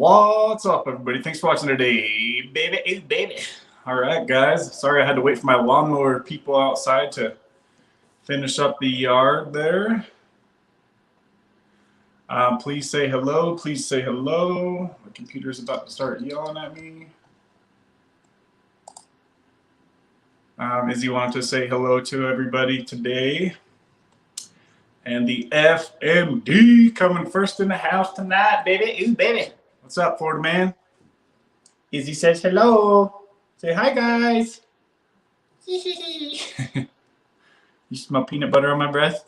What's up, everybody? Thanks for watching today, baby. Hey, baby. All right, guys. Sorry I had to wait for my lawnmower people outside to finish up the yard there. Please say hello. Please say hello. My computer's about to start yelling at me. Izzy wanted to say hello to everybody today. And the FMD coming first in the house tonight, baby. Ooh, baby. What's up, Florida man? Izzy says hello. Say hi, guys. You smell peanut butter on my breath?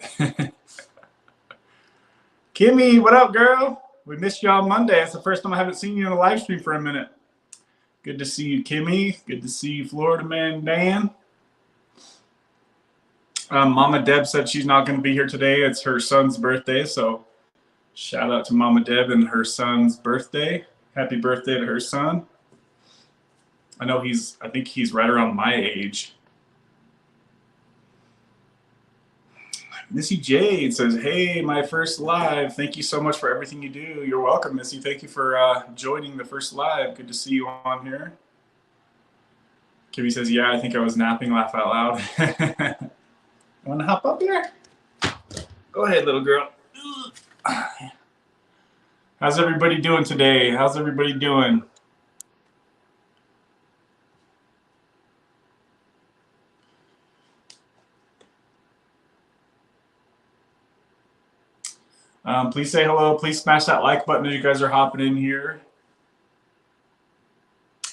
Kimmy, what up, girl? We missed you on Monday. That's the first time I haven't seen you in a live stream for a minute. Good to see you, Kimmy. Good to see you, Florida man Dan. Mama Deb said she's not going to be here today. It's her son's birthday, so shout out to Mama Deb and her son's birthday. Happy birthday to her son. I think he's right around my age. Missy Jade says, hey, my first live. Thank you so much for everything you do. You're welcome, Missy. Thank you for joining the first live. Good to see you on here. Kimmy says, yeah, I think I was napping. Laugh out loud. Want to hop up here? Go ahead, little girl. How's everybody doing today? How's everybody doing? Please say hello. Please smash that like button as you guys are hopping in here.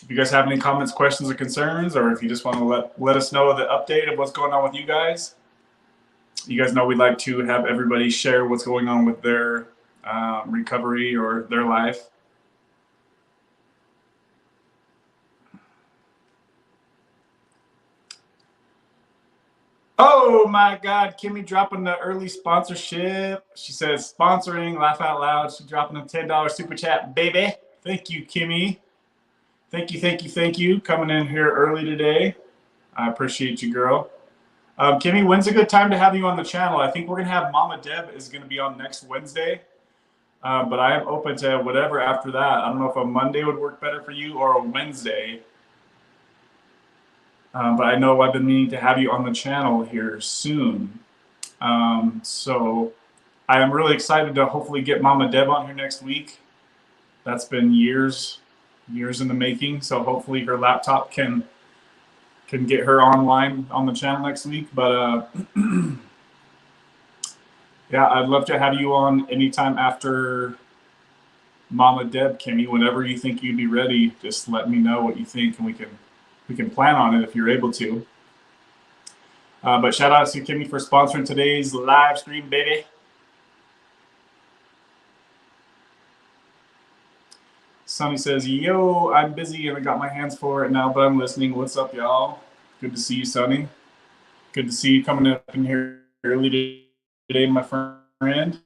If you guys have any comments, questions, or concerns, or if you just want to let us know the update of what's going on with you guys. You guys know we'd like to have everybody share what's going on with their recovery or their life. Oh my God, Kimmy dropping the early sponsorship. She says sponsoring, laugh out loud. She's dropping a $10 super chat, baby. Thank you, Kimmy. Thank you, thank you, thank you. Coming in here early today. I appreciate you, girl. Kimmy, when's a good time to have you on the channel? I think we're going to have Mama Deb is going to be on next Wednesday. But I am open to whatever after that. I don't know if a Monday would work better for you or a Wednesday. But I know I've been meaning to have you on the channel here soon. So I am really excited to hopefully get Mama Deb on here next week. That's been years in the making. So hopefully her laptop can get her online on the channel next week. But yeah, I'd love to have you on anytime after Mama Deb, Kimmy. Whenever you think you'd be ready, just let me know what you think, and we can plan on it if you're able to. But shout out to Kimmy for sponsoring today's live stream, baby. Sonny says, yo, I'm busy and I got my hands full right now, but I'm listening. What's up, y'all? Good to see you, Sonny. Good to see you coming up in here early today, my friend.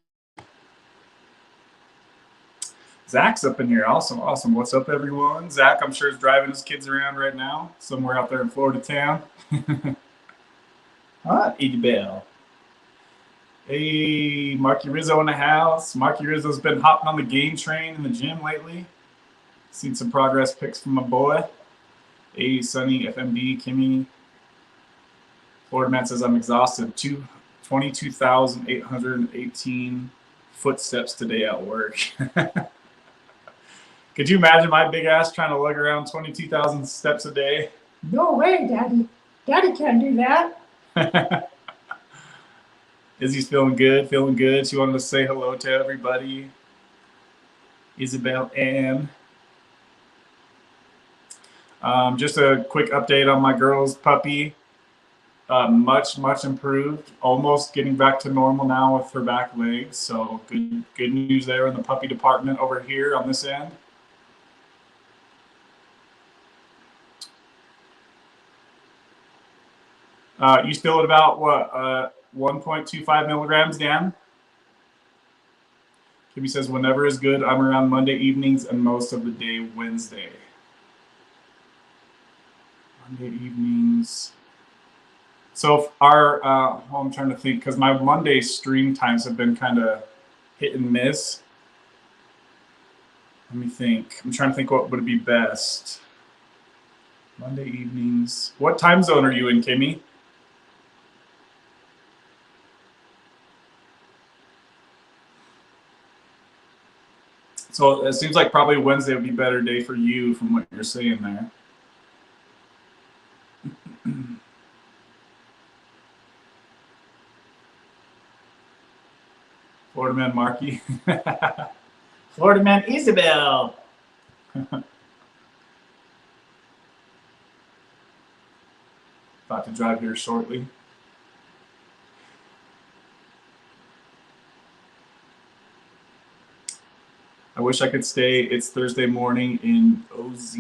Zach's up in here. Awesome, awesome. What's up, everyone? Zach, I'm sure, is driving his kids around right now, somewhere out there in Florida town. Hi, Edie Bell. Hey, Marky Rizzo in the house. Marky Rizzo's been hopping on the game train in the gym lately. Seen some progress pics from my boy. Hey, Sunny, FMD, Kimmy. Florida man says, I'm exhausted. 22,818 footsteps today at work. Could you imagine my big ass trying to lug around 22,000 steps a day? No way, Daddy. Daddy can't do that. Izzy's feeling good, feeling good. She wanted to say hello to everybody. Isabel Ann. Just a quick update on my girl's puppy. Much improved. Almost getting back to normal now with her back legs. So good news there in the puppy department over here on this end. You still at about what 1.25 milligrams, Dan? Kimmy says whenever is good. I'm around Monday evenings and most of the day Wednesday. Monday evenings. So our, I'm trying to think, because my Monday stream times have been kind of hit and miss. Let me think. I'm trying to think what would be best. Monday evenings. What time zone are you in, Kimmy? So it seems like probably Wednesday would be a better day for you from what you're saying there. Florida man Marky. Florida man Isabel. About to drive here shortly. I wish I could stay. It's Thursday morning in OZ.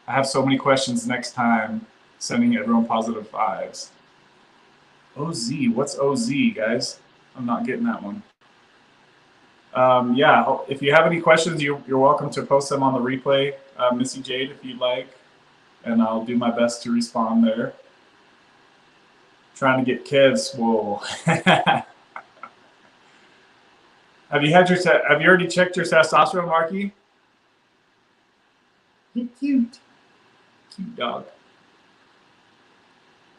I have so many questions next time. Sending everyone positive fives. OZ, what's OZ, guys? I'm not getting that one. Yeah, if you have any questions, you're welcome to post them on the replay, Missy Jade, if you'd like, and I'll do my best to respond there. Trying to get kids. Whoa. Have you already checked your testosterone, Marky? You're cute. Cute dog.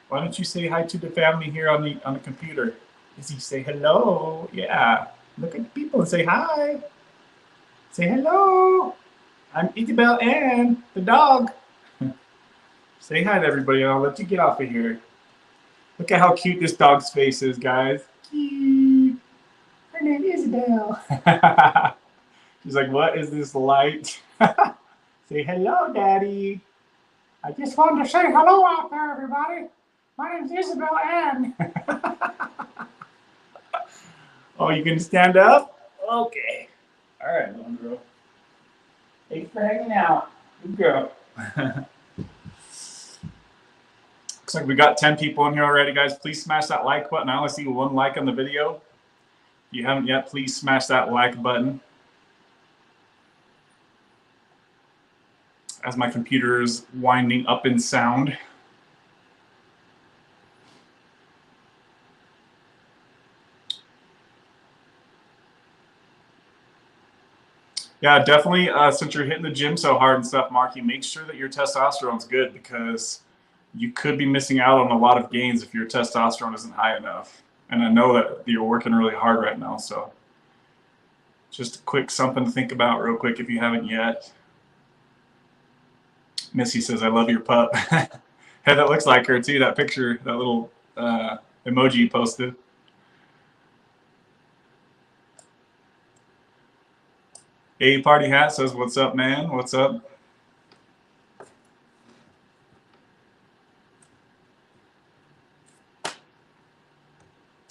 Why don't you say hi to the family here on the computer? Izzy, say hello. Yeah. Look at the people and say hi. Say hello. I'm Isabel Ann, the dog. Say hi to everybody and I'll let you get off of here. Look at how cute this dog's face is, guys. Cute. Her name is Isabel. She's like, what is this light? Say hello, Daddy. I just wanted to say hello out there, everybody. My name's Isabel Ann. Oh, you can stand up? Okay. All right, little girl. Thanks for hanging out. Good girl. Looks like we got 10 people in here already, guys. Please smash that like button. I only see one like on the video. If you haven't yet, please smash that like button. As my computer is winding up in sound. Yeah, definitely. Since you're hitting the gym so hard and stuff, Marky, make sure that your testosterone's good because you could be missing out on a lot of gains if your testosterone isn't high enough. And I know that you're working really hard right now, so just a quick something to think about real quick if you haven't yet. Missy says, I love your pup. Hey, that looks like her too, that picture, that little emoji you posted. A Party Hat says, what's up, man? What's up?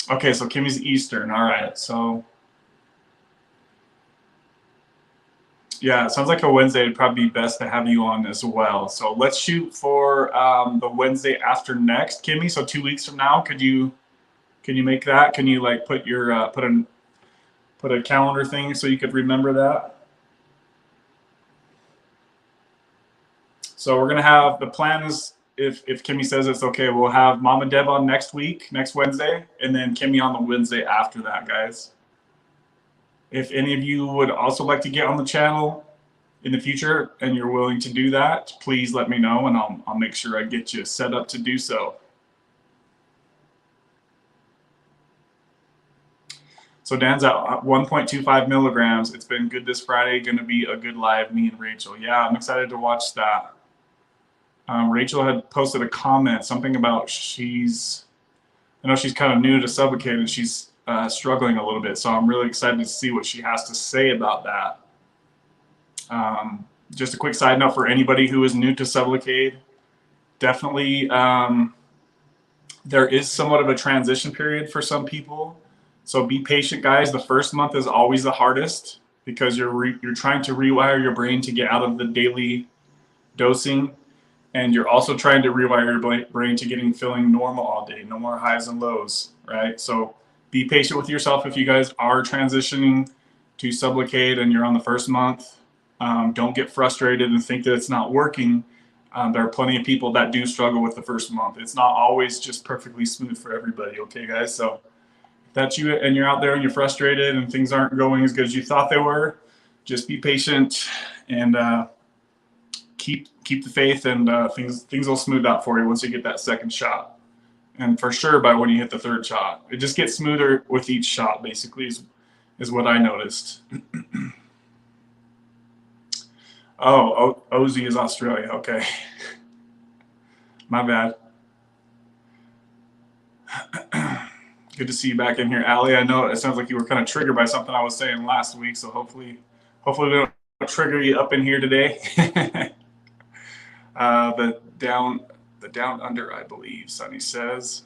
Okay, so Kimmy's Eastern. All right, so yeah, it sounds like a Wednesday would probably be best to have you on as well. So let's shoot for the Wednesday after next, Kimmy. So 2 weeks from now, can you make that? Can you like put your put a calendar thing so you could remember that? So we're gonna have the plan is if Kimmy says it's okay, we'll have Mom and Deb on next week, next Wednesday, and then Kimmy on the Wednesday after that, guys. If any of you would also like to get on the channel in the future and you're willing to do that, please let me know and I'll make sure I get you set up to do so. So Dan's at 1.25 milligrams. It's been good this Friday. Going to be a good live, me and Rachel. Yeah, I'm excited to watch that. Rachel had posted a comment, something about I know she's kind of new to Sublocade and she's struggling a little bit. So I'm really excited to see what she has to say about that. Just a quick side note for anybody who is new to Sublocade, definitely there is somewhat of a transition period for some people. So be patient, guys. The first month is always the hardest because you're trying to rewire your brain to get out of the daily dosing. And you're also trying to rewire your brain to feeling normal all day. No more highs and lows, right? So be patient with yourself if you guys are transitioning to Sublocade and you're on the first month. Don't get frustrated and think that it's not working. There are plenty of people that do struggle with the first month. It's not always just perfectly smooth for everybody, okay, guys? So if that's you and you're out there and you're frustrated and things aren't going as good as you thought they were, just be patient and keep the faith, and things will smooth out for you once you get that second shot. And for sure, by when you hit the third shot, it just gets smoother with each shot, basically, is what I noticed. Oh, Ozzy is Australia. Okay. My bad. Good to see you back in here, Allie. I know it sounds like you were kind of triggered by something I was saying last week, so hopefully we don't trigger you up in here today. The down under, I believe, Sonny says.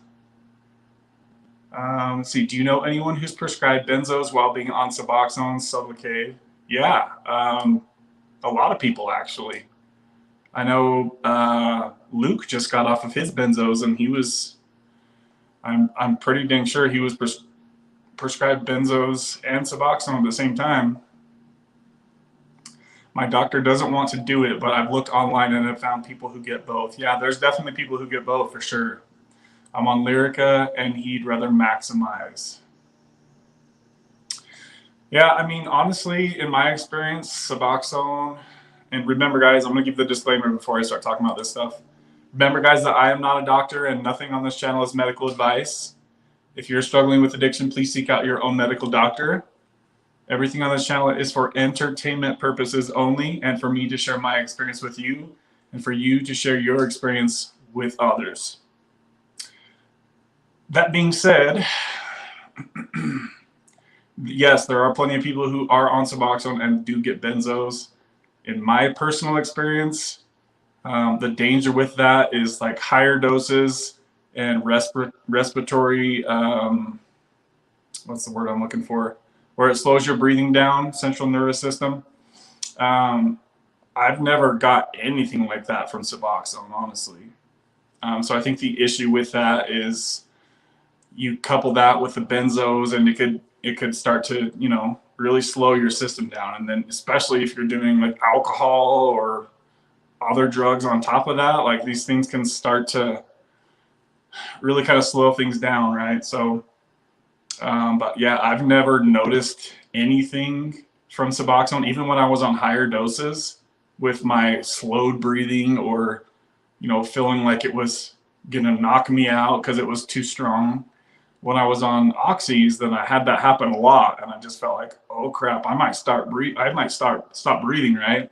Let's see. Do you know anyone who's prescribed benzos while being on Suboxone, Sublocade? Yeah, a lot of people actually. I know Luke just got off of his benzos, and he was. I'm pretty dang sure he was prescribed benzos and Suboxone at the same time. My doctor doesn't want to do it, but I've looked online and have found people who get both. Yeah, there's definitely people who get both for sure. I'm on Lyrica, and he'd rather maximize. Yeah, I mean, honestly, in my experience, Suboxone, and remember, guys, I'm going to give the disclaimer before I start talking about this stuff. Remember, guys, that I am not a doctor, and nothing on this channel is medical advice. If you're struggling with addiction, please seek out your own medical doctor. Everything on this channel is for entertainment purposes only, and for me to share my experience with you, and for you to share your experience with others. That being said, yes, there are plenty of people who are on Suboxone and do get benzos. In my personal experience, the danger with that is like higher doses and respiratory, what's the word I'm looking for? Where it slows your breathing down, central nervous system. I've never got anything like that from Suboxone, honestly. So I think the issue with that is you couple that with the benzos, and it could start to, you know, really slow your system down. And then especially if you're doing like alcohol or other drugs on top of that, like these things can start to really kind of slow things down, right? So but yeah, I've never noticed anything from Suboxone, even when I was on higher doses with my slowed breathing, or, you know, feeling like it was gonna knock me out because it was too strong. When I was on oxys, then I had that happen a lot, and I just felt like, oh crap, I might stop breathing, right?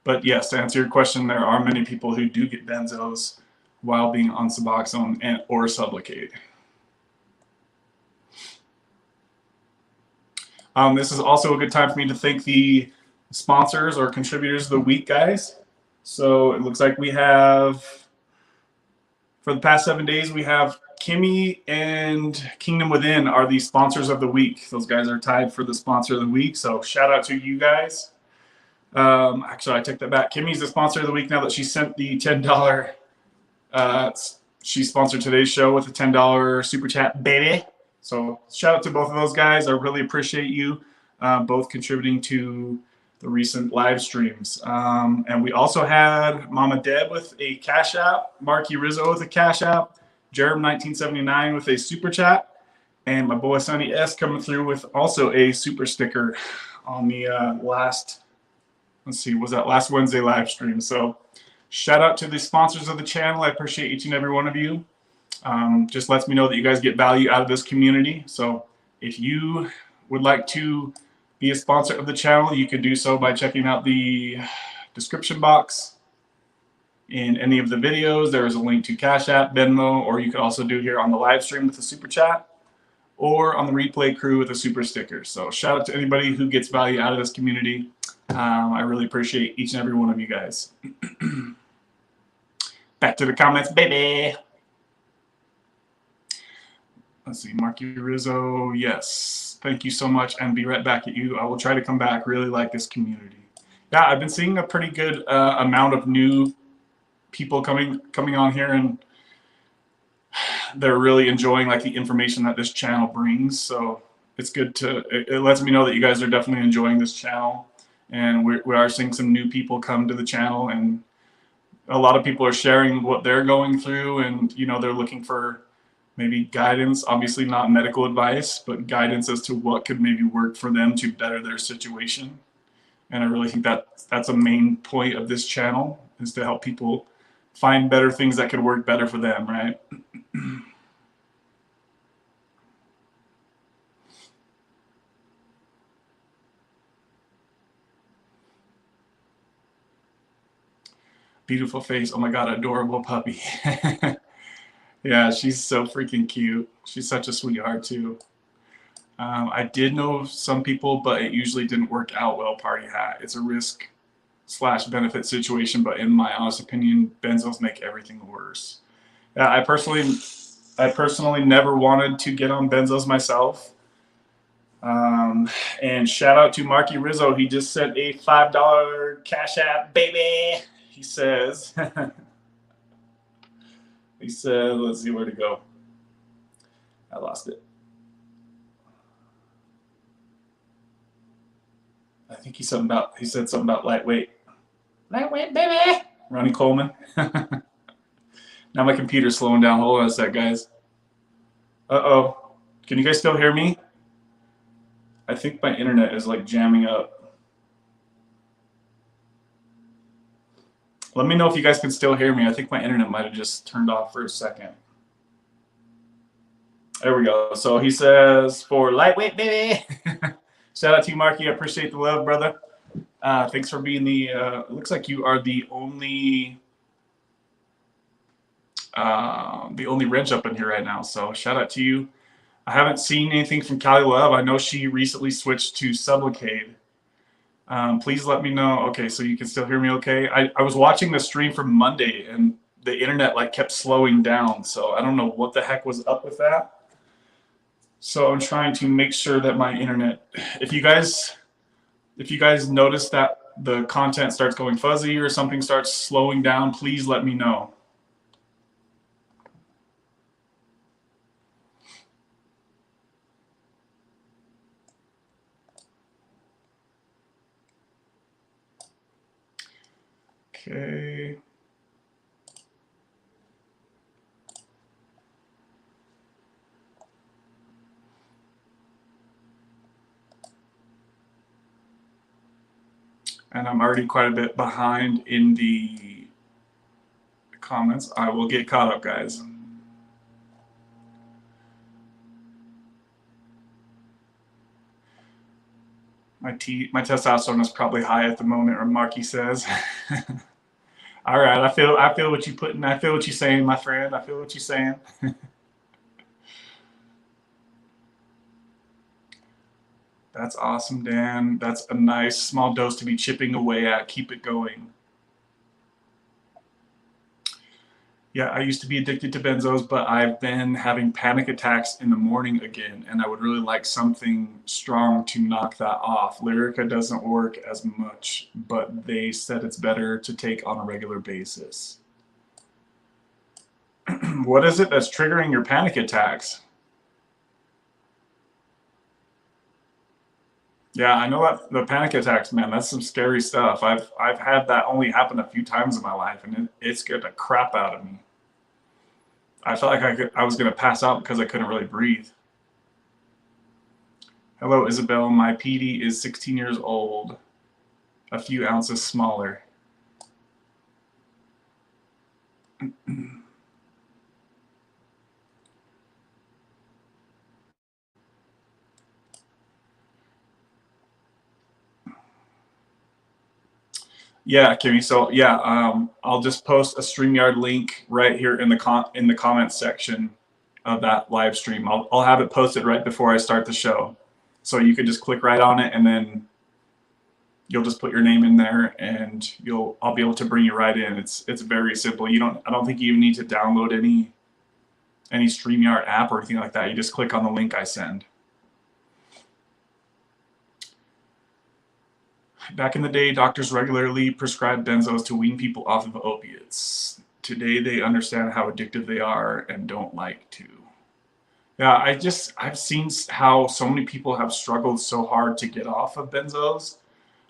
But yes, to answer your question, there are many people who do get benzos while being on Suboxone or Sublocade. This is also a good time for me to thank the sponsors or contributors of the week, guys. So it looks like we have, for the past 7 days, we have Kimmy and Kingdom Within are the sponsors of the week. Those guys are tied for the sponsor of the week. So shout out to you guys. Actually, I take that back. Kimmy's the sponsor of the week now that she sent the $10. She sponsored today's show with a $10 super chat, baby. So shout out to both of those guys. I really appreciate you both contributing to the recent live streams. And we also had Mama Deb with a Cash App, Marky Rizzo with a Cash App, Jerem1979 with a super chat, and my boy Sonny S coming through with also a super sticker on the last Wednesday live stream. So shout out to the sponsors of the channel. I appreciate each and every one of you. Just lets me know that you guys get value out of this community. So if you would like to be a sponsor of the channel, you can do so by checking out the description box in any of the videos. There is a link to Cash App, Venmo, or you could also do here on the live stream with a super chat, or on the replay crew with a super sticker. So shout out to anybody who gets value out of this community. I really appreciate each and every one of you guys. Back to the comments, baby. Let's see, Marky Rizzo, yes. Thank you so much, and be right back at you. I will try to come back. Really like this community. Yeah, I've been seeing a pretty good amount of new people coming on here, and they're really enjoying like the information that this channel brings. So it's good it lets me know that you guys are definitely enjoying this channel, and we are seeing some new people come to the channel, and a lot of people are sharing what they're going through, and you know, they're looking for maybe guidance, obviously not medical advice, but guidance as to what could maybe work for them to better their situation. And I really think that that's a main point of this channel, is to help people find better things that could work better for them, right? Beautiful face. Oh my God, adorable puppy. Yeah, she's so freaking cute. She's such a sweetheart too. I did know some people, but it usually didn't work out well, Party Hat. It's a risk slash benefit situation, but in my honest opinion, benzos make everything worse. Yeah, I personally never wanted to get on benzos myself. And shout out to Marky Rizzo. He just sent a $5 Cash App, baby. He says, he said, let's see where to go. I lost it. I think he said something about lightweight. Lightweight, baby. Ronnie Coleman. Now my computer's slowing down. Hold on a sec, guys. Uh-oh. Can you guys still hear me? I think my internet is like jamming up. Let me know if you guys can still hear me. I think my internet might have just turned off for a second. There we go. So he says, for lightweight, baby. Shout out to you, Marky. I appreciate the love, brother. Thanks for being the, it looks like you are the only wrench up in here right now. So shout out to you. I haven't seen anything from Cali Love. I know she recently switched to Sublocade. Please let me know. Okay, so you can still hear me okay. I was watching the stream from Monday and the internet like kept slowing down. So I don't know what the heck was up with that. So I'm trying to make sure that my internet, if you guys notice that the content starts going fuzzy or something starts slowing down, please let me know. Okay. And I'm already quite a bit behind in the comments. I will get caught up, guys. My testosterone is probably high at the moment, or Marky says. All right, I feel what you putting. I feel what you're saying, my friend. I feel what you're saying. That's awesome, Dan. That's a nice small dose to be chipping away at. Keep it going. Yeah, I used to be addicted to benzos, but I've been having panic attacks in the morning again, and I would really like something strong to knock that off. Lyrica doesn't work as much, but they said it's better to take on a regular basis. What is it that's triggering your panic attacks? Yeah, I know that the panic attacks, man, that's some scary stuff. I've had that only happen a few times in my life, and it scared the crap out of me. I felt like I was going to pass out because I couldn't really breathe. Hello, Isabel. My PD is 16 years old, a few ounces smaller. Yeah, Kimmy. So yeah, I'll just post a StreamYard link right here in the comments section of that live stream. I'll have it posted right before I start the show, so you can just click right on it, and then you'll just put your name in there, and I'll be able to bring you right in. It's very simple. I don't think you even need to download any StreamYard app or anything like that. You just click on the link I send. Back in the day, doctors regularly prescribed benzos to wean people off of opiates. Today, they understand how addictive they are and don't like to. Yeah, I've seen how so many people have struggled so hard to get off of benzos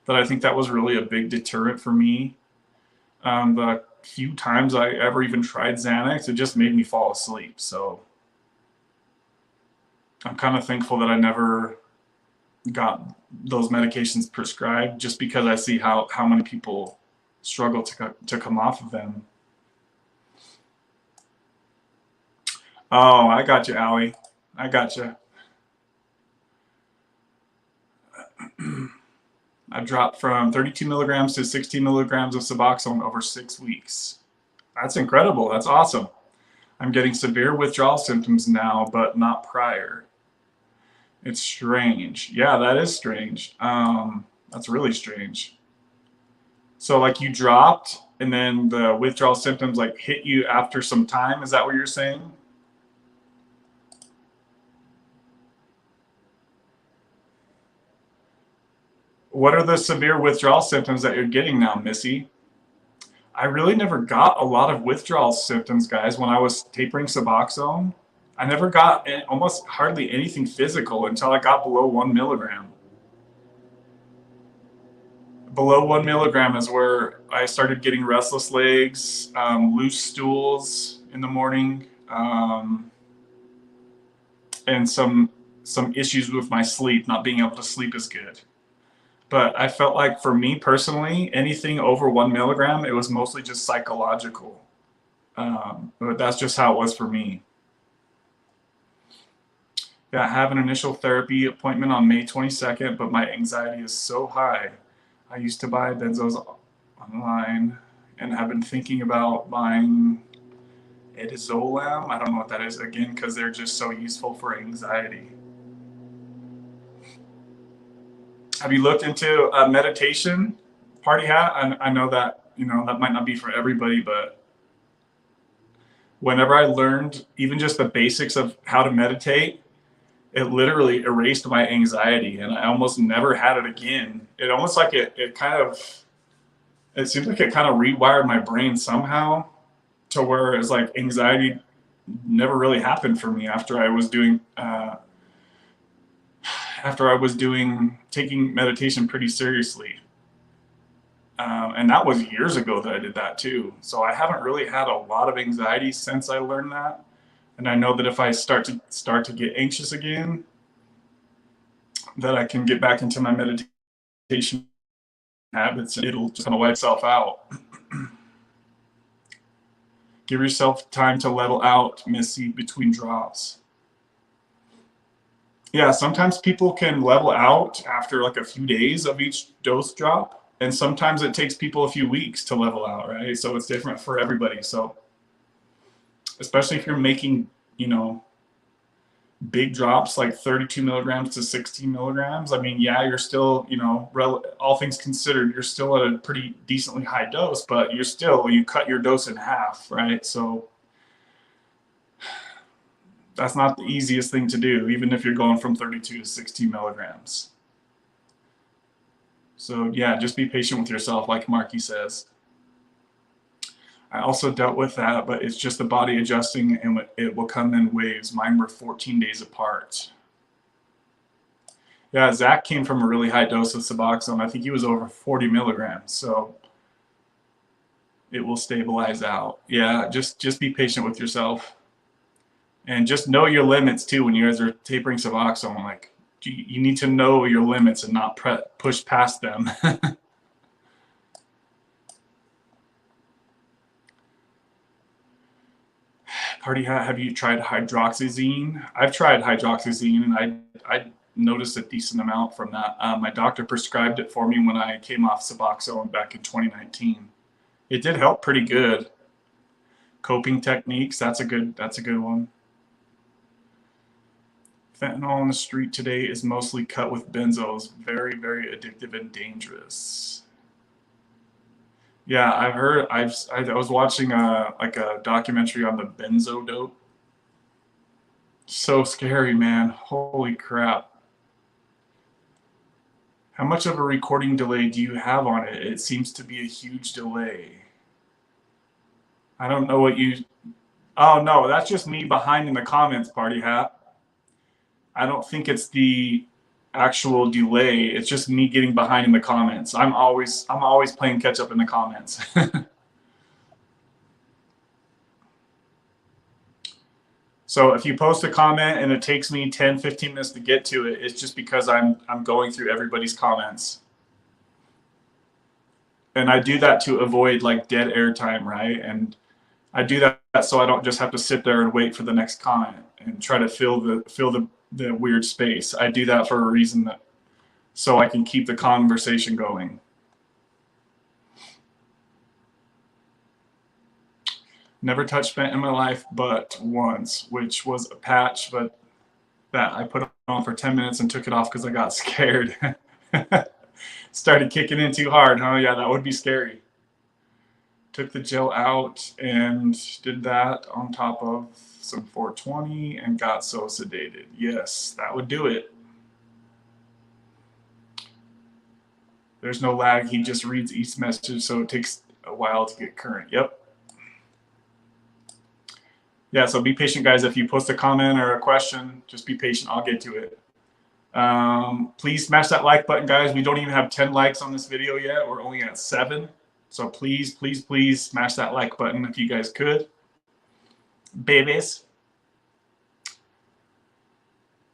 that I think that was really a big deterrent for me. The few times I ever even tried Xanax, it just made me fall asleep. So I'm kind of thankful that I never got those medications prescribed, just because I see how many people struggle to come off of them. Oh, I got you, Allie. I got you. I dropped from 32 milligrams to 16 milligrams of Suboxone over 6 weeks. That's incredible. That's awesome. I'm getting severe withdrawal symptoms now, but not prior. It's strange. Yeah, that is strange. That's really strange. So like you dropped and then the withdrawal symptoms like hit you after some time. Is that what you're saying? What are the severe withdrawal symptoms that you're getting now, Missy? I really never got a lot of withdrawal symptoms, guys, when I was tapering Suboxone. I never got almost hardly anything physical until I got below 1 milligram. Below 1 milligram is where I started getting restless legs, loose stools in the morning, and some issues with my sleep, not being able to sleep as good. But I felt like for me personally, anything over 1 milligram, it was mostly just psychological. But that's just how it was for me. Yeah, I have an initial therapy appointment on May 22nd, but my anxiety is so high. I used to buy benzos online and have been thinking about buying Edizolam. I don't know what that is again, because they're just so useful for anxiety. Have you looked into meditation, Party Hat? I know that, that might not be for everybody, but whenever I learned even just the basics of how to meditate, it literally erased my anxiety and I almost never had it again. It almost like it seems like it kind of rewired my brain somehow to where it's like anxiety never really happened for me after I was taking meditation pretty seriously. And that was years ago that I did that too. So I haven't really had a lot of anxiety since I learned that. And I know that if I start to get anxious again, that I can get back into my meditation habits and it'll just kind of wipe itself out. Give yourself time to level out, Missy, between drops. Yeah, sometimes people can level out after like a few days of each dose drop, and sometimes it takes people a few weeks to level out, right? So it's different for everybody. So especially if you're making, big drops like 32 milligrams to 16 milligrams, I mean, yeah, you're still, all things considered, you're still at a pretty decently high dose, but you cut your dose in half, right? So that's not the easiest thing to do, even if you're going from 32 to 16 milligrams. So yeah, just be patient with yourself, like Marky says. I also dealt with that, but it's just the body adjusting and it will come in waves. Mine were 14 days apart. Yeah, Zach came from a really high dose of Suboxone. I think he was over 40 milligrams, so it will stabilize out. Yeah, just be patient with yourself. And just know your limits too when you guys are tapering Suboxone. Like, you need to know your limits and not push past them. Party Hat, have you tried hydroxyzine? I've tried hydroxyzine, and I noticed a decent amount from that. My doctor prescribed it for me when I came off Suboxone back in 2019. It did help pretty good. Coping techniques, that's a good one. Fentanyl on the street today is mostly cut with benzos. Very, very addictive and dangerous. Yeah, I've heard. I was watching a documentary on the benzo dope. So scary, man. Holy crap. How much of a recording delay do you have on it? It seems to be a huge delay. I don't know what you... Oh, no, that's just me behind in the comments, Party Hat. I don't think it's the actual delay. It's just me getting behind in the comments. I'm always playing catch up in the comments. So if you post a comment and it takes me 10, 15 minutes to get to it, it's just because I'm going through everybody's comments. And I do that to avoid like dead air time, right? And I do that so I don't just have to sit there and wait for the next comment and try to fill the weird space. I do that for a reason, that so I can keep the conversation going. Never touched spent in my life but once, which was a patch, but that I put on for 10 minutes and took it off because I got scared. Started kicking in too hard, huh? Yeah, that would be scary. Took the gel out and did that on top of some 420 and got so sedated. Yes, that would do it. There's no lag. He just reads each message, so it takes a while to get current. Yep. Yeah, so be patient, guys. If you post a comment or a question, just be patient. I'll get to it. Please smash that like button, guys. We don't even have 10 likes on this video yet. We're only at 7. So please, please, please smash that like button if you guys could. Babies.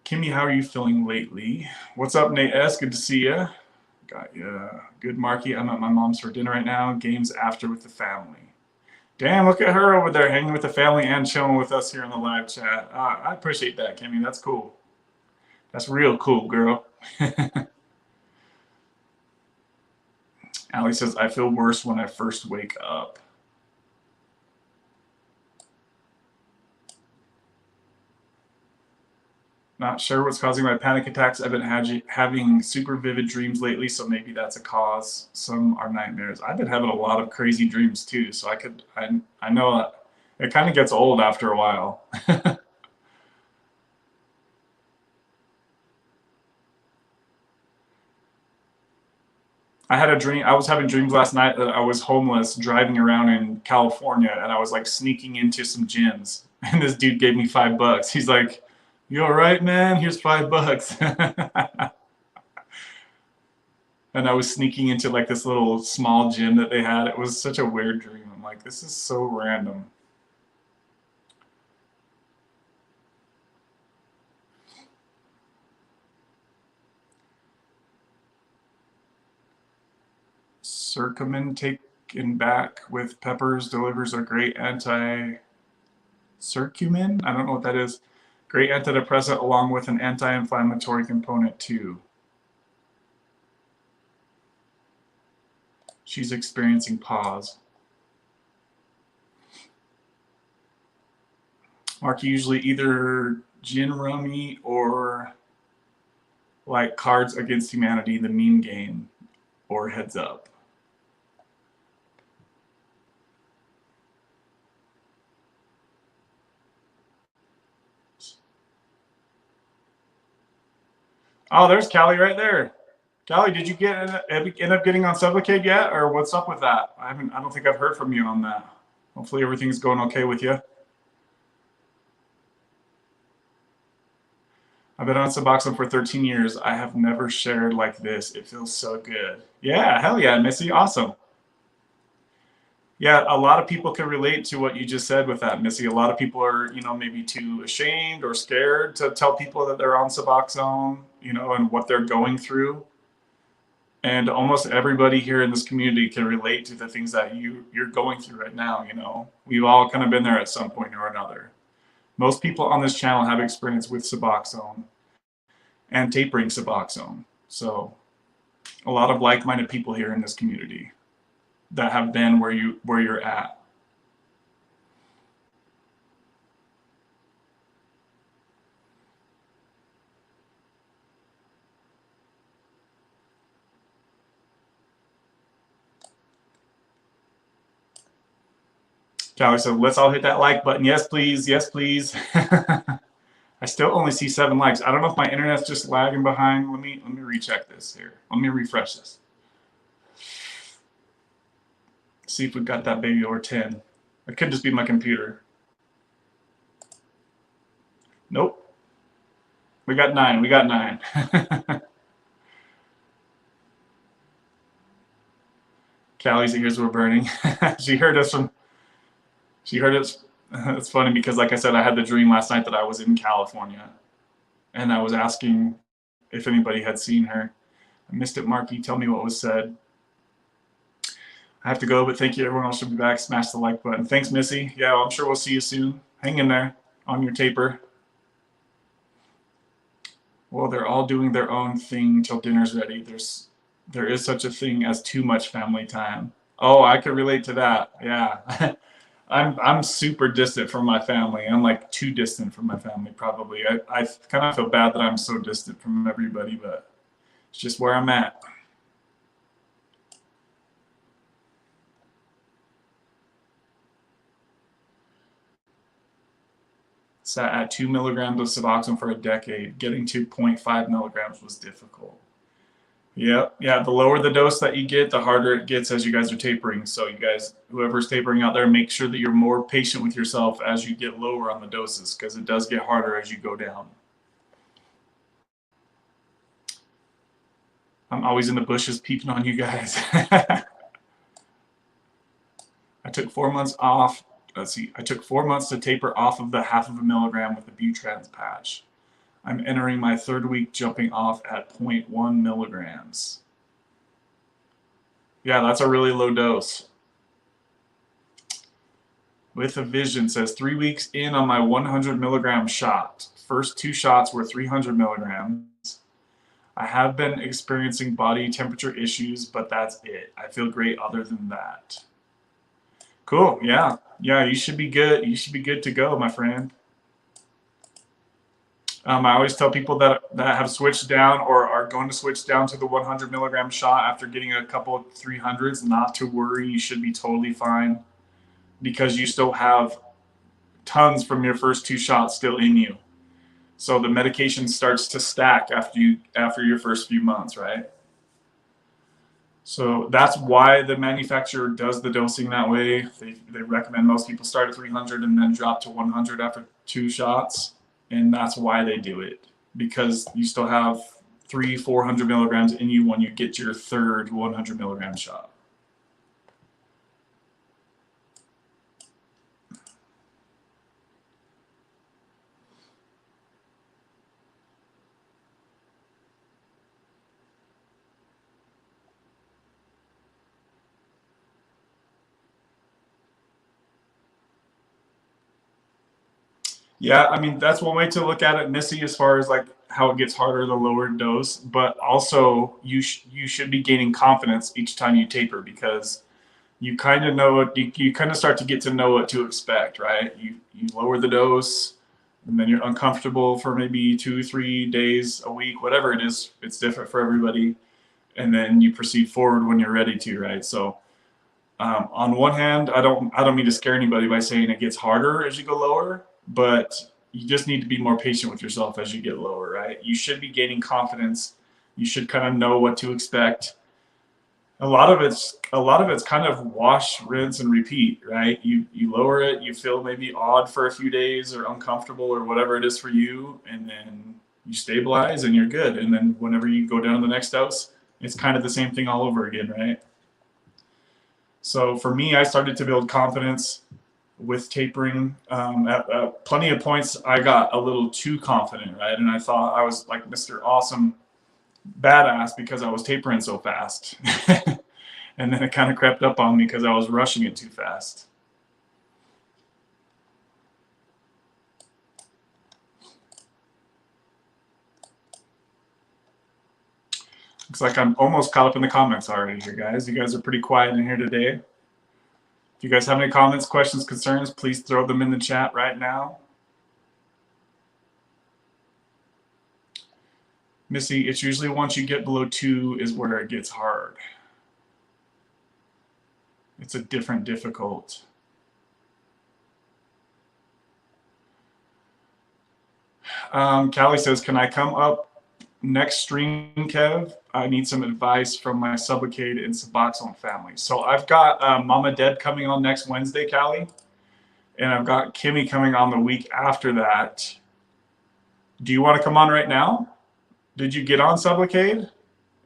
Kimmy, how are you feeling lately? What's up, Nate S? Good to see you. Got you. Good, Marky. I'm at my mom's for dinner right now. Games after with the family. Damn, look at her over there hanging with the family and chilling with us here in the live chat. I appreciate that, Kimmy. That's cool. That's real cool, girl. Allie says, I feel worse when I first wake up. Not sure what's causing my panic attacks. I've been having super vivid dreams lately, so maybe that's a cause. Some are nightmares. I've been having a lot of crazy dreams too, so I know that it kind of gets old after a while. I had a dream. I was having dreams last night that I was homeless driving around in California, and I was like sneaking into some gyms, and this dude gave me $5. He's like, "You all right, man? Here's $5." And I was sneaking into like this little small gym that they had. It was such a weird dream. I'm like, this is so random. Curcumin taken back with peppers delivers a great curcumin? I don't know what that is. Great antidepressant along with an anti-inflammatory component too. She's experiencing pause. Mark, usually either gin rummy or like Cards Against Humanity, the meme game, or Heads Up. Oh, there's Cali right there. Cali, did you end up getting on Sublicade yet, or what's up with that? I don't think I've heard from you on that. Hopefully everything's going okay with you. I've been on Suboxone for 13 years. I have never shared like this. It feels so good. Yeah, hell yeah, Missy, awesome. Yeah, a lot of people can relate to what you just said with that, Missy. A lot of people are, maybe too ashamed or scared to tell people that they're on Suboxone, and what they're going through. And almost everybody here in this community can relate to the things that you're going through right now. We've all kind of been there at some point or another. Most people on this channel have experience with Suboxone and tapering Suboxone. So a lot of like-minded people here in this community that have been where you're at. Callie said, let's all hit that like button. Yes, please. Yes, please. I still only see 7 likes. I don't know if my internet's just lagging behind. Let me recheck this here. Let me refresh this. See if we've got that baby over 10. It could just be my computer. Nope. We got 9. We got 9. Callie's ears were burning. She heard us It's funny because, like I said, I had the dream last night that I was in California, and I was asking if anybody had seen her. I missed it, Marky. Tell me what was said. I have to go, but thank you. Everyone else should be back. Smash the like button. Thanks, Missy. Yeah, I'm sure we'll see you soon. Hang in there on your taper. Well, they're all doing their own thing till dinner's ready. There is such a thing as too much family time. Oh, I could relate to that. Yeah. I'm super distant from my family. I'm like too distant from my family, probably. I kind of feel bad that I'm so distant from everybody, but it's just where I'm at. Sat at 2 milligrams of Suboxone for a decade. Getting to 0.5 milligrams was difficult. Yeah, the lower the dose that you get, the harder it gets as you guys are tapering. So you guys, whoever's tapering out there, make sure that you're more patient with yourself as you get lower on the doses, because it does get harder as you go down. I'm always in the bushes peeping on you guys. I took 4 months off. Let's see. I took 4 months to taper off of the 0.5 milligram with the Butrans patch. I'm entering my 3rd week jumping off at 0.1 milligrams. Yeah, that's a really low dose. With a Vision says 3 weeks in on my 100 milligram shot. First 2 shots were 300 milligrams. I have been experiencing body temperature issues, but that's it. I feel great other than that. Cool. Yeah, you should be good. You should be good to go, my friend. I always tell people that have switched down or are going to switch down to the 100 milligram shot after getting a couple of 300s not to worry. You should be totally fine because you still have tons from your first 2 shots still in you. So the medication starts to stack after your first few months, right? So that's why the manufacturer does the dosing that way. They recommend most people start at 300 and then drop to 100 after 2 shots. And that's why they do it, because you still have 300-400 milligrams in you when you get your 3rd 100 milligram shot. Yeah, I mean, that's one way to look at it, Missy, as far as like how it gets harder the lower dose. But also, you should be gaining confidence each time you taper, because you kind of know it. You kind of start to get to know what to expect, right? You lower the dose, and then you're uncomfortable for maybe 2-3 days a week, whatever it is. It's different for everybody, and then you proceed forward when you're ready to, right? So. On one hand, I don't mean to scare anybody by saying it gets harder as you go lower, but you just need to be more patient with yourself as you get lower, right? You should be gaining confidence. You should kind of know what to expect. A lot of it's kind of wash, rinse, and repeat, right? You lower it, you feel maybe odd for a few days or uncomfortable or whatever it is for you, and then you stabilize and you're good. And then whenever you go down to the next dose, it's kind of the same thing all over again, right? So for me, I started to build confidence with tapering. At plenty of points, I got a little too confident, right? And I thought I was like Mr. Awesome Badass because I was tapering so fast. And then it kind of crept up on me because I was rushing it too fast. Looks like I'm almost caught up in the comments already here, guys. You guys are pretty quiet in here today. If you guys have any comments, questions, concerns, please throw them in the chat right now. Missy, it's usually once you get below 2 is where it gets hard. It's a different difficult. Callie says, can I come up next stream, Kev? I need some advice from my Sublicade and Suboxone family. So I've got Mama Deb coming on next Wednesday, Callie. And I've got Kimmy coming on the week after that. Do you want to come on right now? Did you get on Sublocade?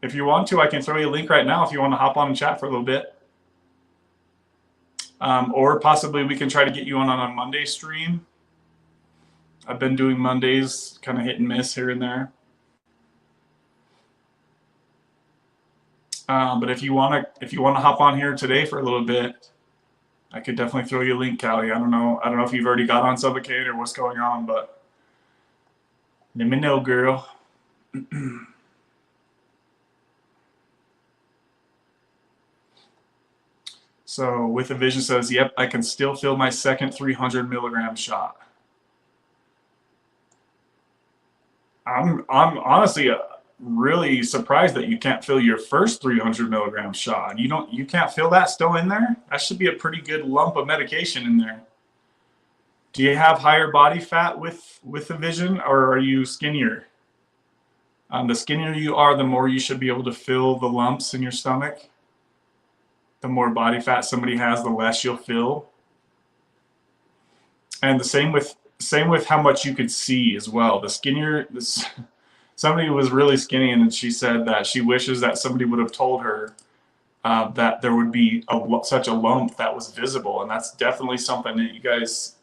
If you want to, I can throw you a link right now if you want to hop on and chat for a little bit. Or possibly we can try to get you on a Monday stream. I've been doing Mondays, kind of hit and miss here and there. But if you wanna hop on here today for a little bit, I could definitely throw you a link, Callie. I don't know if you've already got on Sublicade or what's going on, but let me know, girl. So with a vision says, yep, I can still feel my second 300 milligram shot. I'm honestly really surprised that you can't feel your first 300 milligram shot. You can't feel that still in there? That should be a pretty good lump of medication in there. Do you have higher body fat with the vision, or are you skinnier? The skinnier you are, the more you should be able to feel the lumps in your stomach. The more body fat somebody has, the less you'll feel. And the same with how much you could see as well. The skinnier, somebody was really skinny, and she said that she wishes that somebody would have told her that there would be such a lump that was visible. And that's definitely something that you guys,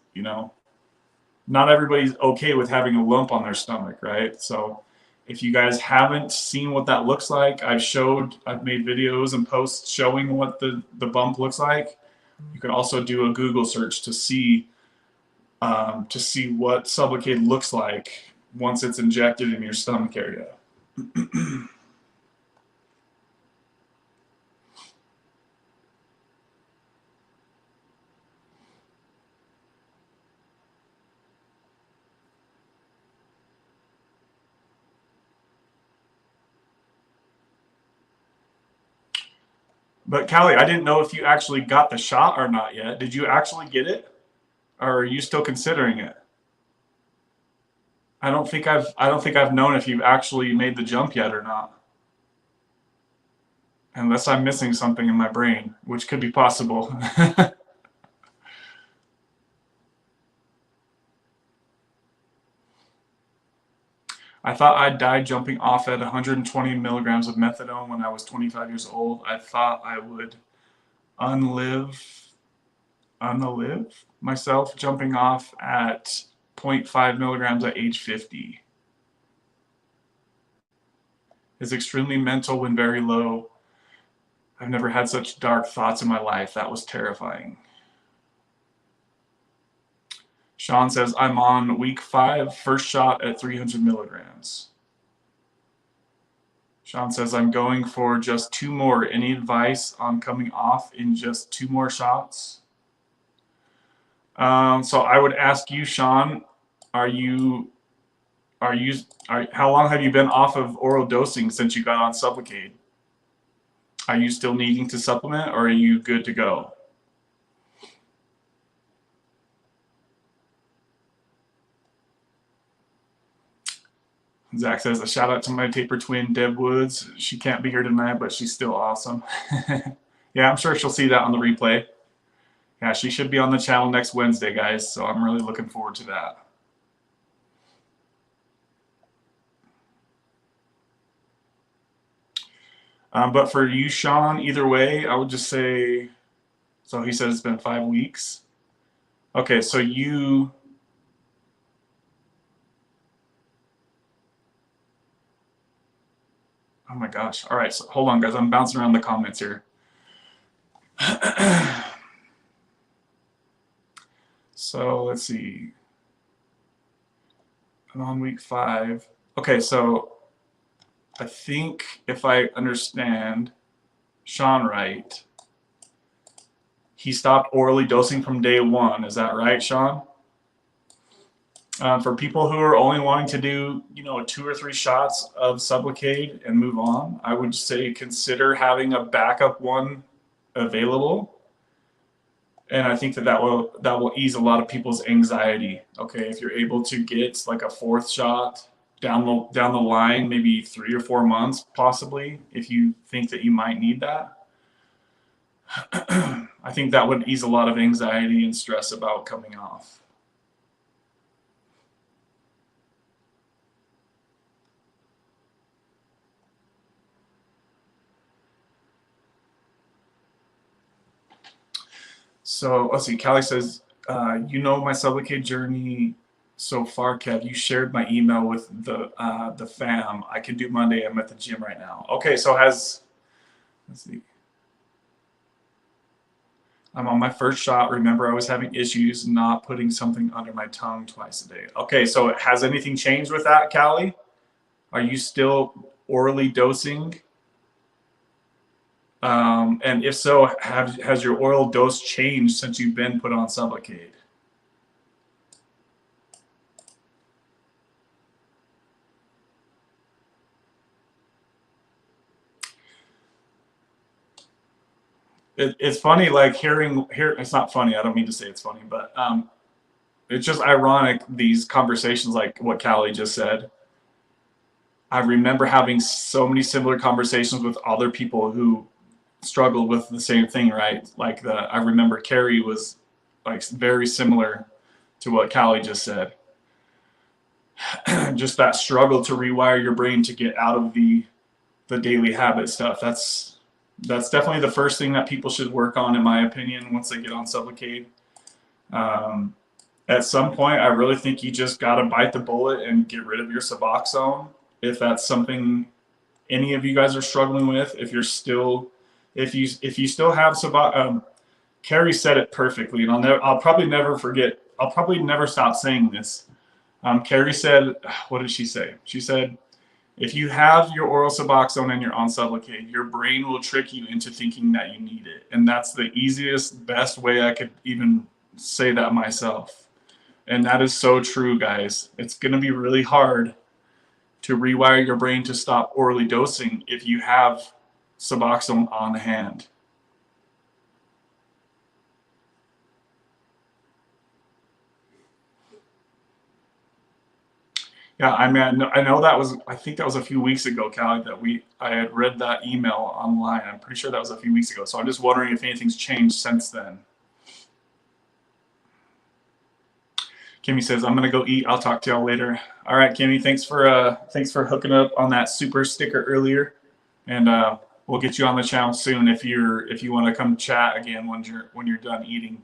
not everybody's okay with having a lump on their stomach, right? So if you guys haven't seen what that looks like, I've made videos and posts showing what the bump looks like. You can also do a Google search to see what Sublocade looks like once it's injected in your stomach area. But Callie, I didn't know if you actually got the shot or not yet. Did you actually get it? Or are you still considering it? I don't think I've known if you've actually made the jump yet or not. Unless I'm missing something in my brain, which could be possible. I thought I'd die jumping off at 120 milligrams of methadone when I was 25 years old. I thought I would unlive myself jumping off at 0.5 milligrams at age 50. It's extremely mental when very low. I've never had such dark thoughts in my life. That was terrifying. Sean says, I'm on week 5, first shot at 300 milligrams. Sean says, I'm going for just 2 more. Any advice on coming off in just 2 more shots? So I would ask you, Sean, how long have you been off of oral dosing since you got on Sublocade? Are you still needing to supplement, or are you good to go? Zach says, a shout out to my taper twin, Deb Woods. She can't be here tonight, but she's still awesome. Yeah, I'm sure she'll see that on the replay. Yeah, she should be on the channel next Wednesday, guys, so I'm really looking forward to that. But for you, Sean, either way, I would just say, so he says it's been 5 weeks. Okay, so you, oh my gosh. All right, so hold on, guys. I'm bouncing around the comments here. So let's see. I'm on week 5. Okay, so I think if I understand Sean right, he stopped orally dosing from day 1. Is that right, Sean? For people who are only wanting to do, 2 or 3 shots of Sublocade and move on, I would say consider having a backup one available. And I think that will ease a lot of people's anxiety. Okay, if you're able to get like a 4th shot down the line, maybe 3 or 4 months, possibly, if you think that you might need that. I think that would ease a lot of anxiety and stress about coming off. So let's see. Callie says, you know my Sublocade journey so far, Kev. You shared my email with the fam. I can do Monday. I'm at the gym right now. Okay, so let's see. I'm on my first shot. Remember, I was having issues not putting something under my tongue twice a day. Okay, so has anything changed with that, Callie? Are you still orally dosing? And if so, has your oral dose changed since you've been put on Sublocade? It's funny, like hearing here. It's not funny. I don't mean to say it's funny, but it's just ironic, these conversations like what Callie just said. I remember having so many similar conversations with other people who struggled with the same thing, right? Like I remember Carrie was like very similar to what Callie just said. Just that struggle to rewire your brain to get out of the daily habit stuff. That's definitely the first thing that people should work on, in my opinion, once they get on Sublocade. At some point, I really think you just got to bite the bullet and get rid of your Suboxone. If that's something any of you guys are struggling with, if you still have Suboxone, Carrie said it perfectly, and I'll probably never forget. I'll probably never stop saying this. Carrie said, what did she say? She said, if you have your oral Suboxone and you're on Sublocade, your brain will trick you into thinking that you need it. And that's the easiest, best way I could even say that myself. And that is so true, guys. It's going to be really hard to rewire your brain to stop orally dosing if you have Suboxone on hand. Yeah, I mean, I know that was, I think that was a few weeks ago, Callie, that I had read that email online. I'm pretty sure that was a few weeks ago. So I'm just wondering if anything's changed since then. Kimmy says, I'm gonna go eat. I'll talk to y'all later. All right, Kimmy, thanks for hooking up on that super sticker earlier, and we'll get you on the channel soon if you want to come chat again when you're done eating.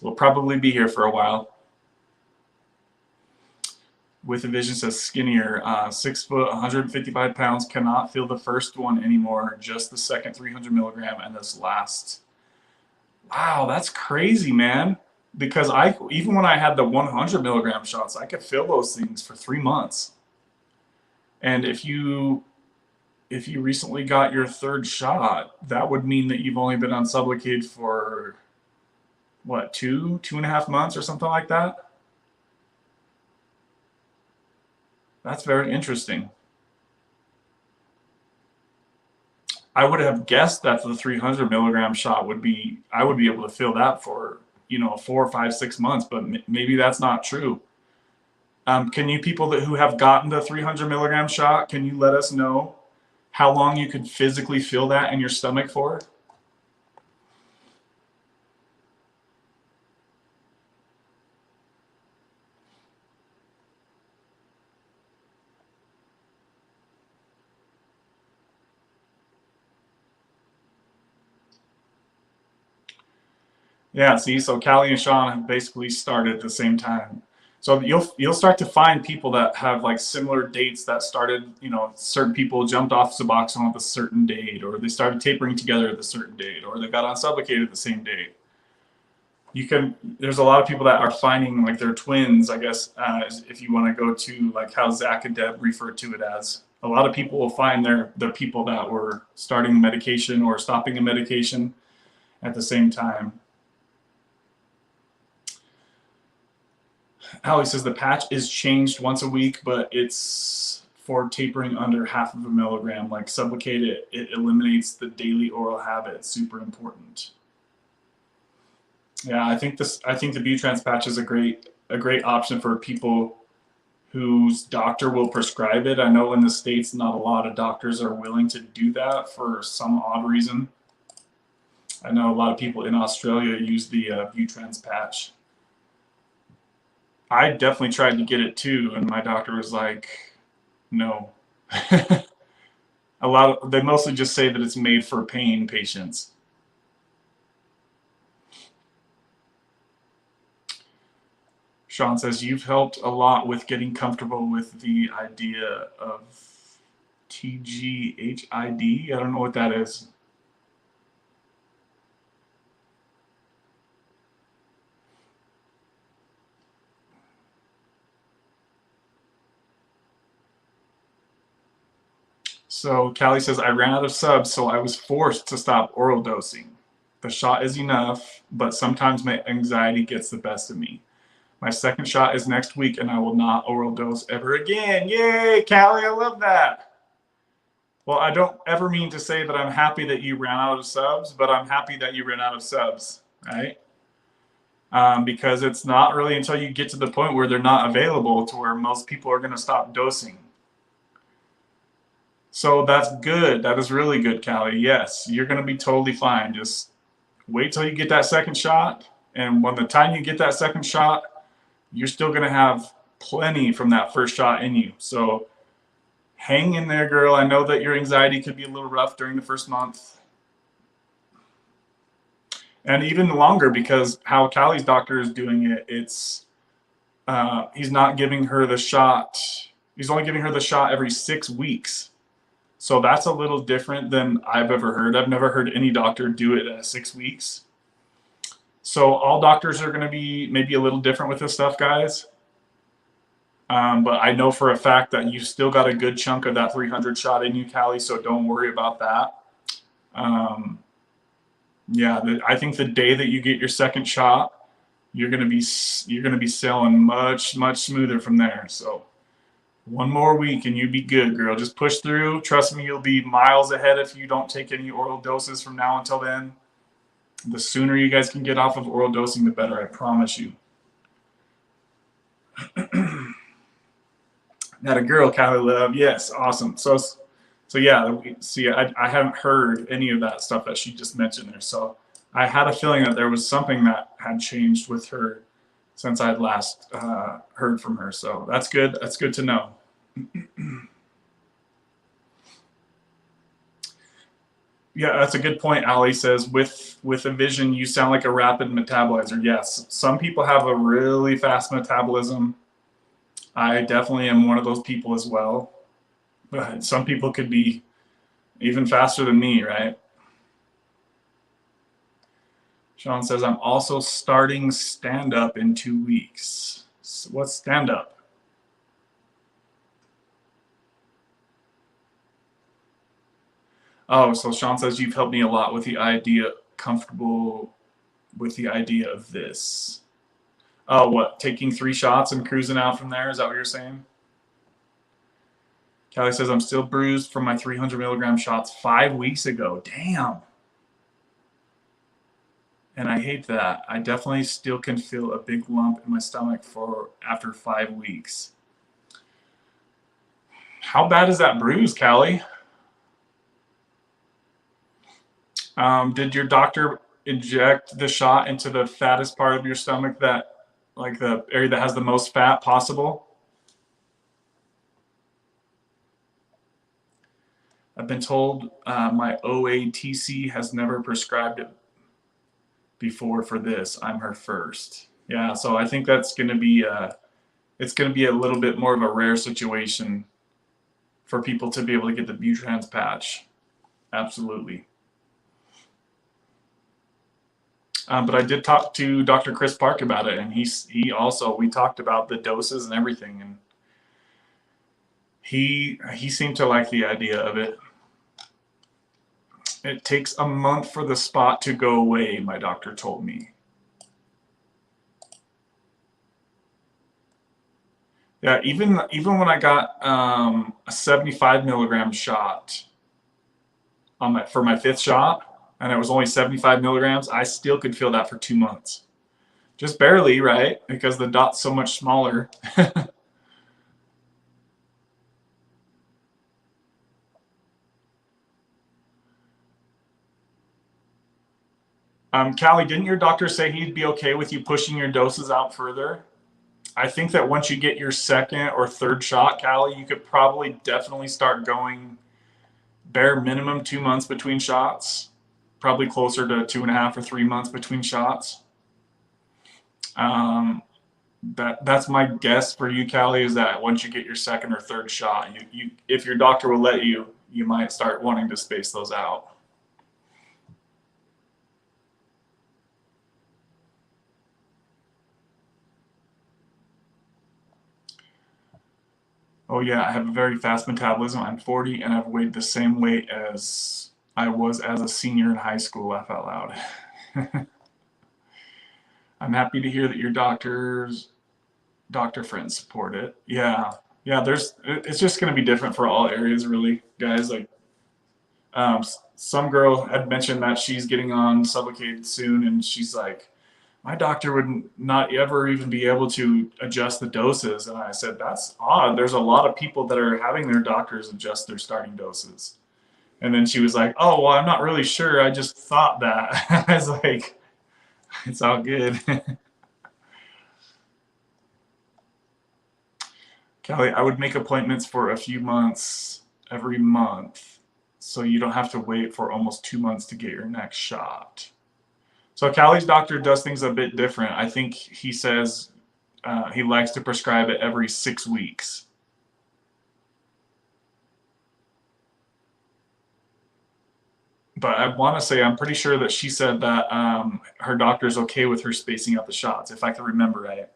We'll probably be here for a while. With a Vision says skinnier, 6 foot, 155 pounds, cannot feel the first one anymore, just the second 300 milligram and this last. Wow, that's crazy, man. Because even when I had the 100 milligram shots, I could feel those things for 3 months. And if you recently got your third shot, that would mean that you've only been on Sublocade for what, 2.5 months or something like that. That's very interesting. I would have guessed that the 300 milligram shot I would be able to feel that for 4, 5, 6 months, but maybe that's not true. Can you people who have gotten the 300 milligram shot, can you let us know how long you could physically feel that in your stomach for? Yeah, see, so Callie and Sean have basically started at the same time. So you'll start to find people that have like similar dates that started, certain people jumped off Suboxone at a certain date, or they started tapering together at a certain date, or they got on Sublocade at the same date. There's a lot of people that are finding like they're twins, I guess, if you want to go to like how Zach and Deb refer to it as. A lot of people will find their people that were starting medication or stopping a medication at the same time. Allie says the patch is changed once a week, but it's for tapering under 0.5 milligram. Like Sublicate, it eliminates the daily oral habit. Super important. Yeah, I think the Butrans patch is a great option for people whose doctor will prescribe it. I know in the States, not a lot of doctors are willing to do that for some odd reason. I know a lot of people in Australia use the Butrans patch. I definitely tried to get it too, and my doctor was like, no. They mostly just say that it's made for pain patients. Sean says, you've helped a lot with getting comfortable with the idea of TGHID. I don't know what that is. So Callie says, I ran out of subs, so I was forced to stop oral dosing. The shot is enough, but sometimes my anxiety gets the best of me. My second shot is next week, and I will not oral dose ever again. Yay, Callie, I love that. Well, I don't ever mean to say that I'm happy that you ran out of subs, but I'm happy that you ran out of subs, right? Because it's not really until you get to the point where they're not available to where most people are going to stop dosing. So that's good. That is really good, Callie. Yes, you're going to be totally fine. Just wait till you get that second shot. And when the time you get that second shot, you're still going to have plenty from that first shot in you. So hang in there, girl. I know that your anxiety could be a little rough during the first month. And even longer, because how Callie's doctor is doing it, it's he's not giving her the shot. He's only giving her the shot every 6 weeks. So that's a little different than I've ever heard. I've never heard any doctor do it at 6 weeks. So all doctors are going to be maybe a little different with this stuff, guys. But I know for a fact that you've still got a good chunk of that 300 shot in you, Callie, so don't worry about that. Yeah, I think the day that you get your second shot, you're going to be sailing much smoother from there. So one more week and you'd be good, girl. Just push through. Trust me, you'll be miles ahead if you don't take any oral doses from now until then. The sooner you guys can get off of oral dosing, the better, I promise you. Not a girl, Cali Love. Yes, awesome. So yeah, see, I haven't heard any of that stuff that she just mentioned there. So I had a feeling that there was something that had changed with her since I'd last heard from her. So that's good. That's good to know. Yeah, that's a good point. Ali says, with a vision, you sound like a rapid metabolizer. Yes, some people have a really fast metabolism. I definitely am one of those people as well. But some people could be even faster than me, right? Sean says, I'm also starting stand-up in 2 weeks. So what's stand-up? Oh, so Sean says, you've helped me a lot with the idea, comfortable with the idea of this. Oh, what? Taking 3 shots and cruising out from there? Is that what you're saying? Callie says, I'm still bruised from my 300 milligram shots 5 weeks ago. Damn. And I hate that. I definitely still can feel a big lump in my stomach after 5 weeks. How bad is that bruise, Callie? Did your doctor inject the shot into the fattest part of your stomach, that, like the area that has the most fat possible? I've been told my OATC has never prescribed it before for this. I'm her first. Yeah, so I think that's going to be it's going to be a little bit more of a rare situation for people to be able to get the Butrans patch. Absolutely. But I did talk to Dr. Chris Park about it, and he also, we talked about the doses and everything, and he seemed to like the idea of it. It takes a month for the spot to go away, my doctor told me. Yeah, even when I got a 75 milligram shot for my 5th shot, and it was only 75 milligrams, I still could feel that for 2 months. Just barely, right? Because the dot's so much smaller. Callie, didn't your doctor say he'd be okay with you pushing your doses out further? I think that once you get your 2nd or 3rd shot, Callie, you could probably definitely start going bare minimum 2 months between shots, probably closer to 2.5 or 3 months between shots. That's my guess for you, Callie, is that once you get your second or third shot, you if your doctor will let you, you might start wanting to space those out. Oh yeah, I have a very fast metabolism. I'm 40 and I've weighed the same weight as I was as a senior in high school. Laugh out loud. I'm happy to hear that your doctor friends support it. Yeah. Yeah, it's just going to be different for all areas really, guys. Like some girl had mentioned that she's getting on Sublocade soon and she's like, my doctor would not ever even be able to adjust the doses. And I said, that's odd. There's a lot of people that are having their doctors adjust their starting doses. And then she was like, oh, well, I'm not really sure. I just thought that. I was like, it's all good. Kelly, I would make appointments for a few months every month so you don't have to wait for almost 2 months to get your next shot. So Callie's doctor does things a bit different. I think he says he likes to prescribe it every 6 weeks. But I want to say I'm pretty sure that she said that her doctor's okay with her spacing out the shots, if I can remember right.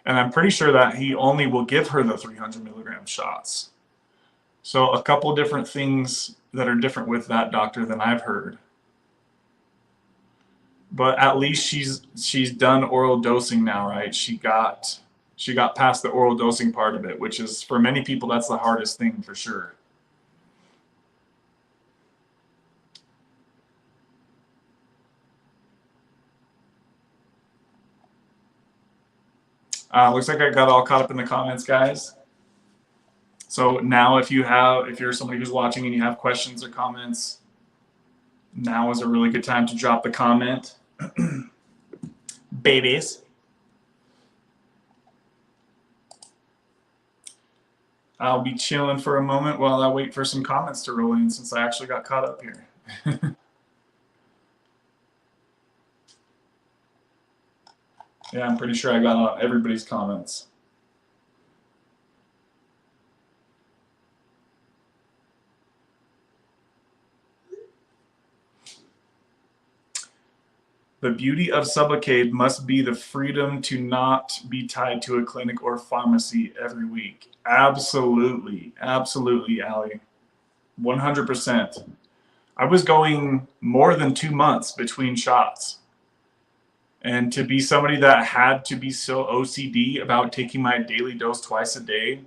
And I'm pretty sure that he only will give her the 300 milligram shots. So a couple different things that are different with that doctor than I've heard. But at least she's done oral dosing now, right? She got past the oral dosing part of it, which is for many people that's the hardest thing for sure. Looks like I got all caught up in the comments, guys. So now if you're somebody who's watching and you have questions or comments, now is a really good time to drop the comment. Babies. I'll be chilling for a moment while I wait for some comments to roll in since I actually got caught up here. Yeah, I'm pretty sure I got everybody's comments. The beauty of Sublocade must be the freedom to not be tied to a clinic or pharmacy every week. Absolutely. Absolutely, Allie. 100%. I was going more than 2 months between shots. And to be somebody that had to be so OCD about taking my daily dose twice a day,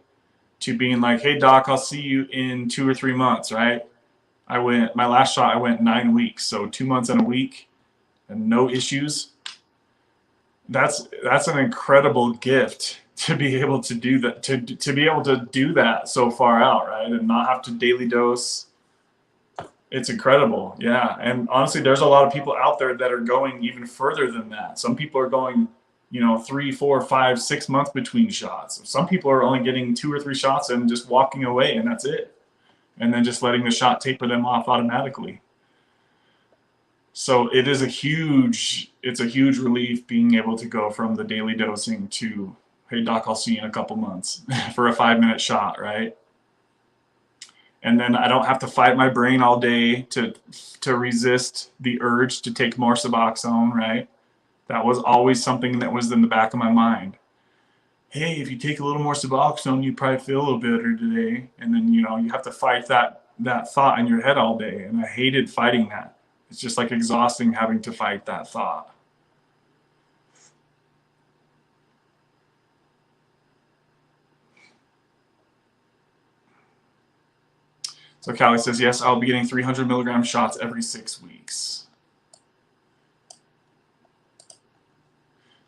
to being like, hey, doc, I'll see you in 2 or 3 months, right? My last shot, I went 9 weeks. So 2 months and a week and no issues. That's an incredible gift to be able to do that, to be able to do that so far out, right? And not have to daily dose. It's incredible. Yeah. And honestly, there's a lot of people out there that are going even further than that. Some people are going, 3, 4, 5, 6 months between shots. Some people are only getting 2 or 3 shots and just walking away and that's it. And then just letting the shot taper them off automatically. So it's a huge relief being able to go from the daily dosing to, hey doc, I'll see you in a couple months for a 5-minute shot, right? And then I don't have to fight my brain all day to resist the urge to take more Suboxone, right? That was always something that was in the back of my mind. Hey, if you take a little more Suboxone, you probably feel a little better today. And then, you have to fight that thought in your head all day. And I hated fighting that. It's just like exhausting having to fight that thought. So Callie says, yes, I'll be getting 300 milligram shots every 6 weeks.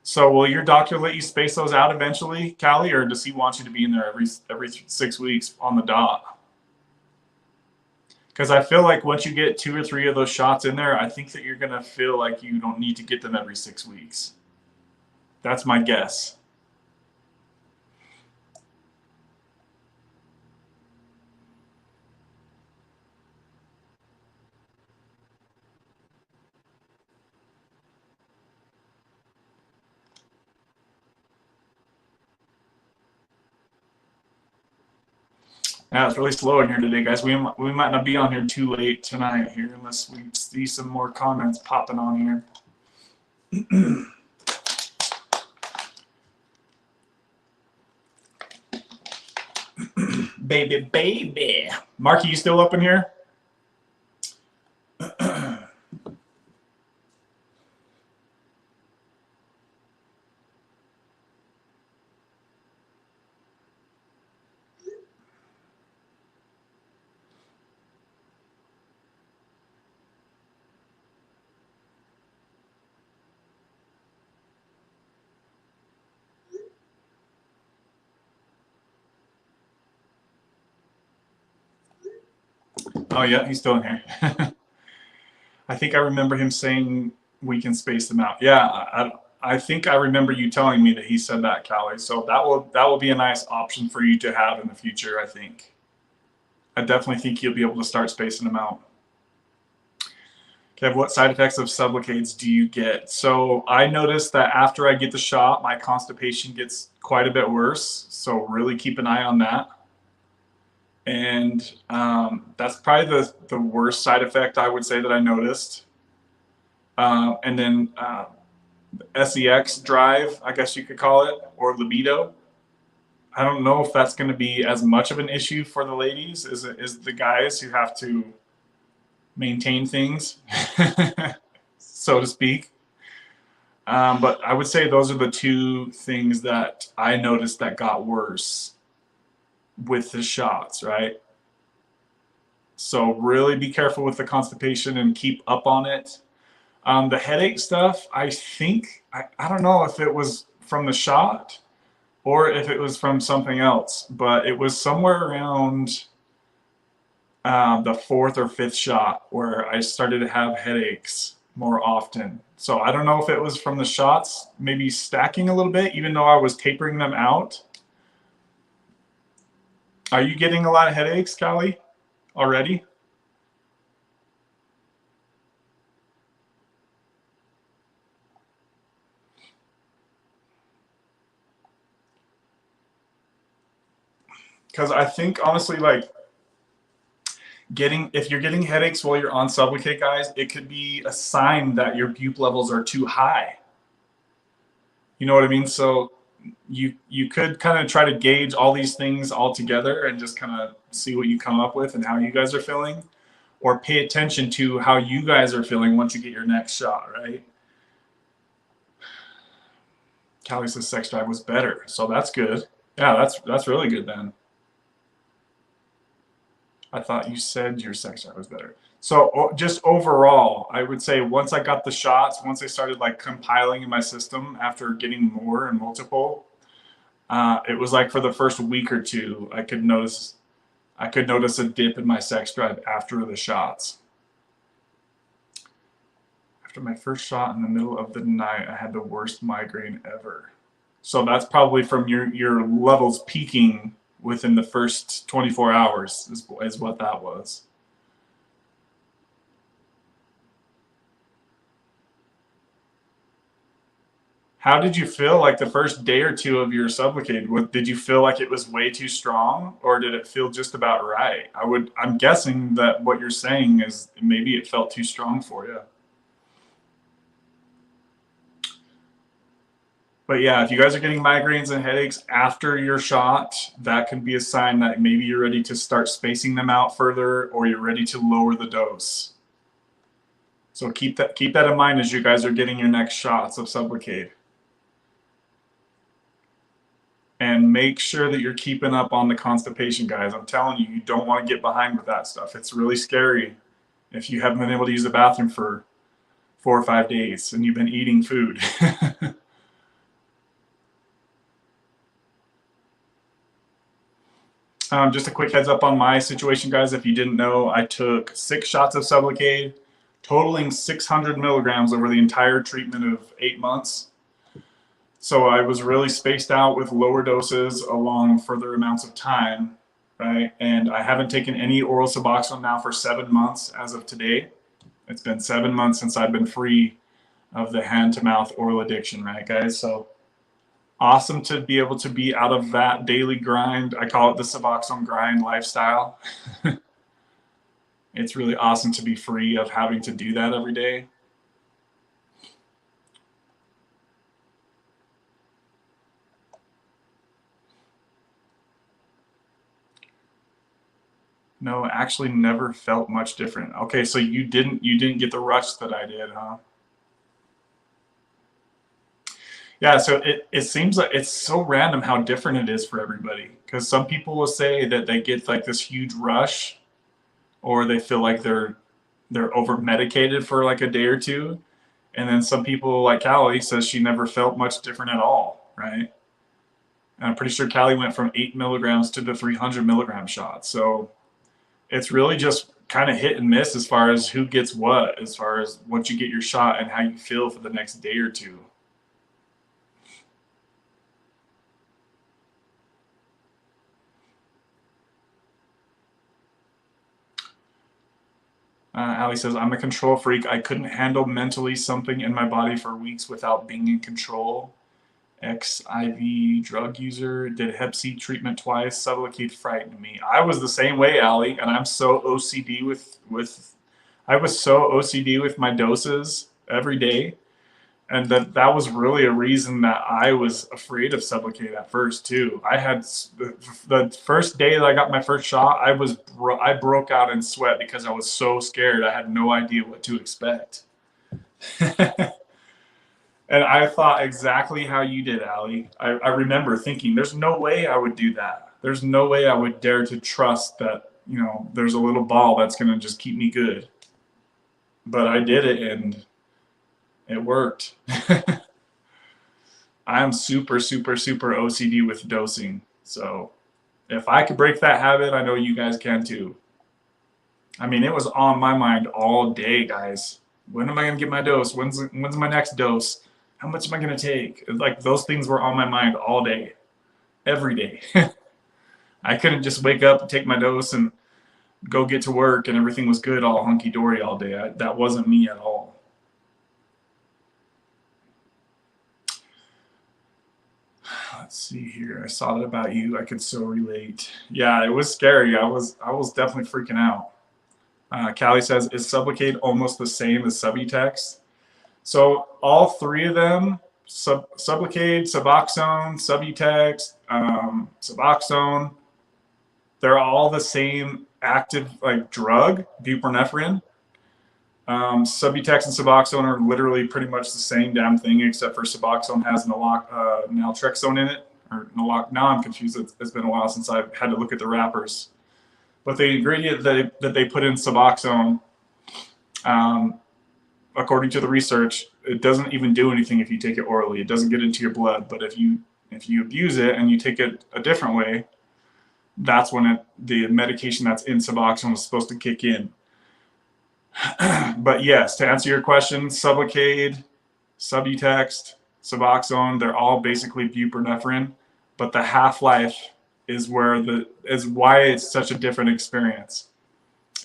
So will your doctor let you space those out eventually, Callie, or does he want you to be in there every 6 weeks on the dot? Because I feel like once you get 2 or 3 of those shots in there, I think that you're going to feel like you don't need to get them every 6 weeks. That's my guess. Yeah, it's really slow in here today, guys. We might not be on here too late tonight here unless we see some more comments popping on here. Baby. Marky, you still up in here? Oh, yeah, he's still in here. I think I remember him saying we can space them out. Yeah, I think I remember you telling me that he said that, Callie. So that will be a nice option for you to have in the future, I think. I definitely think you'll be able to start spacing them out. Kev, what side effects of Sublocades do you get? So I noticed that after I get the shot, my constipation gets quite a bit worse. So really keep an eye on that. And that's probably the worst side effect I would say that I noticed. And then SEX drive, I guess you could call it, or libido. I don't know if that's going to be as much of an issue for the ladies as it is the guys who have to maintain things, so to speak. But I would say those are the two things that I noticed that got worse with the shots, right? So really be careful with the constipation and keep up on it. The headache stuff, I think, I don't know if it was from the shot or if it was from something else, but it was somewhere around the fourth or fifth shot where I started to have headaches more often. So I don't know if it was from the shots, maybe stacking a little bit, even though I was tapering them out. Are you getting a lot of headaches, Callie, already? Because I think honestly, like if you're getting headaches while you're on Sublicate, guys, it could be a sign that your bupe levels are too high. You know what I mean? So you could kind of try to gauge all these things all together and just kind of see what you come up with and how you guys are feeling, or pay attention to how you guys are feeling once you get your next shot, right? Callie says sex drive was better, so that's good. Yeah, that's really good then. I thought you said your sex drive was better. So just overall, I would say once I got the shots, once I started like compiling in my system after getting more and multiple, it was like for the first week or two, I could notice a dip in my sex drive after the shots. After my first shot in the middle of the night, I had the worst migraine ever. So that's probably from your levels peaking within the first 24 hours is what that was. How did you feel like the first day or two of your Sublocade? Did you feel like it was way too strong, or did it feel just about right? I'm guessing that what you're saying is maybe it felt too strong for you. But yeah, if you guys are getting migraines and headaches after your shot, that could be a sign that maybe you're ready to start spacing them out further, or you're ready to lower the dose. So keep that in mind as you guys are getting your next shots of Sublocade. And make sure that you're keeping up on the constipation, guys. I'm telling you, you don't want to get behind with that stuff. It's really scary if you haven't been able to use the bathroom for 4 or 5 days and you've been eating food. Just a quick heads up on my situation, guys. If you didn't know, I took 6 shots of Sublocade, totaling 600 milligrams over the entire treatment of 8 months. So I was really spaced out with lower doses along further amounts of time, right? And I haven't taken any oral Suboxone now for 7 months as of today. It's been 7 months since I've been free of the hand-to-mouth oral addiction, right, guys? So Awesome to be able to be out of that daily grind. I call it the Suboxone grind lifestyle. It's really awesome to be free of having to do that every day. No, actually never felt much different. Okay, so you didn't get the rush that I did, huh? Yeah, so it seems like it's so random how different it is for everybody. Because some people will say that they get like this huge rush, or they feel like they're over medicated for like a day or two, and then some people like Callie says she never felt much different at all, right? And I'm pretty sure Callie went from 8 milligrams to the 300 milligram shot. So it's really just kind of hit and miss as far as who gets what, as far as once you get your shot and how you feel for the next day or two. Ali says, I'm a control freak. I couldn't handle mentally something in my body for weeks without being in control. XIV drug user, did Hep C treatment twice. Sublocade frightened me. I was the same way, Ali, and I'm so OCD I was so OCD with my doses every day. And that was really a reason that I was afraid of Sublocade at first too. I had the first day that I got my first shot, I broke out in sweat because I was so scared. I had no idea what to expect. And I thought exactly how you did, Ali. I remember thinking, there's no way I would do that. There's no way I would dare to trust that, there's a little ball that's going to just keep me good. But I did it, and it worked. I'm super, super, super OCD with dosing. So if I could break that habit, I know you guys can too. I mean, it was on my mind all day, guys. When am I going to get my dose? When's my next dose? How much am I going to take? Like, those things were on my mind all day, every day. I couldn't just wake up and take my dose and go get to work and everything was good, all hunky-dory all day. That wasn't me at all. Let's see here. I saw that about you. I could so relate. Yeah, it was scary. I was definitely freaking out. Callie says, is Sublicade almost the same as Subutex? So all three of them, Sublicade, Suboxone, Subutex, Suboxone, they're all the same active like drug, buprenorphine. Subutex and Suboxone are literally pretty much the same damn thing, except for Suboxone has naltrexone in it. Now I'm confused. It's been a while since I've had to look at the wrappers. But the ingredient that they put in Suboxone, according to the research, it doesn't even do anything if you take it orally. It doesn't get into your blood. But if you abuse it and you take it a different way, that's when the medication that's in Suboxone is supposed to kick in. But yes, to answer your question, Sublocade, Subutex, Suboxone, they're all basically buprenorphine, but the half-life is why it's such a different experience.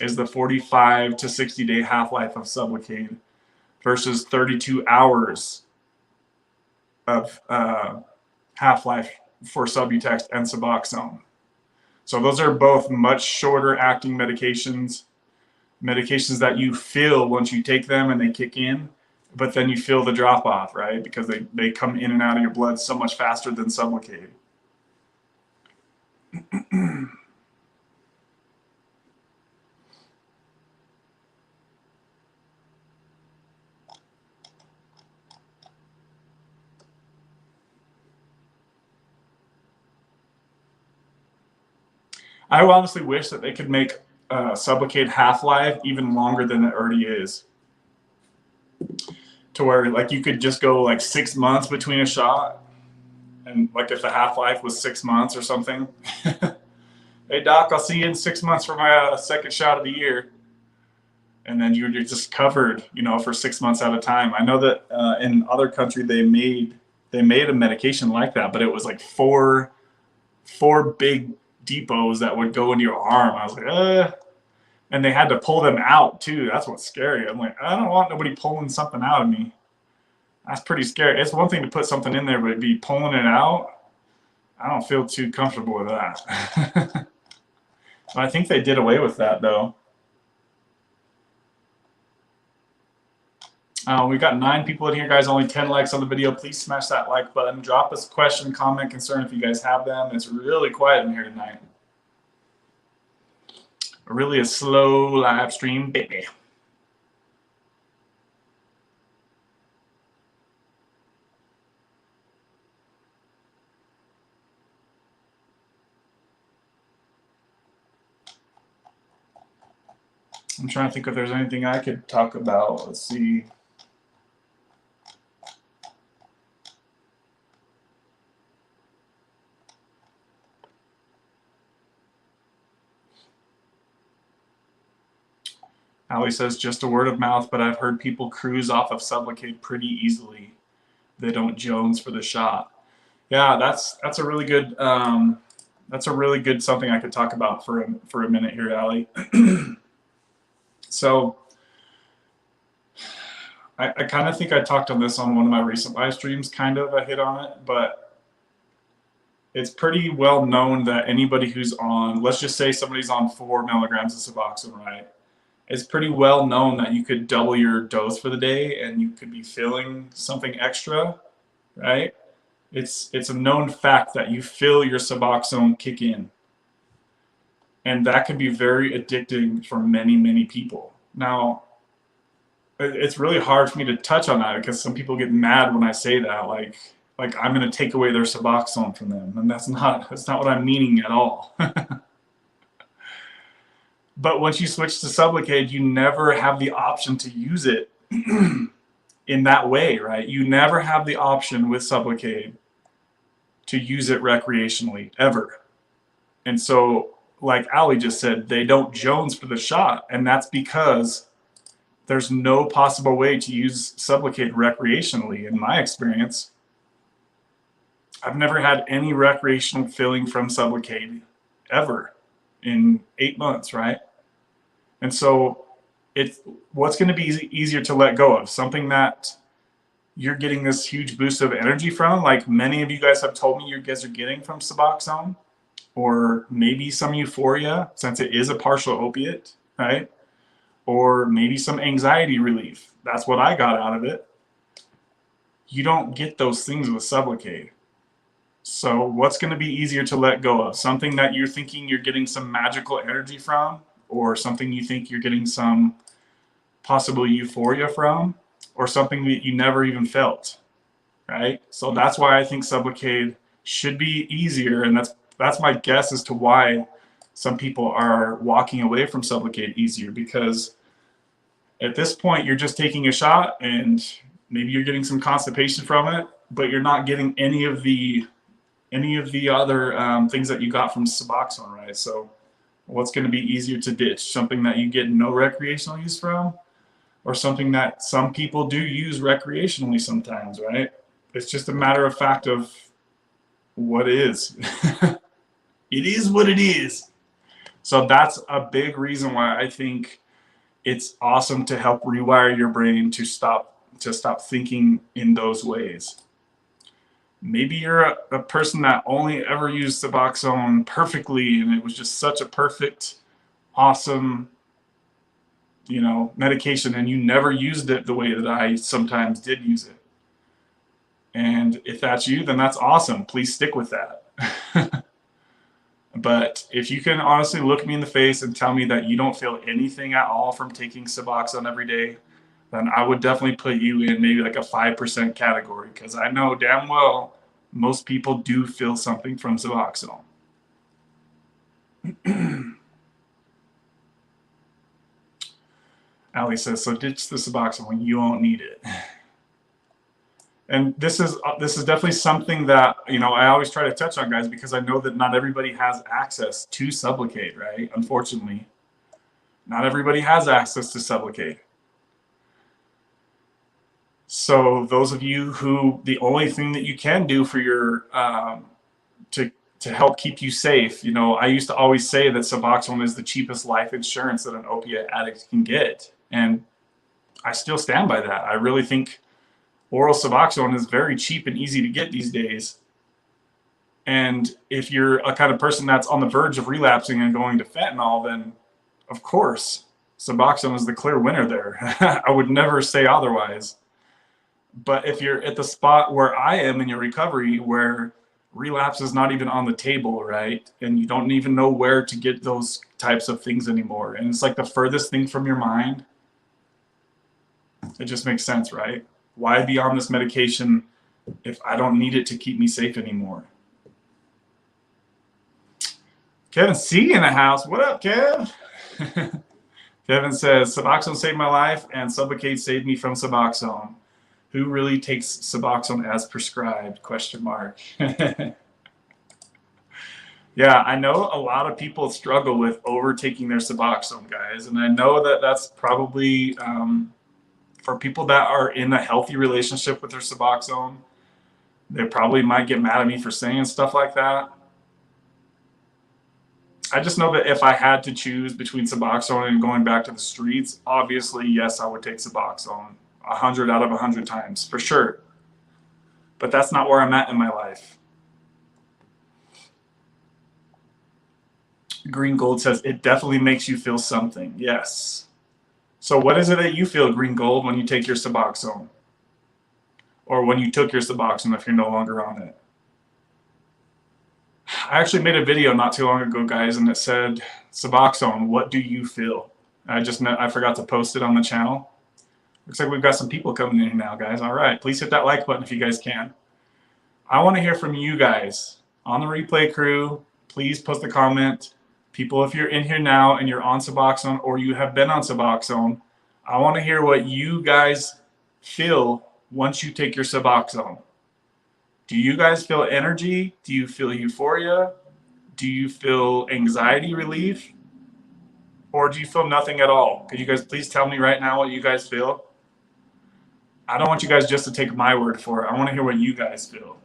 Is the 45 to 60 day half-life of Sublocade versus 32 hours of half-life for Subutex and Suboxone. So those are both much shorter acting medications that you feel once you take them and they kick in, but then you feel the drop off, right? Because they come in and out of your blood so much faster than Sublocade. I honestly wish that they could make Sublocade half-life even longer than it already is. To where like you could just go like 6 months between a shot, and like if the half-life was 6 months or something. Hey doc, I'll see you in 6 months for my second shot of the year. And then you're just covered, for 6 months at a time. I know that in other country they made a medication like that, but it was like four big depots that would go into your arm. I was like, and they had to pull them out too. That's what's scary. I'm like, I don't want nobody pulling something out of me. That's pretty scary. It's one thing to put something in there, but be pulling it out, I don't feel too comfortable with that. I think they did away with that, though. We got 9 people in here, guys. Only 10 likes on the video. Please smash that like button. Drop us a question, comment, concern if you guys have them. It's really quiet in here tonight. Really a slow live stream, baby. I'm trying to think if there's anything I could talk about. Let's see. Ali says, just a word of mouth, but I've heard people cruise off of Sublocade pretty easily. They don't Jones for the shot. Yeah, that's a really good something I could talk about for a minute here, Ali. So I kind of think I talked on this on one of my recent live streams, kind of I hit on it, but it's pretty well known that anybody who's on, let's just say somebody's on 4 milligrams of Suboxone, right? It's pretty well known that you could double your dose for the day and you could be feeling something extra, right? It's a known fact that you feel your Suboxone kick in. And that can be very addicting for many, many people. Now, it's really hard for me to touch on that because some people get mad when I say that, like I'm going to take away their Suboxone from them. And that's not what I'm meaning at all. But once you switch to Sublicade, you never have the option to use it in that way, right? You never have the option with Sublicade to use it recreationally, ever. And so, like Ali just said, they don't Jones for the shot, and that's because there's no possible way to use Sublicade recreationally, in my experience. I've never had any recreational feeling from Sublicade, ever, in 8 months, right? And so what's going to be easier to let go of? Something that you're getting this huge boost of energy from, like many of you guys have told me you guys are getting from Suboxone, or maybe some euphoria, since it is a partial opiate, right? Or maybe some anxiety relief. That's what I got out of it. You don't get those things with Sublicade. So what's going to be easier to let go of? Something that you're thinking you're getting some magical energy from, or something you think you're getting some possible euphoria from, or something that you never even felt, right? So that's why I think Sublicade should be easier, and that's my guess as to why some people are walking away from Sublicade easier, because at this point you're just taking a shot and maybe you're getting some constipation from it, but you're not getting any of the other things that you got from Suboxone, right? So what's going to be easier to ditch? Something that you get no recreational use from, or something that some people do use recreationally sometimes, right? It's just a matter of fact of what is. It is what it is. So that's a big reason why I think it's awesome to help rewire your brain to stop thinking in those ways. Maybe you're a person that only ever used Suboxone perfectly, and it was just such a perfect, awesome, medication, and you never used it the way that I sometimes did use it. And if that's you, then that's awesome. Please stick with that. But if you can honestly look me in the face and tell me that you don't feel anything at all from taking Suboxone every day, then I would definitely put you in maybe like a 5% category, because I know damn well most people do feel something from Suboxone. Ali says, so ditch the Suboxone when you won't need it. And this is definitely something that, I always try to touch on, guys, because I know that not everybody has access to Sublicade, right? Unfortunately, not everybody has access to Sublicade. So those of you who, the only thing that you can do for your to help keep you safe, I used to always say that Suboxone is the cheapest life insurance that an opiate addict can get, and I still stand by that. I really think oral Suboxone is very cheap and easy to get these days. And if you're a kind of person that's on the verge of relapsing and going to fentanyl, then of course, Suboxone is the clear winner there. I would never say otherwise. But if you're at the spot where I am in your recovery, where relapse is not even on the table, right? And you don't even know where to get those types of things anymore. And it's like the furthest thing from your mind. It just makes sense, right? Why be on this medication if I don't need it to keep me safe anymore? Kevin C in the house. What up, Kev? Kevin says, Suboxone saved my life and Sublicade saved me from Suboxone. Who really takes Suboxone as prescribed? Question mark. Yeah, I know a lot of people struggle with overtaking their Suboxone, guys. And I know that that's probably for people that are in a healthy relationship with their Suboxone. They probably might get mad at me for saying stuff like that. I just know that if I had to choose between Suboxone and going back to the streets, obviously, yes, I would take Suboxone 100 out of 100 times, for sure. But that's not where I'm at in my life. Green Gold says, it definitely makes you feel something. Yes. So what is it that you feel, Green Gold, when you take your Suboxone? Or when you took your Suboxone if you're no longer on it? I actually made a video not too long ago, guys, and it said, Suboxone, what do you feel? I forgot to post it on the channel. Looks like we've got some people coming in now, guys. All right, please hit that like button if you guys can. I want to hear from you guys on the replay crew. Please post a comment. People, if you're in here now and you're on Suboxone or you have been on Suboxone, I want to hear what you guys feel once you take your Suboxone. Do you guys feel energy? Do you feel euphoria? Do you feel anxiety relief? Or do you feel nothing at all? Could you guys please tell me right now what you guys feel? I don't want you guys just to take my word for it. I want to hear what you guys feel.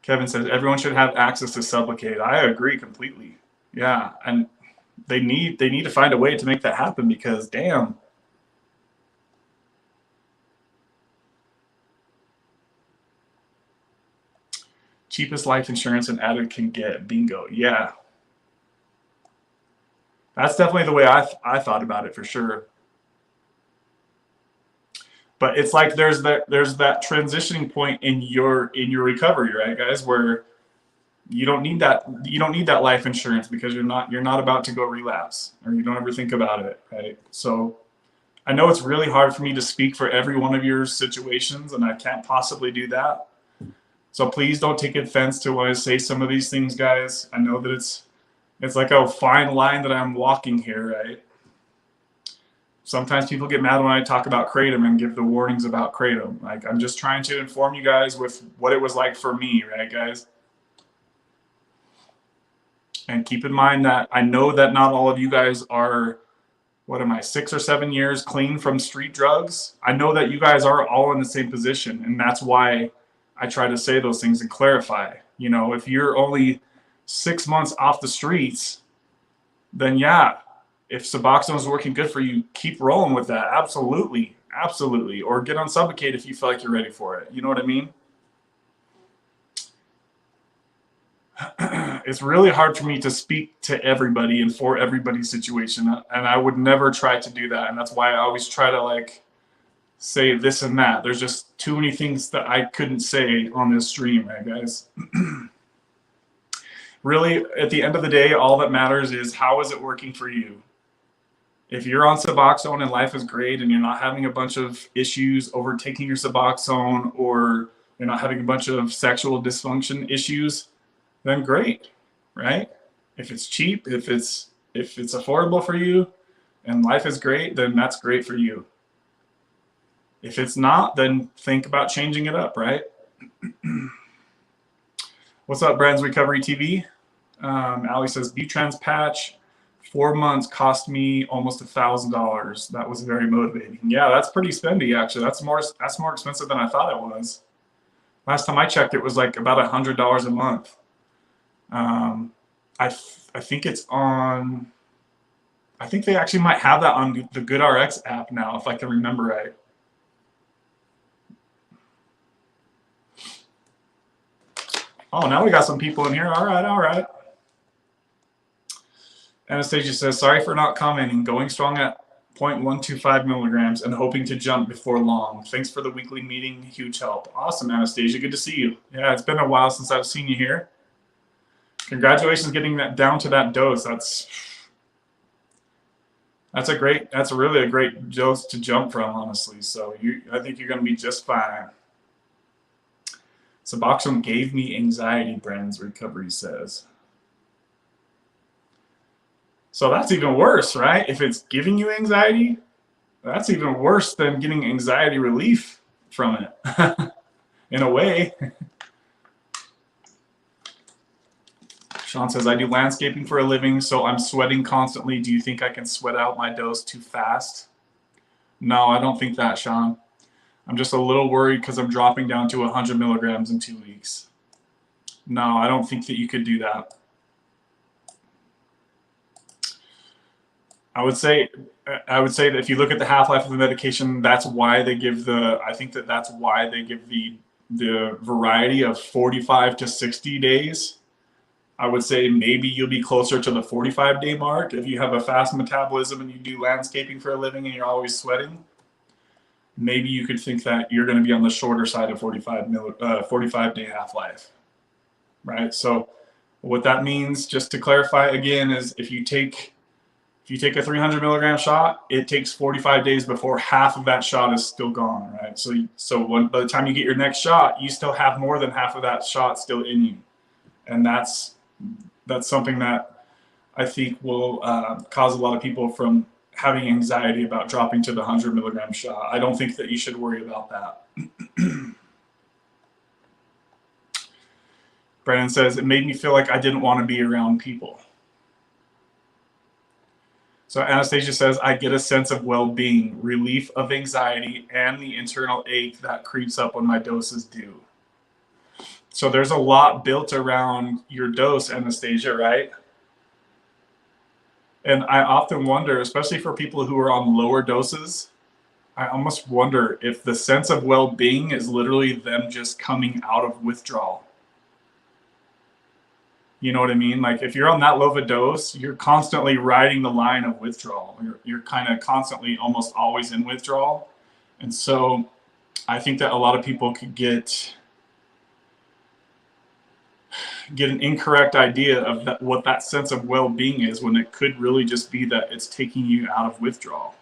Kevin says everyone should have access to Sublicate. I agree completely. Yeah, and they need to find a way to make that happen because damn. Cheapest life insurance an addict can get. Bingo. Yeah. That's definitely the way I thought about it for sure. But it's like there's that transitioning point in your recovery, right, guys, where you don't need that life insurance because you're not about to go relapse or you don't ever think about it, right? So I know it's really hard for me to speak for every one of your situations, and I can't possibly do that. So please don't take offense to when I say some of these things, guys. I know that it's like a fine line that I'm walking here, right? Sometimes people get mad when I talk about Kratom and give the warnings about Kratom. Like, I'm just trying to inform you guys with what it was like for me, right, guys? And keep in mind that I know that not all of you guys are, 6 or 7 years clean from street drugs. I know that you guys are all in the same position, and that's why I try to say those things and clarify. You know, if you're only 6 months off the streets, then yeah, if Suboxone is working good for you, keep rolling with that. Absolutely. Absolutely. Or get on Sublocade if you feel like you're ready for it. You know what I mean? It's really hard for me to speak to everybody and for everybody's situation. And I would never try to do that. And that's why I always try to like say this and that. There's just too many things that I couldn't say on this stream, right, guys? Really, at the end of the day, all that matters is how is it working for you? If you're on Suboxone and life is great and you're not having a bunch of issues overtaking your Suboxone or you're not having a bunch of sexual dysfunction issues, then great, right? If it's cheap, if it's affordable for you and life is great, then that's great for you. If it's not, then think about changing it up, right? What's up, Brands Recovery TV? Ali says, B-Trans patch, 4 months cost me almost $1,000. That was very motivating. Yeah, that's pretty spendy, actually. That's more expensive than I thought it was. Last time I checked, it was like about $100 a month. I think it's on. I think they actually might have that on the GoodRx app now, if I can remember right. Oh, now we got some people in here. All right, all right. Anastasia says, sorry for not commenting. Going strong at 0.125 milligrams and hoping to jump before long. Thanks for the weekly meeting. Huge help. Awesome, Anastasia. Good to see you. Yeah, it's been a while since I've seen you here. Congratulations getting that down to that dose. That's really a great dose to jump from, honestly. So I think you're going to be just fine. Suboxone gave me anxiety, Brandon's recovery says. So that's even worse, right? If it's giving you anxiety, that's even worse than getting anxiety relief from it, in a way. Sean says, I do landscaping for a living, so I'm sweating constantly. Do you think I can sweat out my dose too fast? No, I don't think that, Sean. I'm just a little worried because I'm dropping down to 100 milligrams in 2 weeks. No, I don't think that you could do that. I would say that if you look at the half-life of the medication, that's why they give that's why they give the variety of 45 to 60 days. I would say maybe you'll be closer to the 45-day mark if you have a fast metabolism and you do landscaping for a living and you're always sweating. Maybe you could think that you're going to be on the shorter side of 45-day half-life, right? So what that means, just to clarify again, is if you take a 300 milligram shot, it takes 45 days before half of that shot is still gone, right? So by the time you get your next shot, you still have more than half of that shot still in you, and that's something that I think will cause a lot of people from having anxiety about dropping to the 100 milligram shot. I don't think that you should worry about that. Brandon says, it made me feel like I didn't want to be around people. So Anastasia says, I get a sense of well-being, relief of anxiety, and the internal ache that creeps up when my dose is due. So there's a lot built around your dose, Anastasia, right? And I often wonder, especially for people who are on lower doses, I almost wonder if the sense of well-being is literally them just coming out of withdrawal. You know what I mean? Like if you're on that low of a dose, you're constantly riding the line of withdrawal. You're kind of constantly, almost always in withdrawal. And so I think that a lot of people could get an incorrect idea of what that sense of well-being is, when it could really just be that it's taking you out of withdrawal.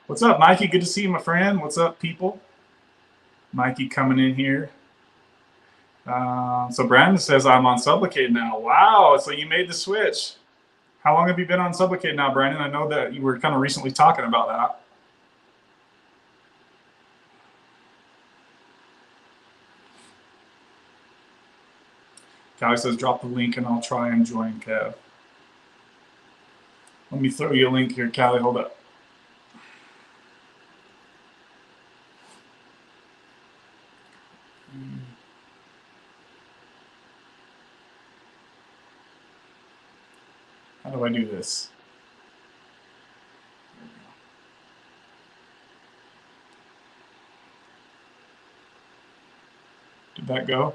What's up, Mikey? Good to see you, my friend. What's up, people? Mikey coming in here. So Brandon says, I'm on Sublicade now. Wow, so you made the switch. How long have you been on Sublicade now, Brandon? I know that you were kind of recently talking about that. Callie says, drop the link and I'll try and join, Kev. Let me throw you a link here, Callie. Hold up. How do I do this? Did that go?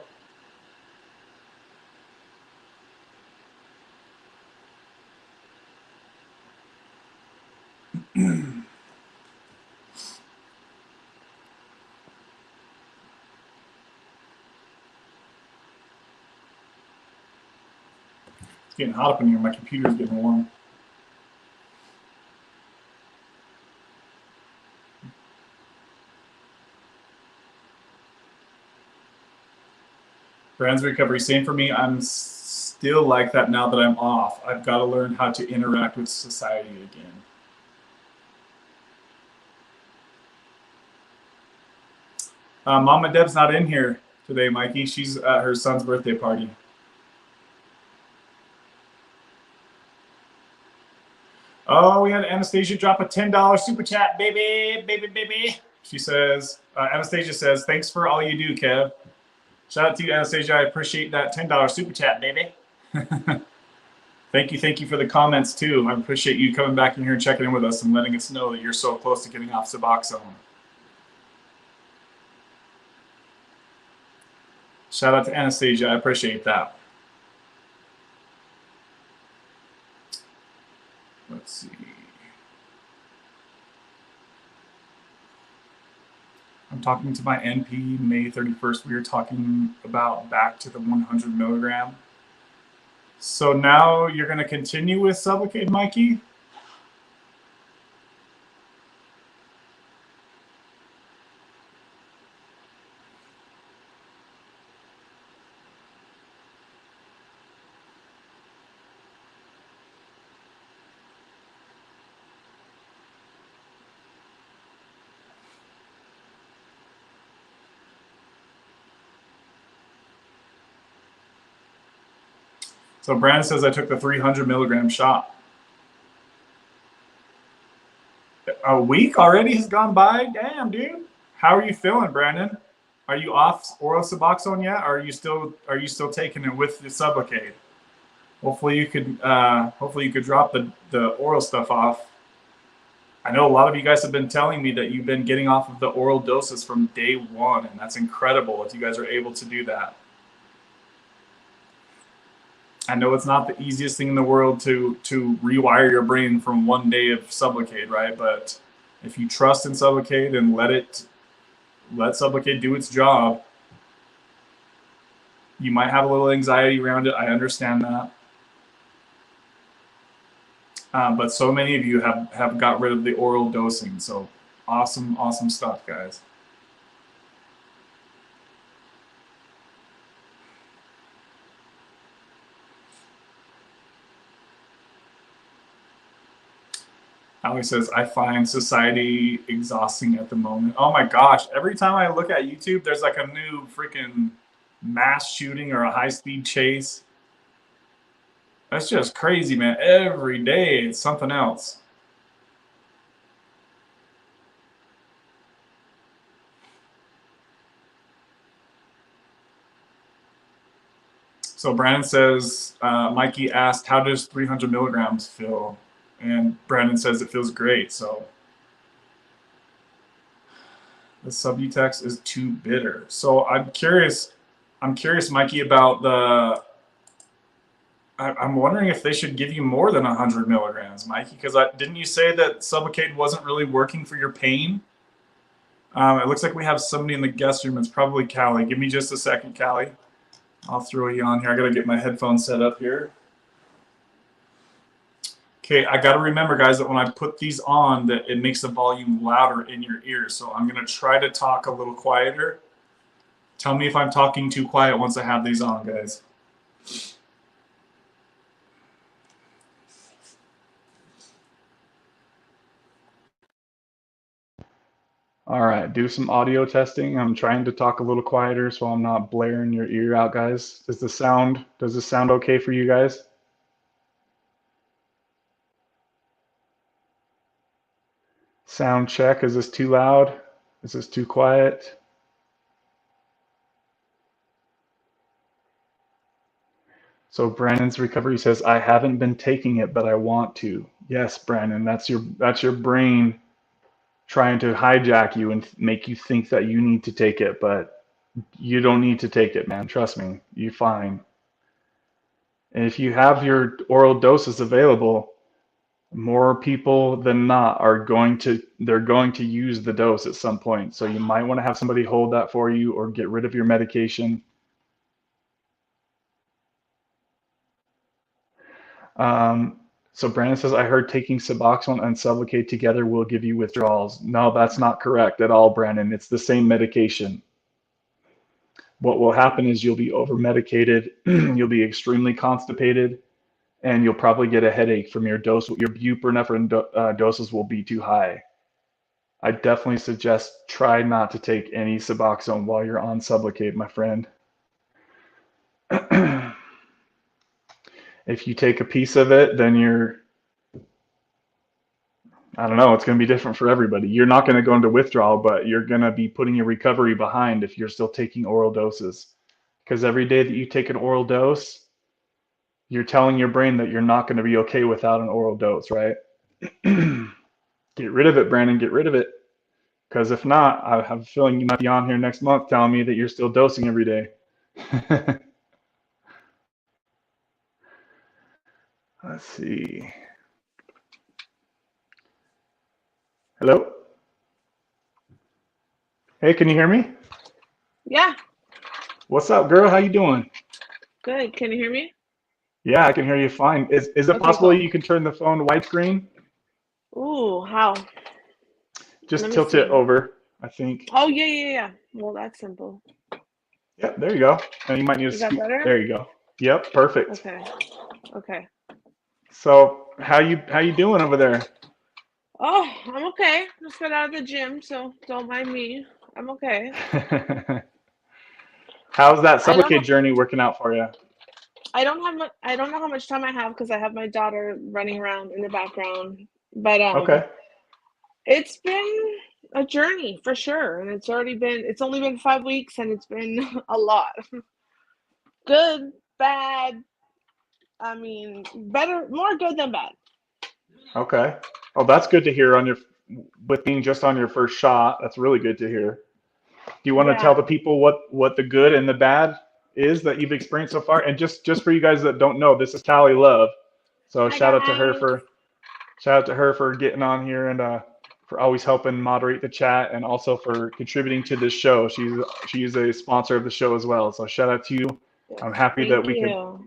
It's getting hot up in here. My computer's getting warm. Brand's recovery, same for me. I'm still like that now that I'm off. I've got to learn how to interact with society again. Mama Deb's not in here today, Mikey. She's at her son's birthday party. Oh, we had Anastasia drop a $10 super chat, baby. She says, Anastasia says, thanks for all you do, Kev. Shout out to you, Anastasia. I appreciate that $10 super chat, baby. Thank you for the comments too. I appreciate you coming back in here and checking in with us and letting us know that you're so close to getting off Suboxone. Shout out to Anastasia. I appreciate that. Let's see. I'm talking to my NP May 31st. We were talking about back to the 100 milligram. So now you're going to continue with Sublicade, Mikey? So Brandon says I took the 300 milligram shot. A week already has gone by? Damn, dude. How are you feeling, Brandon? Are you off oral Suboxone yet, or are you still taking it with the Sublocade? Hopefully you could drop the oral stuff off. I know a lot of you guys have been telling me that you've been getting off of the oral doses from day one, and that's incredible if you guys are able to do that. I know it's not the easiest thing in the world to rewire your brain from one day of Sublocade, right? But if you trust in Sublocade and let Sublocade do its job, you might have a little anxiety around it. I understand that. But so many of you have got rid of the oral dosing. So awesome, awesome stuff, guys. Ali says, I find society exhausting at the moment. Oh my gosh, every time I look at YouTube, there's like a new freaking mass shooting or a high-speed chase. That's just crazy, man. Every day it's something else. So Brandon says, Mikey asked, how does 300 milligrams feel? And Brandon says it feels great. So the Subutex is too bitter. So I'm curious, Mikey, about the. I'm wondering if they should give you more than 100 milligrams, Mikey, because didn't you say that Sublocade wasn't really working for your pain? It looks like we have somebody in the guest room. It's probably Cali. Give me just a second, Cali. I'll throw you on here. I got to get my headphones set up here. Okay, I got to remember, guys, that when I put these on, that it makes the volume louder in your ears. So I'm going to try to talk a little quieter. Tell me if I'm talking too quiet once I have these on, guys. All right, do some audio testing. I'm trying to talk a little quieter so I'm not blaring your ear out, guys. Does this sound okay for you guys? Sound check. Is this too loud? Is this too quiet? So Brandon's recovery says, I haven't been taking it, but I want to. Yes, Brandon, that's your brain trying to hijack you and make you think that you need to take it, but you don't need to take it, man. Trust me, you're fine. And if you have your oral doses available, more people than not they're going to use the dose at some point. So you might want to have somebody hold that for you or get rid of your medication. So Brandon says, I heard taking Suboxone and Sublocade together will give you withdrawals. No, that's not correct at all, Brandon. It's the same medication. What will happen is you'll be over-medicated, you'll be extremely constipated, and you'll probably get a headache from your dose. Your buprenorphine doses will be too high. I definitely suggest try not to take any Suboxone while you're on Sublocade, my friend. If you take a piece of it, then I don't know. It's going to be different for everybody. You're not going to go into withdrawal, but you're going to be putting your recovery behind if you're still taking oral doses. Because every day that you take an oral dose, you're telling your brain that you're not going to be okay without an oral dose, right? Get rid of it, Brandon. Get rid of it. Because if not, I have a feeling you might be on here next month telling me that you're still dosing every day. Let's see. Hello? Hey, can you hear me? Yeah, What's up, girl? How you doing? good. Can you hear me? Yeah, I can hear you fine. Is it Okay, possible cool. you can turn the phone widescreen? Ooh, how? Just Let me tilt it see. over, I think. Oh, yeah, yeah, yeah. Well, that's simple. Yep, there you go. And you might need to Is that scoot. better? There you go. Yep, perfect. Okay, okay. So how you doing over there? Oh, I'm okay. Just got out of the gym, so don't mind me. I'm okay. How's that I don't Sublicade know. journey working out for you? I don't have much. I don't know how much time I have because I have my daughter running around in the background. But Okay. it's been a journey for sure, and it's only been 5 weeks, and it's been a lot. Good, bad. I mean, better, more good than bad. Okay. Oh, that's good to hear on your with being just on your first shot. That's really good to hear. Do you want to tell the Yeah. people what the good and the bad is that you've experienced so far? And just for you guys that don't know, this is Cali Love. So Hi guys. shout out to her for getting on here and for always helping moderate the chat and also for contributing to this show. She's a sponsor of the show as well. So shout out to you. Yes. I'm happy that Thank we could you.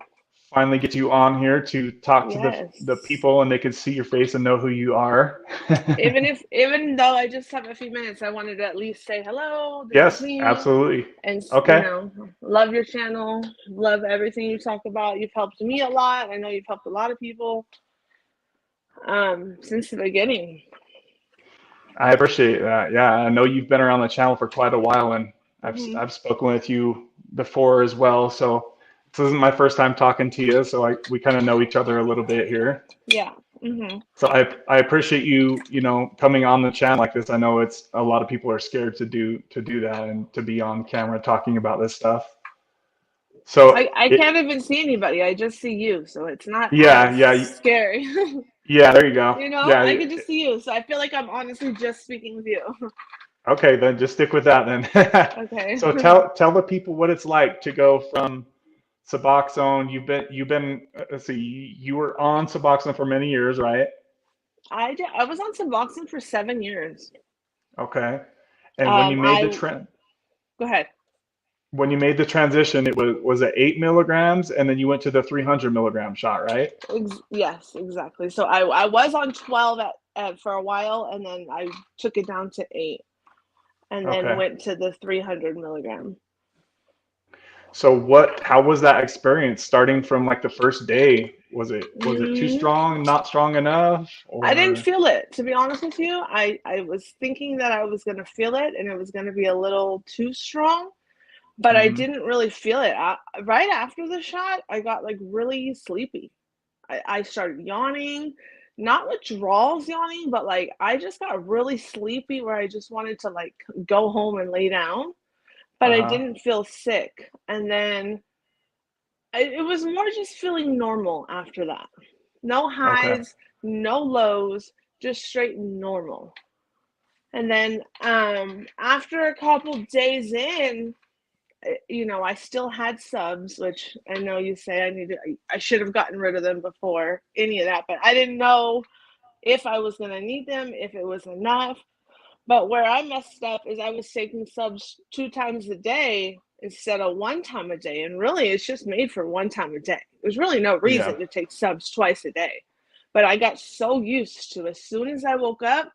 finally get you on here to talk to the Yes. people and they could see your face and know who you are. Even though I just have a few minutes, I wanted to at least say hello. This is Yes, me, absolutely. and Okay. love your channel. Love everything you talk about. You've helped me a lot. I know you've helped a lot of people since the beginning. I appreciate that. Yeah, I know you've been around the channel for quite a while, and Hmm. I've spoken with you before as well. So this isn't my first time talking to you, so we kind of know each other a little bit here. Yeah. Hmm. So I appreciate you coming on the channel like this. I know it's a lot of people are scared to do that and to be on camera talking about this stuff. So I can't even see anybody. I just see you, so it's not yeah, as yeah, scary. yeah. There you go. I Yeah. can just see you, so I feel like I'm honestly just speaking with you. Okay, then just stick with that then. Okay. So tell the people what it's like to go from Suboxone. You've been let's see, you were on Suboxone for many years, right? I was on Suboxone for 7 years. Okay. And when you made I the trend Go ahead. when you made the transition, it was it 8 milligrams and then you went to the 300 milligram shot, right? Yes, exactly. So I was on 12 for a while, and then I took it down to 8, and then Okay. went to the 300 milligram. So how was that experience starting from like the first day? Was it too Mm, strong, not strong enough, I didn't or feel it, to be honest with you. I was thinking that I was gonna feel it, and it was gonna be a little too strong, but I Mhm. didn't really feel it. Right after the shot, I got like really sleepy. I started yawning, not withdrawals yawning, but like I just got really sleepy where I just wanted to like go home and lay down, but I Uh-huh. didn't feel sick. And then it was more just feeling normal after that. No Okay. highs, no lows, just straight normal. And then after a couple days in, I still had subs, which I know you say I should have gotten rid of them before any of that, but I didn't know if I was going to need them, if it was enough. But where I messed up is I was taking subs 2 times a day instead of 1 time a day. And really, it's just made for 1 time a day. There's really no Yeah. reason to take subs twice a day. But I got so used to as soon as I woke up,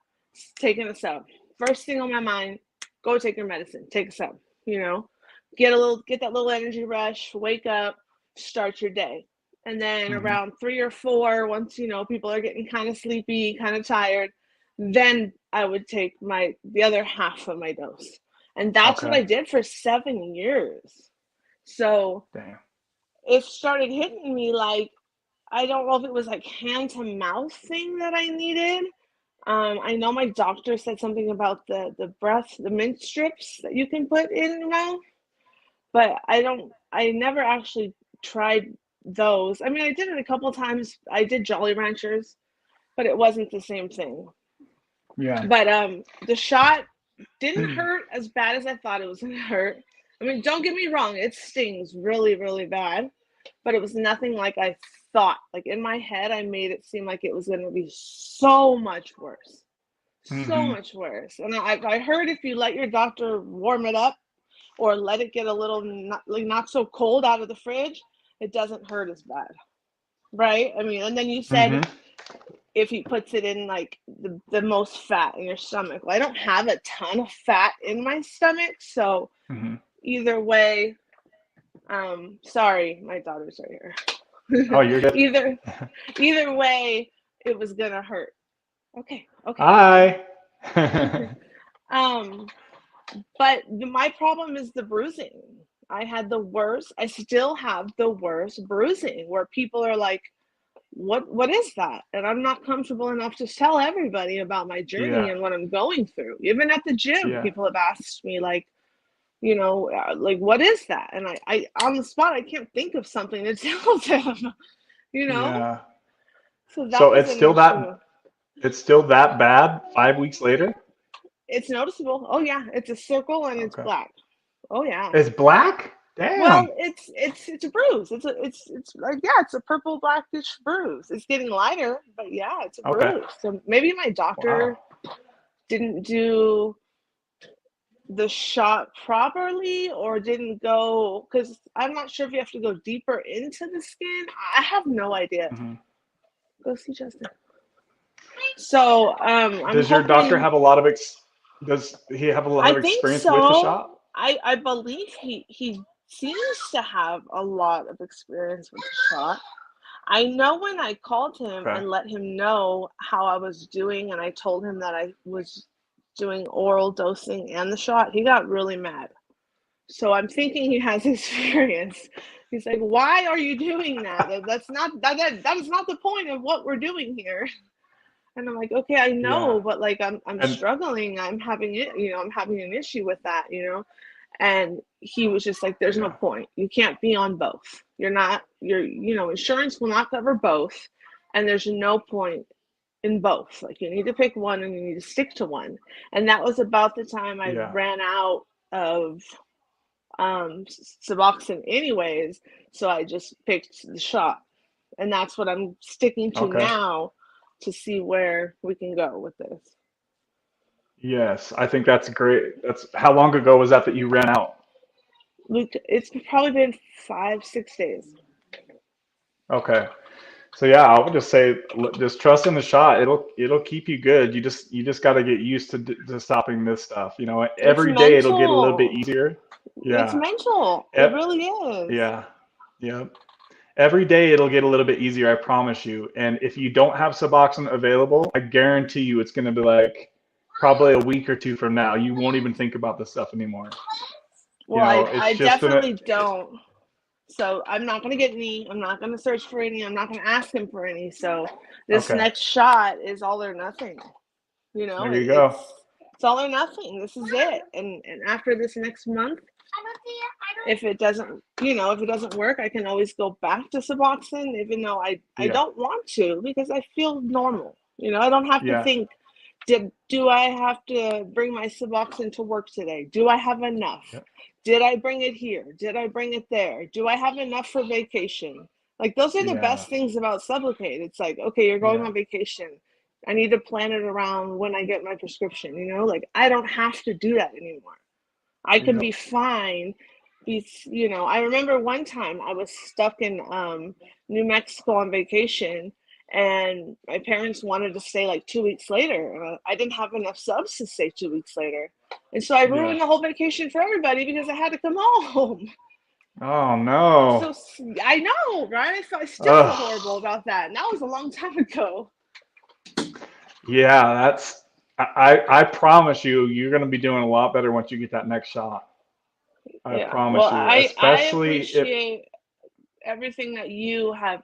taking a sub. First thing on my mind, go take your medicine, take a sub, you know, get that little energy rush, wake up, start your day. And then Hmm. around 3 or 4, once people are getting kind of sleepy, kind of tired, then I would take the other half of my dose. And that's what Okay. I did for 7 years. So Damn. it started hitting me like, I don't know if it was like hand to mouth thing that I needed, I know my doctor said something about the mint strips that you can put in your mouth, but I never actually tried those. I mean, I did it a couple times. I did Jolly Ranchers, but it wasn't the same thing. Yeah. But the shot didn't hurt as bad as I thought it was gonna hurt. I mean, don't get me wrong, it stings really, really bad, but it was nothing like I thought. Like in my head, I made it seem like it was gonna be so much worse. So much worse. And I heard if you let your doctor warm it up or let it get a little not so cold out of the fridge, it doesn't hurt as bad. Right? I mean, and then you said if he puts it in like the most fat in your stomach. Well, I don't have a ton of fat in my stomach, so either way, sorry, my daughter's right here. Oh, you're good. either way, it was gonna hurt. Okay. Hi. But my problem is the bruising. I still have the worst bruising where people are like, what is that? And I'm not comfortable enough to tell everybody about my journey and what I'm going through. Even at the gym, people have asked me like, like, what is that? And I on the spot, I can't think of something to tell them, Yeah. So it's still that bad 5 weeks later? It's noticeable. Oh yeah, it's a circle and it's black. Oh yeah. It's black? Damn. Well, it's a bruise. It's like it's a purple blackish bruise. It's getting lighter, but yeah, it's a bruise. So maybe my doctor didn't do the shot properly or didn't go, because I'm not sure if you have to go deeper into the skin. I have no idea. Go see Justin. So does your doctor have a lot of does he have a lot of experience with the shot? I believe he seems to have a lot of experience with the shot. I know when I called him and let him know how I was doing, and I told him that I was doing oral dosing and the shot, he got really mad. So I'm thinking he has experience. He's like, "Why are you doing that? That is not the point of what we're doing here." And I'm like, "Okay, I know, but like I'm struggling. I'm having it, I'm having an issue with that, And he was just like, "There's no point. You can't be on both. Insurance will not cover both, and there's no point in both. Like you need to pick one and you need to stick to one." And that was about the time I ran out of Suboxone anyways, so I just picked the shot. And that's what I'm sticking to now to see where we can go with this. Yes, I think that's great. That's how long ago was that you ran out? It's probably been 5-6 days. Okay. So yeah, I would just say just trust in the shot. It'll keep you good. You just got to get used to stopping this stuff. Every day it'll get a little bit easier. Yeah. It's mental. It really is. Yeah. Yeah. Every day it'll get a little bit easier, I promise you. And if you don't have Suboxone available, I guarantee you it's going to be like probably a week or two from now. You won't even think about this stuff anymore. Well, I definitely don't. So I'm not going to get any. I'm not going to search for any. I'm not going to ask him for any. So this next shot is all or nothing. There you go. It's all or nothing. This is it. And after this next month, if it doesn't work, I can always go back to Suboxone, even though I don't want to, because I feel normal. I don't have to think, do I have to bring my Suboxone to work today? Do I have enough? Yep. Did I bring it here? Did I bring it there? Do I have enough for vacation? Like those are the best things about Sublicade. It's like, okay, you're going on vacation. I need to plan it around when I get my prescription, like I don't have to do that anymore. I can be fine. I remember one time I was stuck in New Mexico on vacation, and my parents wanted to stay like 2 weeks later. I didn't have enough subs to stay 2 weeks later. And so I ruined the whole vacation for everybody because I had to come home. Oh, no. So I know, right? I still feel horrible about that. And that was a long time ago. Yeah, I promise you're going to be doing a lot better once you get that next shot. I promise you. I appreciate everything that you have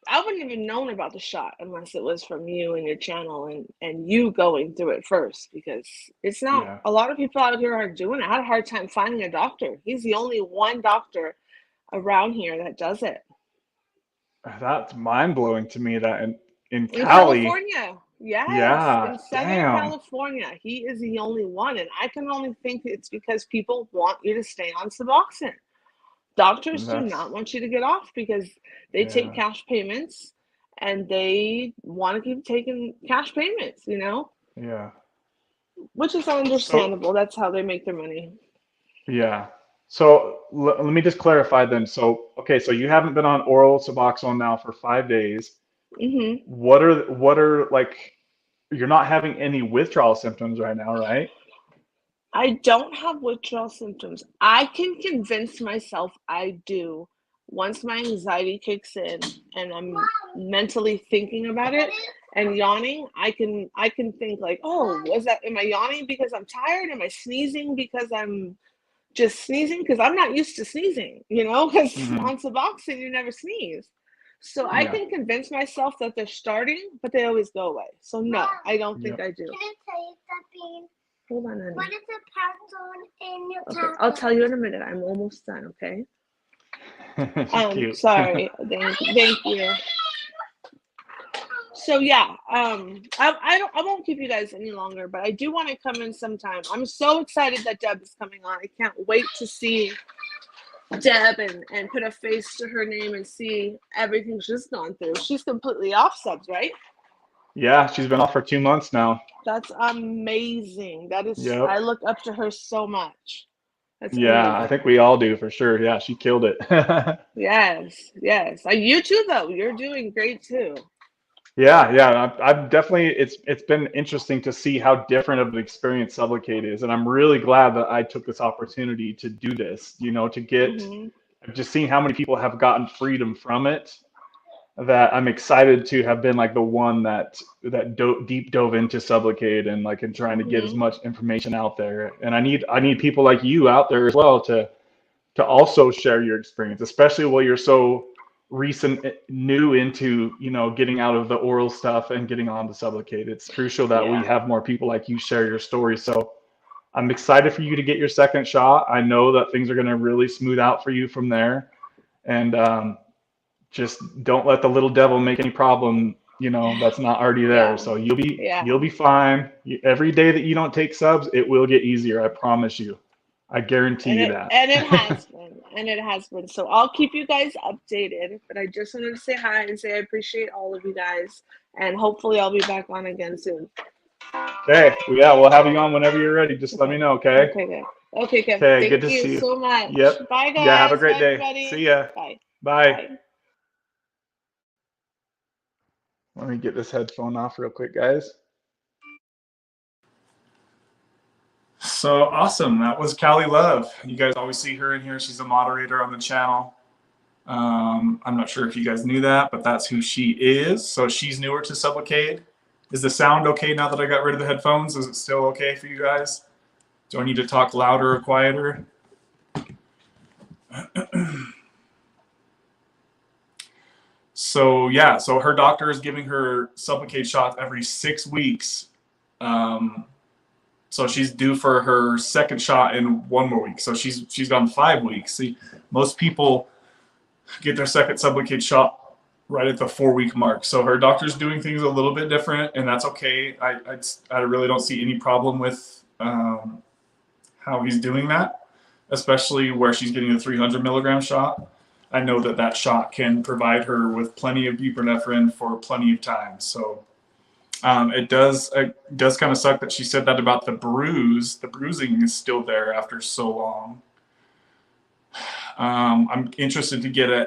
I wouldn't even known about the shot unless it was from you and your channel and you going through it first, because it's not Yeah. a lot of people out here are doing it. I had a hard time finding a doctor. He's the only one doctor around here that does it. That's mind blowing to me that in In Cali, California, yes, yeah, in Southern damn. California, he is the only one, and I can only think it's because people want you to stay on Suboxone. Doctors do That's not want you to get off because they take yeah, cash payments and they want to keep taking cash payments, you know, yeah. which is So understandable. That's how they make their money. yeah. So let me just clarify then. So okay, so you haven't been on oral Suboxone now for 5 days. Hmm. What are like you're not having any withdrawal symptoms right now, right? I don't have withdrawal symptoms. I can convince myself I do once my anxiety kicks in and I'm mentally thinking about it and yawning. I can think like, oh, was that, am I yawning because I'm tired? Am I sneezing because I'm just sneezing? Because I'm not used to sneezing, you know, because Hmm. on Suboxone you never sneeze. So I Yeah. can convince myself that they're starting, but they always go away. So no, I don't think Yep. I do. Can I tell you something? Hold on, honey. What is the password in your Okay, I'll tell you in a minute. I'm almost done, okay? She's cute. Sorry. Thank you. So yeah, I won't keep you guys any longer, but I do want to come in sometime. I'm so excited that Deb is coming on. I can't wait to see Deb and put a face to her name and see everything she's gone through. She's completely off subs, right? Yeah, she's been off for 2 months now. That's amazing. That is, I Yep. look up to her so much. That's Yeah, I amazing. think we all do for sure. Yeah, she killed it. Yes, yes. You too, though. You're doing great too. Yeah, yeah, I've definitely it's been interesting to see how different of an experience Sublocade is, and I'm really glad that I took this opportunity to do this, to get Hmm. I've just seen how many people have gotten freedom from it, that I'm excited to have been like the one that deep dove into Sublocade and like in trying to get as Hmm. much information out there. And I need people like you out there as well to also share your experience, especially while you're so recent, new into, getting out of the oral stuff and getting on to Sublocade. It's crucial that we Yeah. have more people like you share your story. So I'm excited for you to get your second shot. I know that things are going to really smooth out for you from there. And just don't let the little devil make any problem, that's not already there. Yeah. So you'll be Yeah. you'll be fine. Every day that you don't take subs, it will get easier. I promise you. I guarantee And you it and it that. has been. And it has been. So I'll keep you guys updated. But I just wanted to say hi and say I appreciate all of you guys. And hopefully I'll be back on again soon. Okay, well, yeah, we'll have you on whenever you're ready. Just let me Okay. know, okay? Okay, good. Okay, good. Okay, good Thank to you see you. so much. Yep. Bye Yeah, have a guys. great Bye day. See everybody. ya. Bye. Bye. Bye. Let me get this headphone off real quick, guys. So awesome. That was Cali Love. You guys always see her in here. She's a moderator on the channel. I'm not sure if you guys knew that, but that's who she is. So she's newer to Sublocade. Is the sound okay now that I got rid of the headphones? Is it still okay for you guys? Do I need to talk louder or quieter? So yeah, so her doctor is giving her Sublocade shots every 6 weeks. So she's due for her second shot in 1 more week. So she's gone 5 weeks. See, most people get their second Sublocade shot right at the 4 week mark. So her doctor's doing things a little bit different, and that's okay. I really don't see any problem with how he's doing that, especially where she's getting the 300 milligram shot. I know that shot can provide her with plenty of buprenorphine for plenty of time. So it does kind of suck that she said that about the bruise. The bruising is still there after so long. I'm interested to get an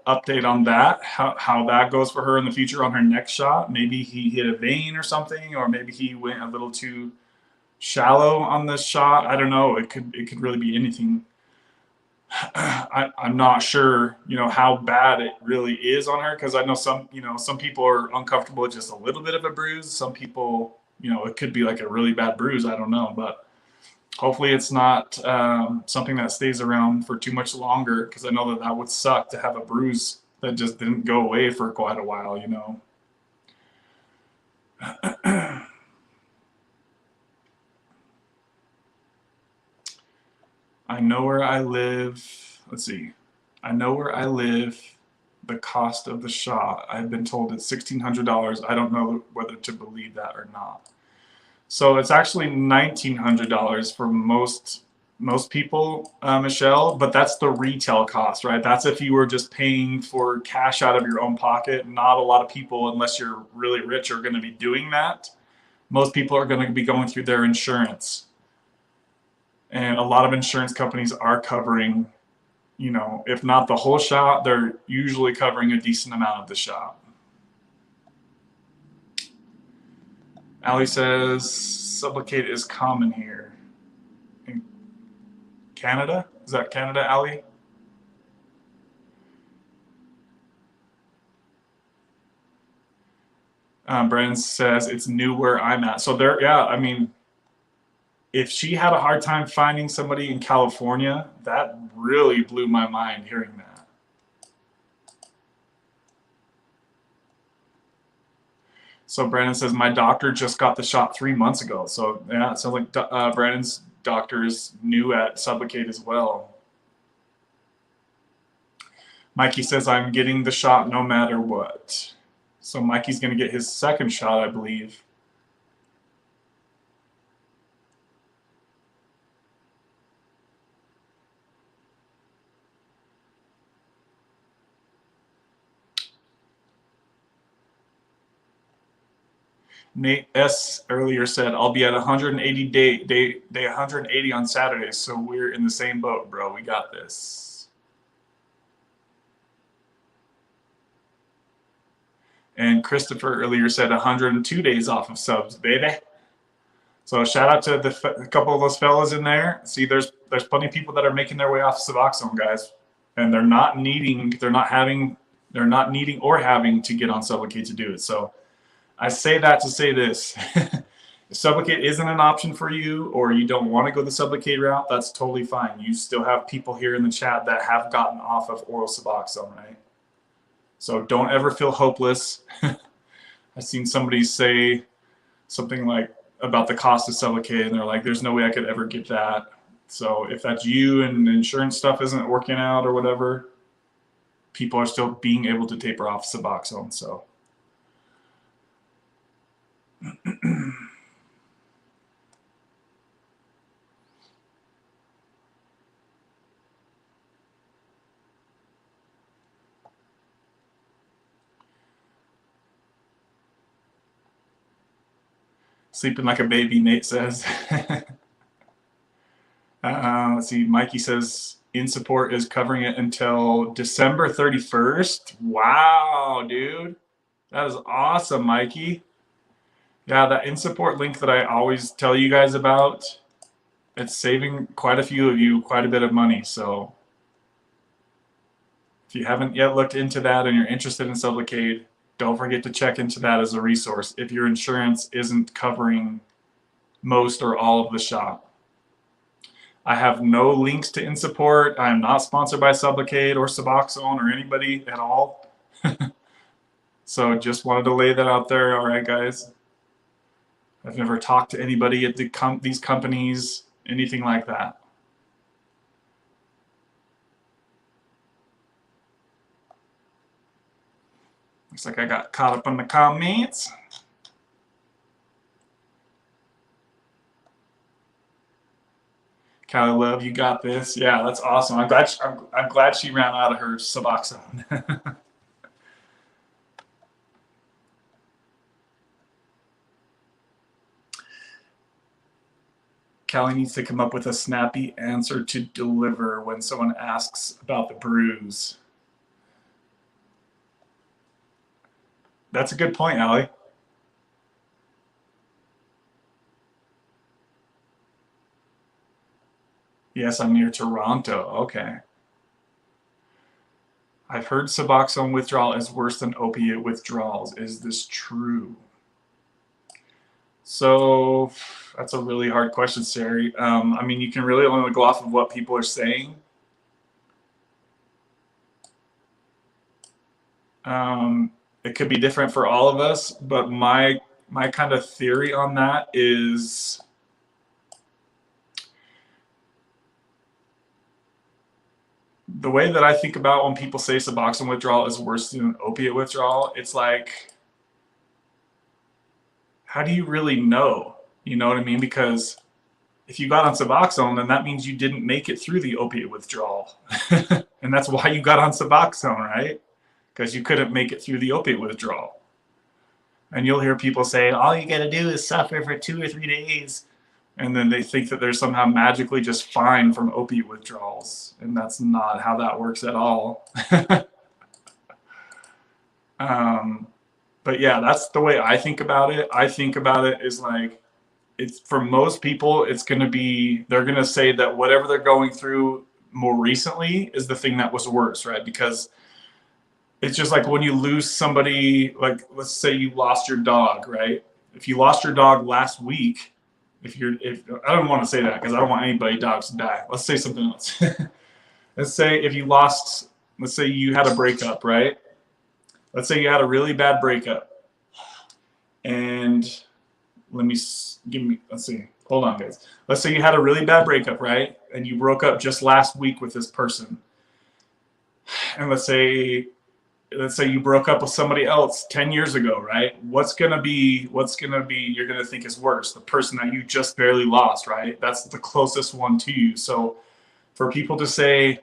update on that, how that goes for her in the future on her next shot. Maybe he hit a vein or something, or maybe he went a little too shallow on this shot. I don't know. It could really be anything. I'm not sure, how bad it really is on her, because I know some people are uncomfortable with just a little bit of a bruise. Some people, it could be like a really bad bruise. I don't know, but hopefully it's not something that stays around for too much longer, because I know that would suck to have a bruise that just didn't go away for quite a while, you know. I know where I live. Let's see. I know where I live. The cost of the shot, I've been told it's $1,600. I don't know whether to believe that or not. So it's actually $1,900 for most people, Michelle, but that's the retail cost, right? That's if you were just paying for cash out of your own pocket. Not a lot of people, unless you're really rich, are going to be doing that. Most people are going to be going through their insurance. And a lot of insurance companies are covering, you know, if not the whole shot, they're usually covering a decent amount of the shot. Ali says Sublocade is common here. In Canada? Is that Canada, Ali? Brandon says it's new where I'm at. So there, yeah, I mean, if she had a hard time finding somebody in California, that really blew my mind hearing that. So Brandon says, my doctor just got the shot 3 months ago. So yeah, it sounds like Brandon's doctor is new at Sublicade as well. Mikey says, I'm getting the shot no matter what. So Mikey's going to get his second shot, I believe. Nate S. earlier said, I'll be at 180 day 180 on Saturday, so we're in the same boat, bro. We got this. And Christopher earlier said 102 days off of subs, baby. So shout out to a couple of those fellas in there. See, there's plenty of people that are making their way off Suboxone, guys, and they're not needing or having to get on Sublocade to do it. So I say that to say this. If Sublocade isn't an option for you, or you don't want to go the Sublocade route, that's totally fine. You still have people here in the chat that have gotten off of oral Suboxone, right? So don't ever feel hopeless. I've seen somebody say something like about the cost of Sublocade, and they're like, there's no way I could ever get that. So if that's you and the insurance stuff isn't working out or whatever, people are still being able to taper off Suboxone. So sleeping like a baby, Nate says. Let's see, Mikey says in support is covering it until December 31st. Wow, dude. That is awesome, Mikey. Yeah, that in support link that I always tell you guys about, it's saving quite a few of you quite a bit of money. So if you haven't yet looked into that and you're interested in Sublocade, don't forget to check into that as a resource if your insurance isn't covering most or all of the shot. I have no links to in support. I am not sponsored by Sublocade or Suboxone or anybody at all. So just wanted to lay that out there. All right, guys. I've never talked to anybody at these companies, anything like that. Looks like I got caught up on the comments. Cali Love, you got this. Yeah, that's awesome. I'm glad she ran out of her Suboxone. Callie needs to come up with a snappy answer to deliver when someone asks about the bruise. That's a good point, Allie. Yes, I'm near Toronto. Okay. I've heard Suboxone withdrawal is worse than opiate withdrawals. Is this true? So that's a really hard question, Sari. I mean, you can really only go off of what people are saying. It could be different for all of us, but my kind of theory on that is the way that I think about when people say Suboxone withdrawal is worse than opiate withdrawal. It's like, how do you really know? You know what I mean? Because if you got on Suboxone, then that means you didn't make it through the opiate withdrawal. And that's why you got on Suboxone, right? Because you couldn't make it through the opiate withdrawal. And you'll hear people say, all you got to do is suffer for 2 or 3 days. And then they think that they're somehow magically just fine from opiate withdrawals. And that's not how that works at all. But yeah, that's the way I think about it. I think about it as like, it's for most people, it's going to be, they're going to say that whatever they're going through more recently is the thing that was worse, right? Because it's just like when you lose somebody, like let's say you lost your dog, right? If you lost your dog last week, if I don't want to say that because I don't want anybody dogs to die. Let's say something else. Let's say if you lost, let's say you had a breakup, right? Let's say you had a really bad breakup, and let's see. Hold on, guys. Let's say you had a really bad breakup, right? And you broke up just last week with this person. And let's say you broke up with somebody else 10 years ago, right? What's going to be you're going to think is worse? The person that you just barely lost, right? That's the closest one to you. So for people to say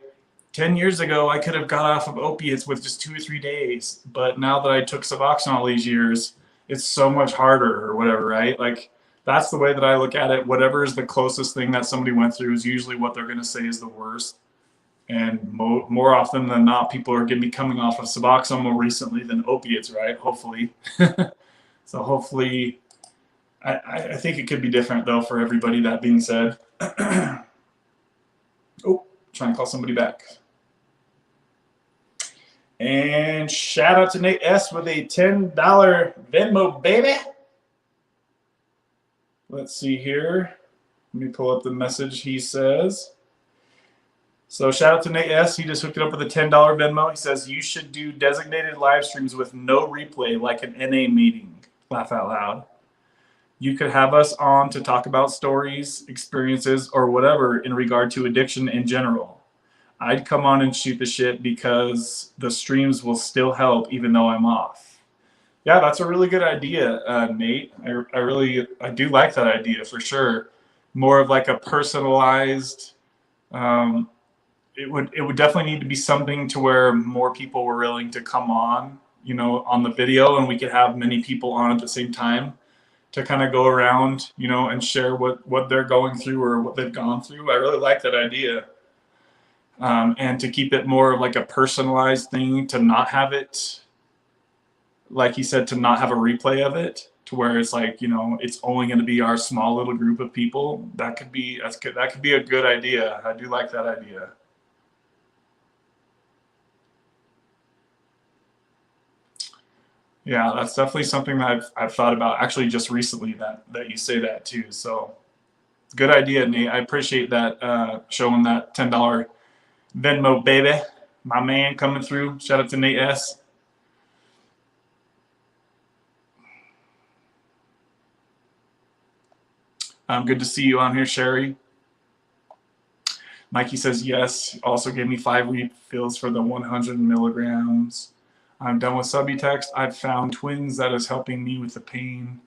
10 years ago, I could have got off of opiates with just 2 or 3 days, but now that I took Suboxone all these years, it's so much harder or whatever, right? Like that's the way that I look at it. Whatever is the closest thing that somebody went through is usually what they're going to say is the worst. And more often than not, people are going to be coming off of Suboxone more recently than opiates, right? Hopefully. So hopefully, I think it could be different though for everybody. That being said, oh, trying to call somebody back. And shout out to Nate S with a $10 Venmo, baby. Let's see here. Let me pull up the message he says. So shout out to Nate S. He just hooked it up with a $10 Venmo. He says, you should do designated live streams with no replay like an NA meeting. Laugh out loud. You could have us on to talk about stories, experiences, or whatever in regard to addiction in general. I'd come on and shoot the shit because the streams will still help even though I'm off. Yeah, that's a really good idea, Nate. I do like that idea for sure. More of like a personalized, it would definitely need to be something to where more people were willing to come on, you know, on the video, and we could have many people on at the same time to kind of go around, you know, and share what they're going through or what they've gone through. I really like that idea. And to keep it more of like a personalized thing, to not have it, like he said, to not have a replay of it, to where it's like, you know, it's only going to be our small little group of people. That could be a good idea. I do like that idea. Yeah, that's definitely something that I've thought about actually just recently that you say that too. So good idea, Nate. I appreciate that, showing that $10 Venmo, baby. My man coming through. Shout out to Nate S. Good to see you on here, Sherry. Mikey says yes. Also gave me 5 refills for the 100 milligrams. I'm done with Subutex. I've found twins that is helping me with the pain.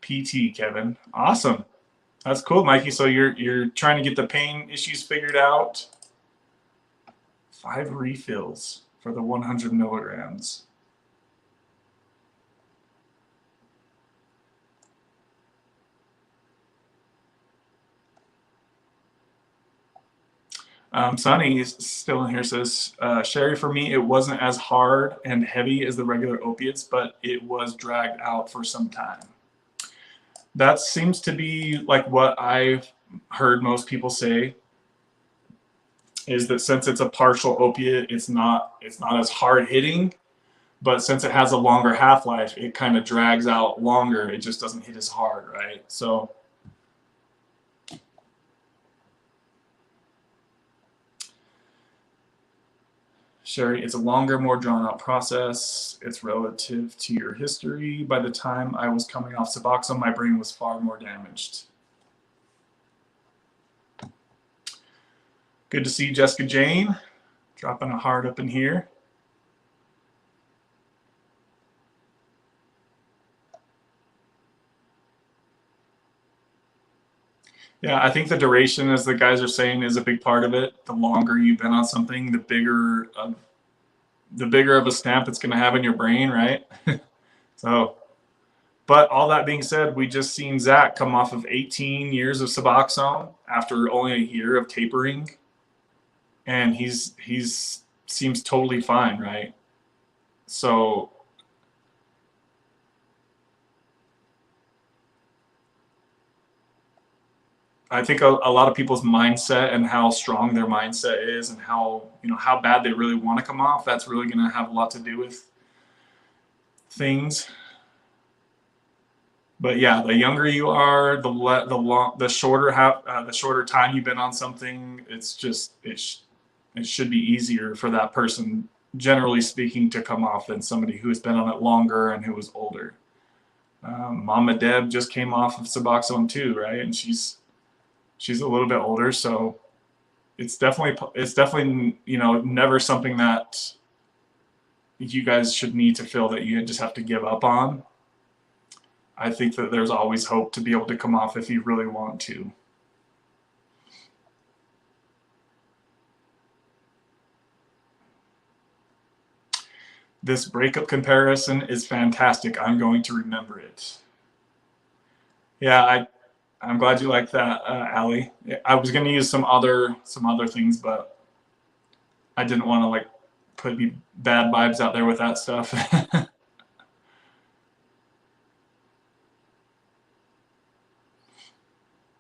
PT, Kevin. Awesome. That's cool, Mikey. So you're trying to get the pain issues figured out. 5 refills for the 100 milligrams. Sonny is still in here, says, Sherry, for me, it wasn't as hard and heavy as the regular opiates, but it was dragged out for some time. That seems to be like what I've heard most people say, is that since it's a partial opiate, it's not as hard hitting, but since it has a longer half-life, it kind of drags out longer. It just doesn't hit as hard, right? So Sherry, it's a longer, more drawn out process. It's relative to your history. By the time I was coming off Suboxone, my brain was far more damaged. Good to see you, Jessica Jane. Dropping a heart up in here. Yeah, I think the duration, as the guys are saying, is a big part of it. The longer you've been on something, the bigger of a stamp it's going to have in your brain, right? So, but all that being said, we just seen Zach come off of 18 years of Suboxone after only a year of tapering, and he's seems totally fine, right? So I think a lot of people's mindset and how strong their mindset is and how, how bad they really want to come off, that's really going to have a lot to do with things. But yeah, the younger you are, the shorter time you've been on something, it's just it should be easier for that person, generally speaking, to come off than somebody who's been on it longer and who was older. Mama Deb just came off of Suboxone too, right? And she's a little bit older, so it's definitely never something that you guys should need to feel that you just have to give up on. I think that there's always hope to be able to come off if you really want to. This breakup comparison is fantastic. I'm going to remember it. Yeah, I'm glad you like that, Allie. I was going to use some other things, but I didn't want to put any bad vibes out there with that stuff.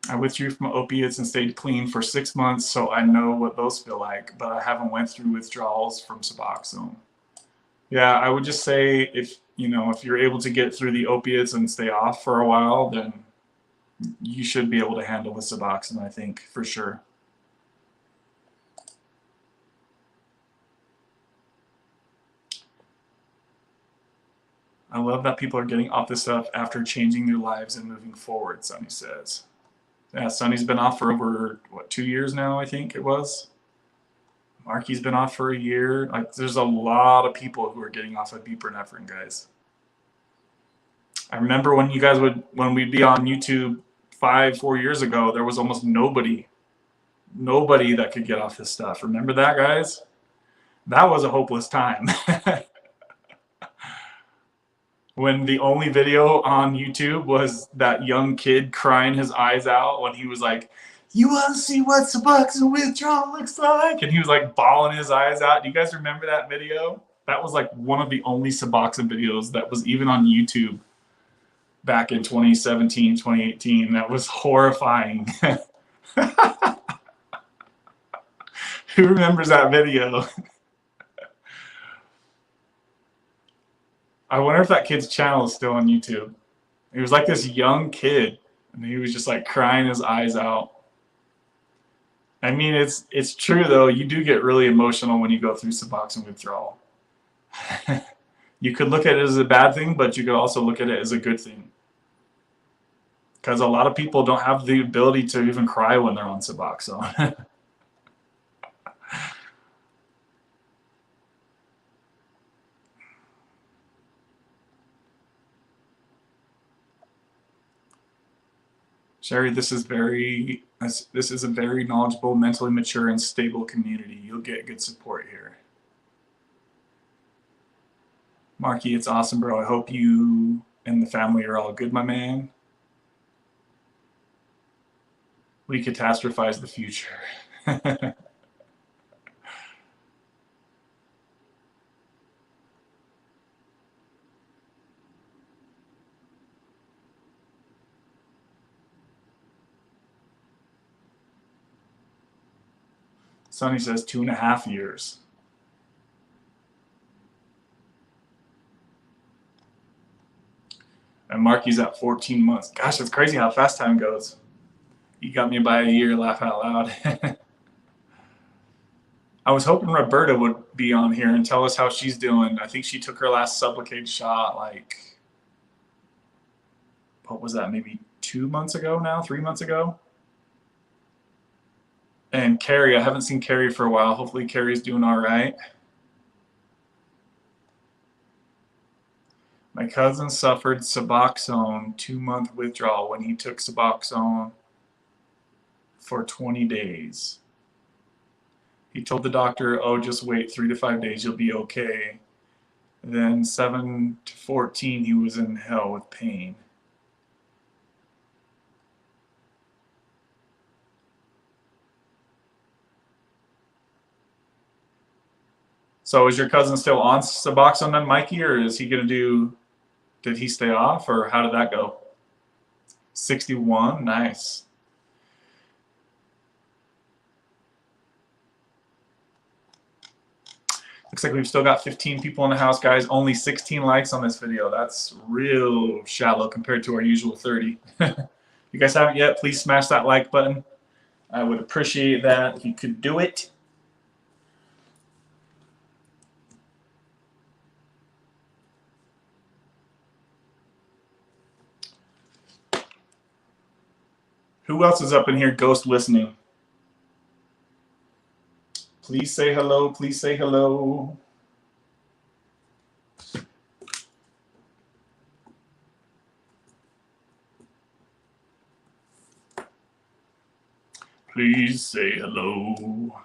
I withdrew from opiates and stayed clean for 6 months, so I know what those feel like, but I haven't went through withdrawals from Suboxone. Yeah, I would just say if you're able to get through the opiates and stay off for a while, then you should be able to handle the Suboxone, I think, for sure. I love that people are getting off this stuff after changing their lives and moving forward, Sonny says. Yeah, Sonny's been off for over, 2 years now, I think it was. Marky's been off for a year. There's a lot of people who are getting off of buprenorphine, guys. I remember when we'd be on YouTube 4 years ago, there was almost nobody that could get off this stuff. Remember that, guys? That was a hopeless time. When the only video on YouTube was that young kid crying his eyes out when he was like, "You want to see what Suboxone withdrawal looks like?" And he was bawling his eyes out. Do you guys remember that video? That was one of the only Suboxone videos that was even on YouTube back in 2017, 2018. That was horrifying. Who remembers that video? I wonder if that kid's channel is still on YouTube. He was this young kid, and he was just crying his eyes out. I mean, it's true though. You do get really emotional when you go through Suboxone withdrawal. You could look at it as a bad thing, but you could also look at it as a good thing. Because a lot of people don't have the ability to even cry when they're on Suboxone. Sherry, this is a very knowledgeable, mentally mature, and stable community. You'll get good support here. Marky, it's awesome, bro. I hope you and the family are all good, my man. We catastrophize the future. Sonny says 2.5 years. And Marky's at 14 months. Gosh, it's crazy how fast time goes. You got me by a year, laugh out loud. I was hoping Roberta would be on here and tell us how she's doing. I think she took her last Sublicade shot, like, what was that, maybe 2 months ago now, 3 months ago? And Carrie, I haven't seen Carrie for a while. Hopefully Carrie's doing all right. My cousin suffered Suboxone 2-month withdrawal when he took Suboxone for 20 days. He told the doctor, oh, just wait 3 to 5 days, you'll be okay. Then 7 to 14, he was in hell with pain. So is your cousin still on Suboxone then, Mikey, or is he going to do, did he stay off, or how did that go? 61, nice. Looks like we've still got 15 people in the house, guys. Only 16 likes on this video. That's real shallow compared to our usual 30. If you guys haven't yet, please smash that like button. I would appreciate that if you could do it. Who else is up in here ghost listening? Please say hello. Please say hello. Please say hello.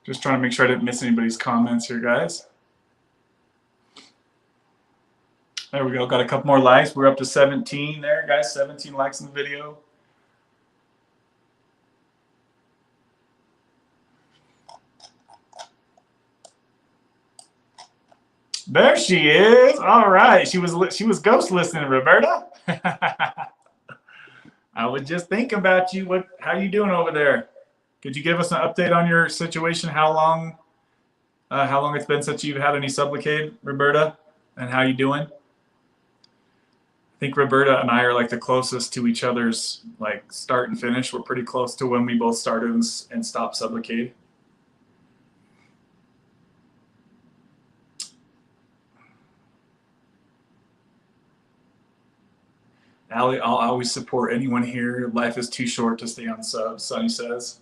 Just trying to make sure I didn't miss anybody's comments here, guys. There we go. Got a couple more likes. We're up to 17 there, guys. 17 likes in the video. There she is. All right. She was ghost listening, Roberta. I was just thinking about you. How you doing over there? Could you give us an update on your situation? How long it's been since you've had any Sublicade, Roberta, and how you doing? I think Roberta and I are like the closest to each other's like start and finish. We're pretty close to when we both started and stopped Sublicade. Allie, I'll always support anyone here. Life is too short to stay on subs, Sonny says.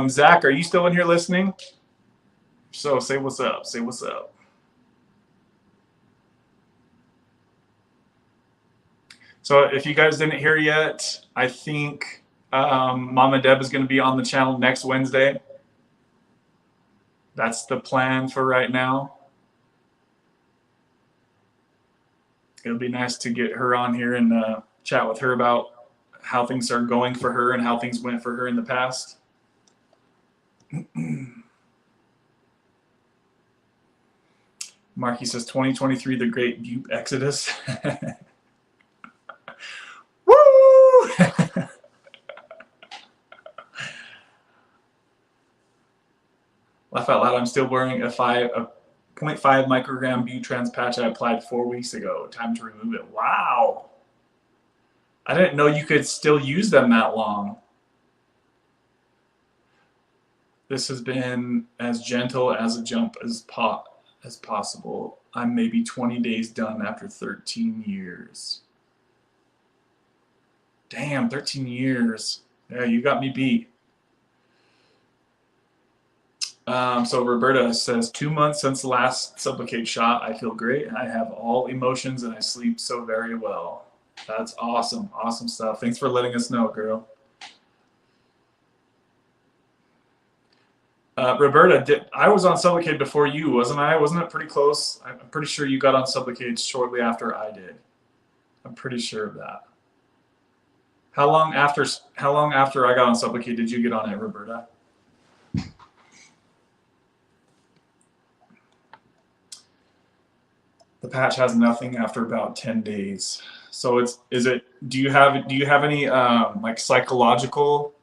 Zach, are you still in here listening? So say what's up. Say what's up. So if you guys didn't hear yet, I think Mama Deb is going to be on the channel next Wednesday. That's the plan for right now. It'll be nice to get her on here and chat with her about how things are going for her and how things went for her in the past. Marky says 2023, the great dupe exodus. Woo! Laugh out loud. I'm still wearing a 0.5 microgram B-trans patch I applied 4 weeks ago. Time to remove it. Wow. I didn't know you could still use them that long. This has been as gentle as a jump as possible. I'm maybe 20 days done after 13 years. Damn, 13 years. Yeah, you got me beat. So Roberta says, 2 months since the last Sublocade shot. I feel great. I have all emotions and I sleep so very well. That's awesome. Awesome stuff. Thanks for letting us know, girl. Roberta, I was on Sublocade before you, wasn't I? Wasn't it pretty close? I'm pretty sure you got on Sublocade shortly after I did. I'm pretty sure of that. How long after I got on Sublocade did you get on it, Roberta? The patch has nothing after about 10 days. So do you have any like psychological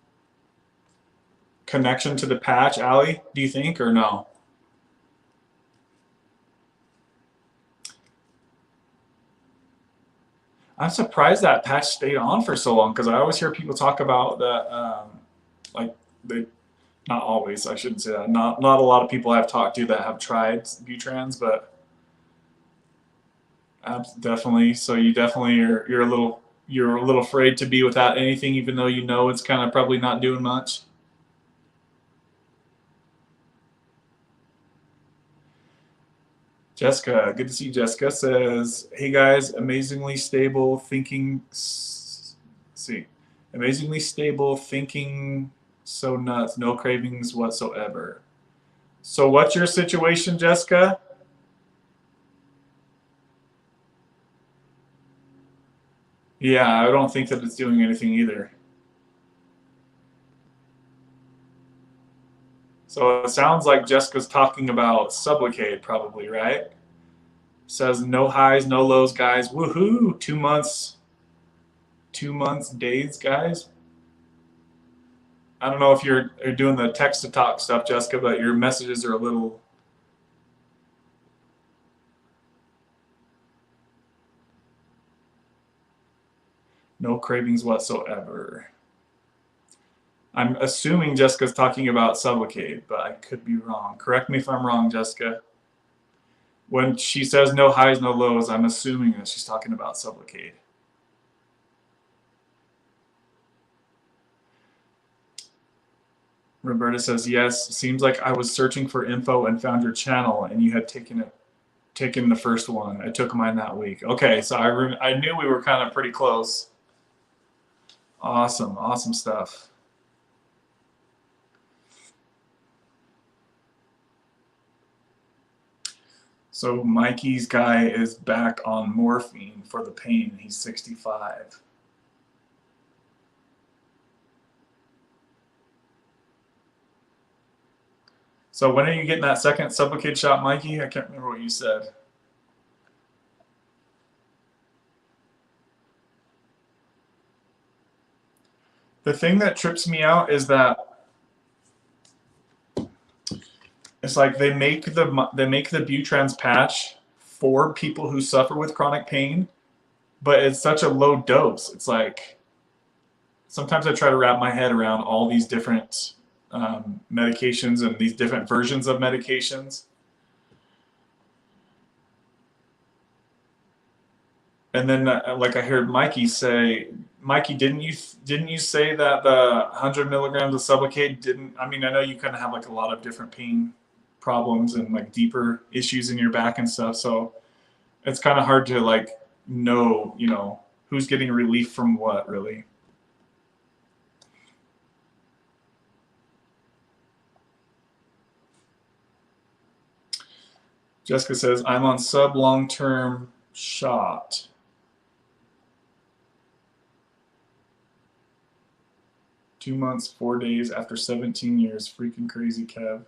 connection to the patch, Allie, do you think, or no? I'm surprised that patch stayed on for so long, because I always hear people talk about that, like they, not always, I shouldn't say that. Not a lot of people I've talked to that have tried Butrans, but definitely. So you definitely you're a little afraid to be without anything, even though you know it's kind of probably not doing much. Jessica, good to see you. Jessica says, "Hey guys, amazingly stable thinking. See, amazingly stable thinking. So nuts, no cravings whatsoever." So what's your situation, Jessica? Yeah, I don't think that it's doing anything either. So it sounds like Jessica's talking about Sublocade, probably, right? Says no highs, no lows, guys. Woohoo! 2 months, 2 months days, guys. I don't know if you're doing the text to talk stuff, Jessica, but your messages are a little. No cravings whatsoever. I'm assuming Jessica's talking about Sublocade, but I could be wrong. Correct me if I'm wrong, Jessica. When she says no highs, no lows, I'm assuming that she's talking about Sublocade. Roberta says, yes, seems like I was searching for info and found your channel, and you had taken the first one. I took mine that week. Okay, so I knew we were kind of pretty close. Awesome, awesome stuff. So Mikey's guy is back on morphine for the pain. He's 65. So when are you getting that second Supplicate shot, Mikey? I can't remember what you said. The thing that trips me out is that it's like they make the Butrans patch for people who suffer with chronic pain, but it's such a low dose. It's like sometimes I try to wrap my head around all these different medications and these different versions of medications. And then, like I heard Mikey say, Mikey, didn't you say that the 100 milligrams of Sublocade didn't? I mean, I know you kind of have like a lot of different pain problems and like deeper issues in your back and stuff, so it's kind of hard to like know, you know, who's getting relief from what, really. Jessica says, I'm on sub long-term shot. Two months, 4 days after 17 years. Freaking crazy, Kev.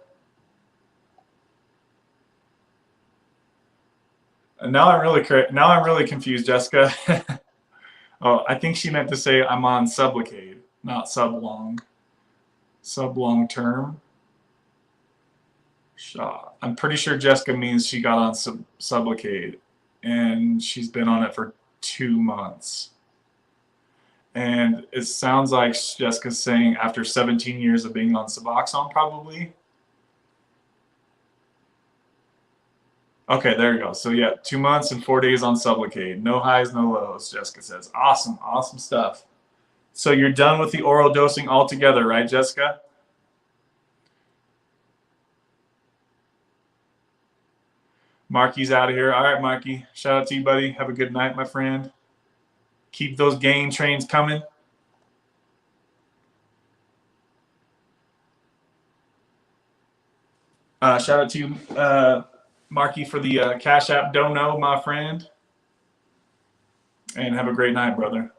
And now I'm really confused, Jessica. Oh, I think she meant to say I'm on Sublocade, not sub-long. Sub-long-term shot. I'm pretty sure Jessica means she got on Sublocade, and she's been on it for 2 months. And it sounds like Jessica's saying after 17 years of being on Suboxone, probably. Okay, there you go. So yeah, 2 months and 4 days on Sublocade. No highs, no lows, Jessica says. Awesome, awesome stuff. So you're done with the oral dosing altogether, right, Jessica? Marky's out of here. All right, Marky. Shout out to you, buddy. Have a good night, my friend. Keep those gain trains coming. Shout out to you, Marky, for the Cash App dono, my friend. And have a great night, brother.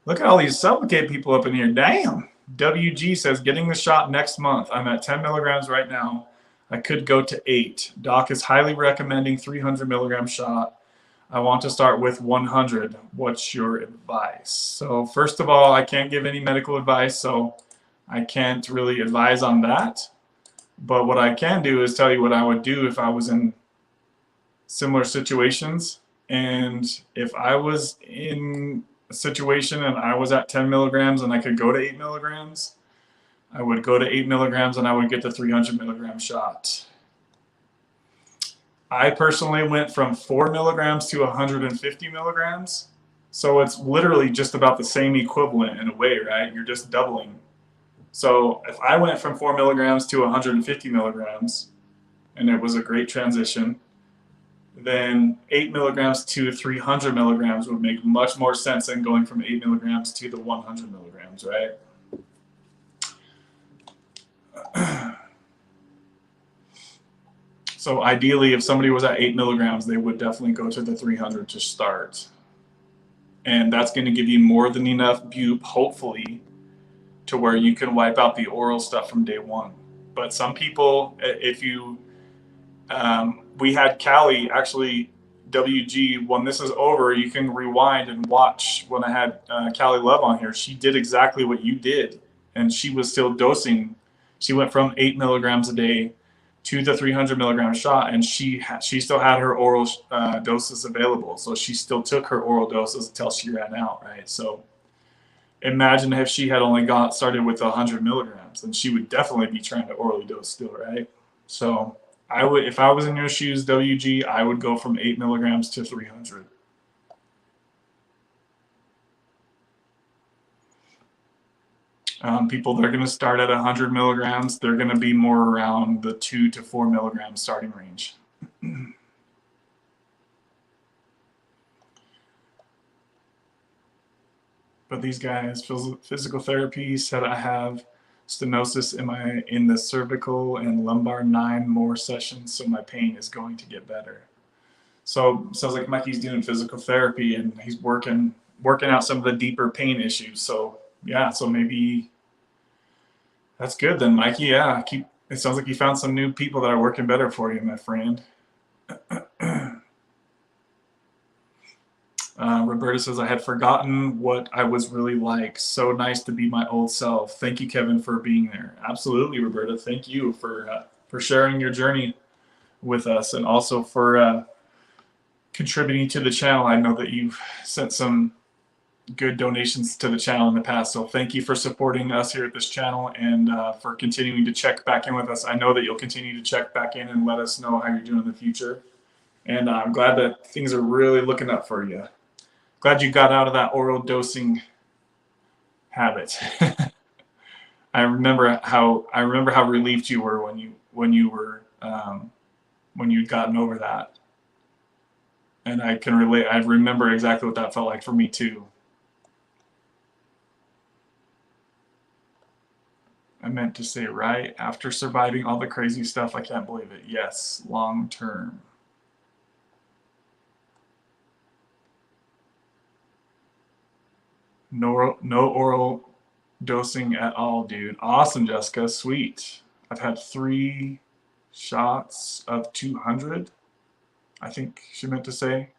Look at all these Supplicate people up in here. Damn. WG says, getting the shot next month. I'm at 10 milligrams right now. I could go to 8. Doc is highly recommending 300 milligram shot. I want to start with 100. What's your advice? So first of all, I can't give any medical advice, so I can't really advise on that. But what I can do is tell you what I would do if I was in similar situations. And if I was in a situation and I was at 10 milligrams and I could go to 8 milligrams, I would go to 8 milligrams and I would get the 300 milligram shot. I personally went from 4 milligrams to 150 milligrams. So it's literally just about the same equivalent in a way, right? You're just doubling. So if I went from 4 milligrams to 150 milligrams, and it was a great transition, then 8 milligrams to 300 milligrams would make much more sense than going from 8 milligrams to the 100 milligrams, right? So ideally, if somebody was at 8 milligrams, they would definitely go to the 300 to start. And that's going to give you more than enough bupe, hopefully, to where you can wipe out the oral stuff from day one. But some people, if you, we had Cali, actually, WG, when this is over, you can rewind and watch when I had Cali Love on here. She did exactly what you did, and she was still dosing. She went from 8 milligrams a day to the 300 milligram shot, and she still had her oral doses available. So she still took her oral doses until she ran out, right? So imagine if she had only got started with 100 milligrams, then she would definitely be trying to orally dose still, right? So I would, if I was in your shoes, WG, I would go from 8 milligrams to 300. People that are going to start at 100 milligrams, they're going to be more around the 2 to 4 milligram starting range. But these guys, physical therapy said I have stenosis in the cervical and lumbar 9 more sessions, so my pain is going to get better. So sounds like Mikey's doing physical therapy and he's working out some of the deeper pain issues. So yeah, so maybe that's good then, Mikey. Yeah, it sounds like you found some new people that are working better for you, my friend. Roberta says, I had forgotten what I was really like. So nice to be my old self. Thank you, Kevin, for being there. Absolutely, Roberta. Thank you for sharing your journey with us, and also for contributing to the channel. I know that you've sent some good donations to the channel in the past, so thank you for supporting us here at this channel, and for continuing to check back in with us. I know that you'll continue to check back in and let us know how you're doing in the future, and I'm glad that things are really looking up for you. Glad you got out of that oral dosing habit. I remember how relieved you were when you'd gotten over that, and I can relate. I remember exactly what that felt like for me too. I meant to say right after surviving all the crazy stuff. I can't believe it. Yes, long term. No oral dosing at all, dude. Awesome, Jessica. Sweet. I've had 3 shots of 200. I think she meant to say.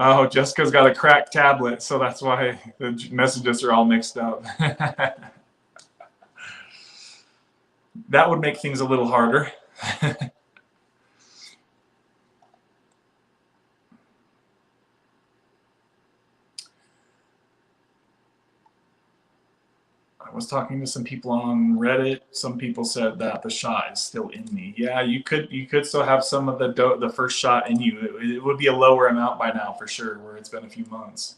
Oh, Jessica's got a cracked tablet, so that's why the messages are all mixed up. That would make things a little harder. I was talking to some people on Reddit. Some people said that the shot is still in me. Yeah, you could still have some of the first shot in you. It would be a lower amount by now for sure, where it's been a few months.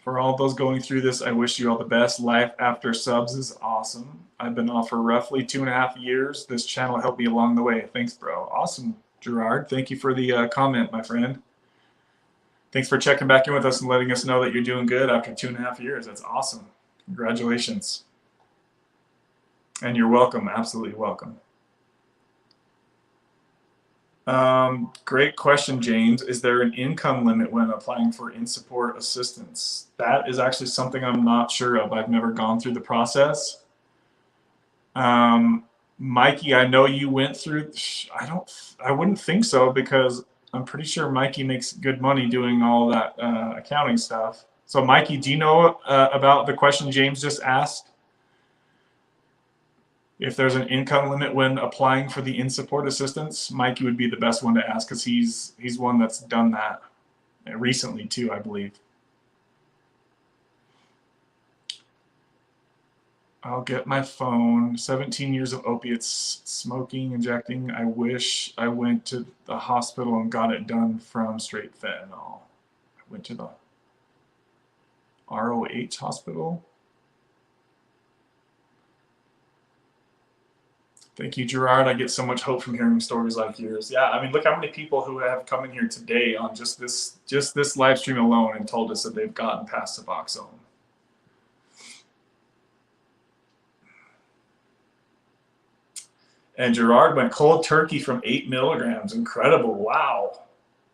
For all those going through this, I wish you all the best. Life after subs is awesome. I've been off for roughly 2.5 years. This channel helped me along the way. Thanks, bro. Awesome, Gerard. Thank you for the comment, my friend. Thanks for checking back in with us and letting us know that you're doing good after 2.5 years. That's awesome. Congratulations. And you're welcome. Absolutely welcome. Great question, James. Is there an income limit when applying for in-support assistance? That is actually something I'm not sure of. I've never gone through the process. Mikey, I know you went through. I wouldn't think so, because I'm pretty sure Mikey makes good money doing all that accounting stuff. So, Mikey, do you know about the question James just asked? If there's an income limit when applying for the in-support assistance, Mikey would be the best one to ask, because he's one that's done that recently too, I believe. I'll get my phone. 17 years of opiates, smoking, injecting. I wish I went to the hospital and got it done from straight fentanyl. I went to the ROH hospital. Thank you, Gerard. I get so much hope from hearing stories like yours. Yeah, I mean, look how many people who have come in here today on just this live stream alone and told us that they've gotten past Suboxone. And Gerard went cold turkey from 8 milligrams. Incredible. Wow.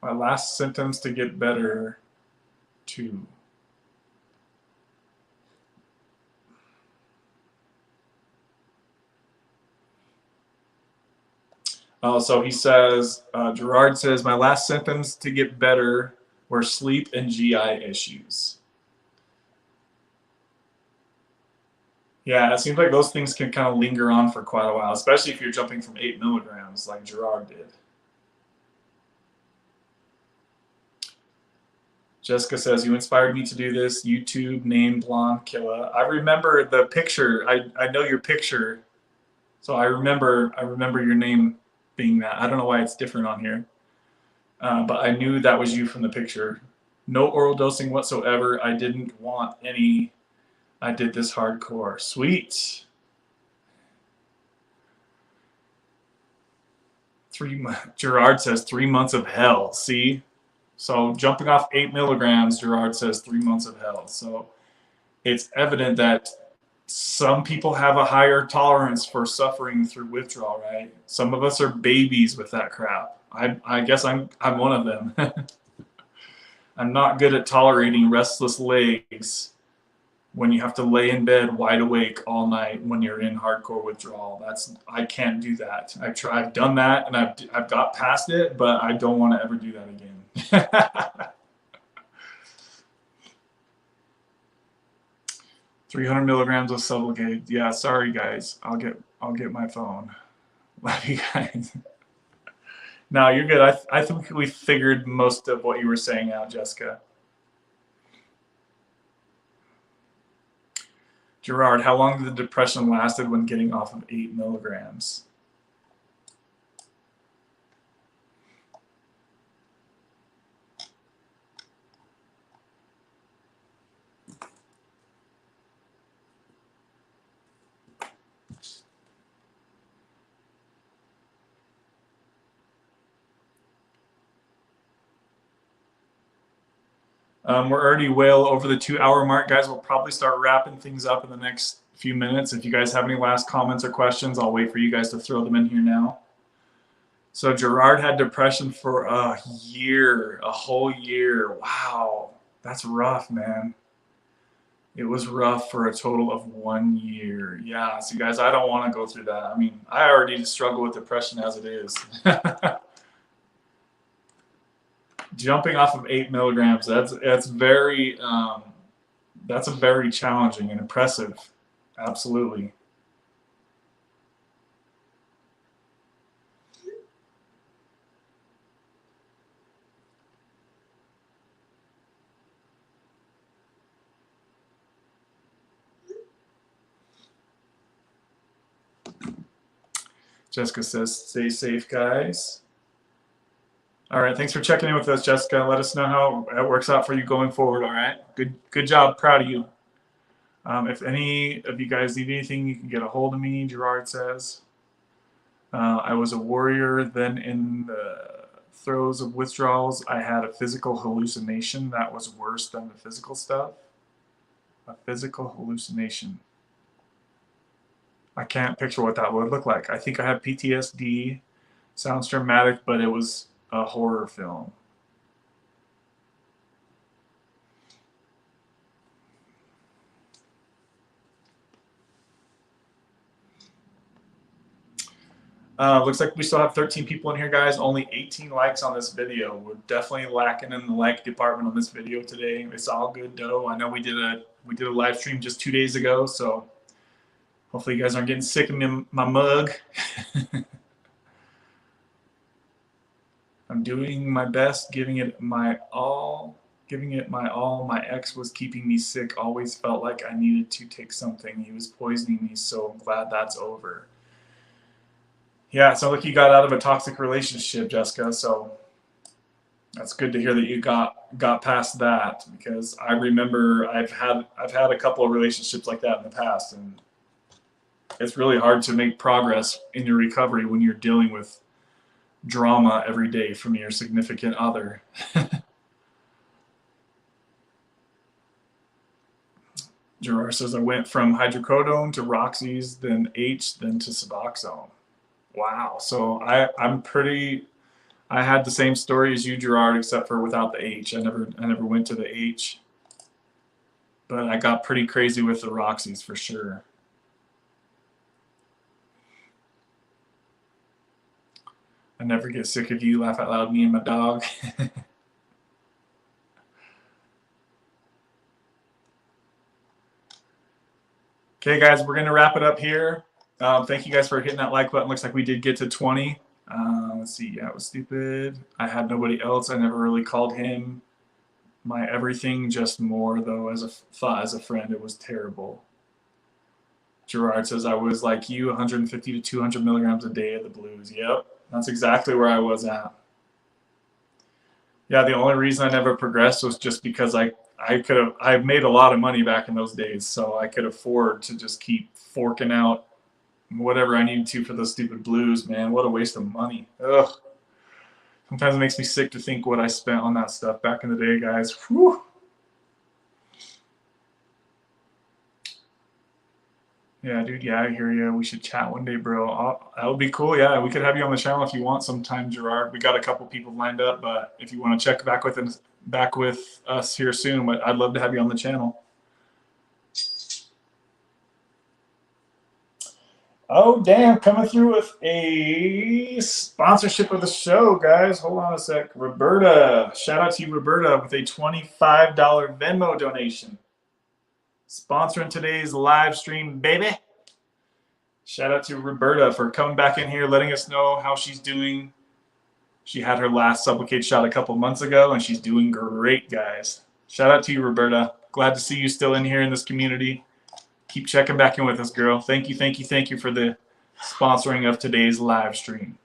My last symptoms to get better too. So he says, Gerard says, my last symptoms to get better were sleep and GI issues. Yeah, it seems like those things can kind of linger on for quite a while, especially if you're jumping from 8 milligrams like Gerard did. Jessica says, you inspired me to do this. YouTube name Blonde Killa. I remember the picture. I know your picture. So I remember your name being that. I don't know why it's different on here. But I knew that was you from the picture. No oral dosing whatsoever. I didn't want any. I did this hardcore. Sweet. 3 months. Gerard says 3 months of hell. See? So jumping off 8 milligrams, Gerard says 3 months of hell. So it's evident that some people have a higher tolerance for suffering through withdrawal, right? Some of us are babies with that crap. I guess I'm one of them. I'm not good at tolerating restless legs when you have to lay in bed wide awake all night when you're in hardcore withdrawal. I can't do that. I've done that, and I've got past it, but I don't want to ever do that again. 300 milligrams of Sublocade. Yeah, sorry guys. I'll get my phone. Love you guys. No, you're good. I think we figured most of what you were saying out, Jessica. Gerard, how long did the depression lasted when getting off of 8 milligrams? We're already well over the 2-hour mark, guys. We'll probably start wrapping things up in the next few minutes. If you guys have any last comments or questions, I'll wait for you guys to throw them in here now. So Gerard had depression for a year, a whole year. Wow, that's rough, man. It was rough for a total of 1 year. Yeah, so guys, I don't want to go through that. I mean, I already struggle with depression as it is. Jumping off of 8 milligrams, that's very that's a very challenging and impressive. Absolutely. Jessica says, stay safe, guys. All right, thanks for checking in with us, Jessica. Let us know how it works out for you going forward, all right? Good job. Proud of you. If any of you guys need anything, you can get a hold of me, Gerard says. I was a warrior, then in the throes of withdrawals, I had a physical hallucination that was worse than the physical stuff. A physical hallucination. I can't picture what that would look like. I think I have PTSD. Sounds dramatic, but it was a horror film. Looks like we still have 13 people in here, guys. Only 18 likes on this video. We're definitely lacking in the like department on this video today. It's all good though. I know we did a live stream just 2 days ago, so hopefully you guys aren't getting sick of my mug. I'm doing my best, giving it my all. My ex was keeping me sick. Always felt like I needed to take something. He was poisoning me, so I'm glad that's over. Yeah, it sounds like you got out of a toxic relationship, Jessica. So that's good to hear that you got past that, because I remember I've had a couple of relationships like that in the past, and it's really hard to make progress in your recovery when you're dealing with drama every day from your significant other. Gerard says I went from hydrocodone to Roxy's, then H, then to Suboxone. Wow. So I had the same story as you, Gerard, except for without the H. I never went to the H, but I got pretty crazy with the Roxy's for sure. I never get sick of you. Laugh out loud, me and my dog. Okay, guys, we're going to wrap it up here. Thank you guys for hitting that like button. Looks like we did get to 20. Let's see. Yeah, it was stupid. I had nobody else. I never really called him my everything, just more, though, as a friend. It was terrible. Gerard says, I was like you, 150 to 200 milligrams a day of the blues. Yep, that's exactly where I was at. Yeah, the only reason I never progressed was just because I made a lot of money back in those days, so I could afford to just keep forking out whatever I needed to for those stupid blues, man. What a waste of money. Ugh. Sometimes it makes me sick to think what I spent on that stuff back in the day, guys. Whew. Yeah, dude, yeah, I hear you. We should chat one day, bro. That would be cool. Yeah, we could have you on the channel if you want sometime, Gerard. We got a couple people lined up, but if you want to check back with us here soon, but I'd love to have you on the channel. Oh, damn, coming through with a sponsorship of the show, guys. Hold on a sec. Roberta, shout out to you, Roberta, with a $25 Venmo donation. Sponsoring today's live stream, baby. Shout out to Roberta for coming back in here, letting us know how she's doing. She had her last Sublicade shot a couple months ago, and she's doing great, guys. Shout out to you, Roberta. Glad to see you still in here in this community. Keep checking back in with us, girl. Thank you, thank you, thank you for the sponsoring of today's live stream.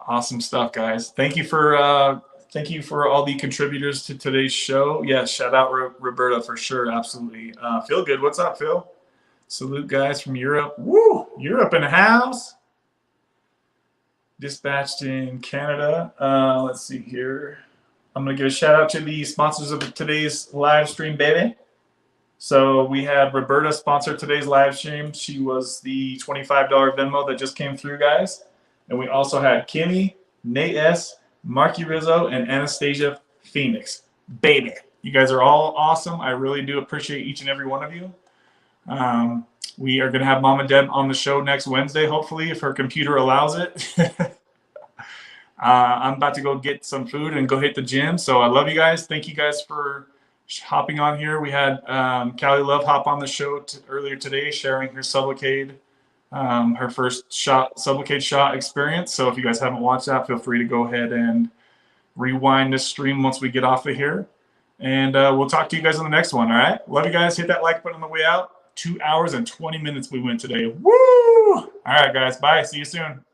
Awesome stuff, guys. Thank you for all the contributors to today's show. Yeah, shout out Roberta for sure. Absolutely. Phil Good, what's up, Phil? Salute, guys from Europe. Woo! Europe in the house. Dispatched in Canada. Let's see here. I'm going to give a shout out to the sponsors of today's live stream, baby. So we had Roberta sponsor today's live stream. She was the $25 Venmo that just came through, guys. And we also had Kimmy, Nate S., Marky Rizzo, and Anastasia Phoenix. Baby. You guys are all awesome. I really do appreciate each and every one of you. We are going to have Mama Deb on the show next Wednesday, hopefully, if her computer allows it. I'm about to go get some food and go hit the gym. So I love you guys. Thank you guys for hopping on here. We had Cali Love hop on the show earlier today, sharing her Sublocade, her first Sublocade shot experience. So if you guys haven't watched that, feel free to go ahead and rewind this stream once we get off of here. And we'll talk to you guys on the next one, all right? Love you guys. Hit that like button on the way out. 2 hours and 20 minutes we went today. Woo! All right, guys. Bye. See you soon.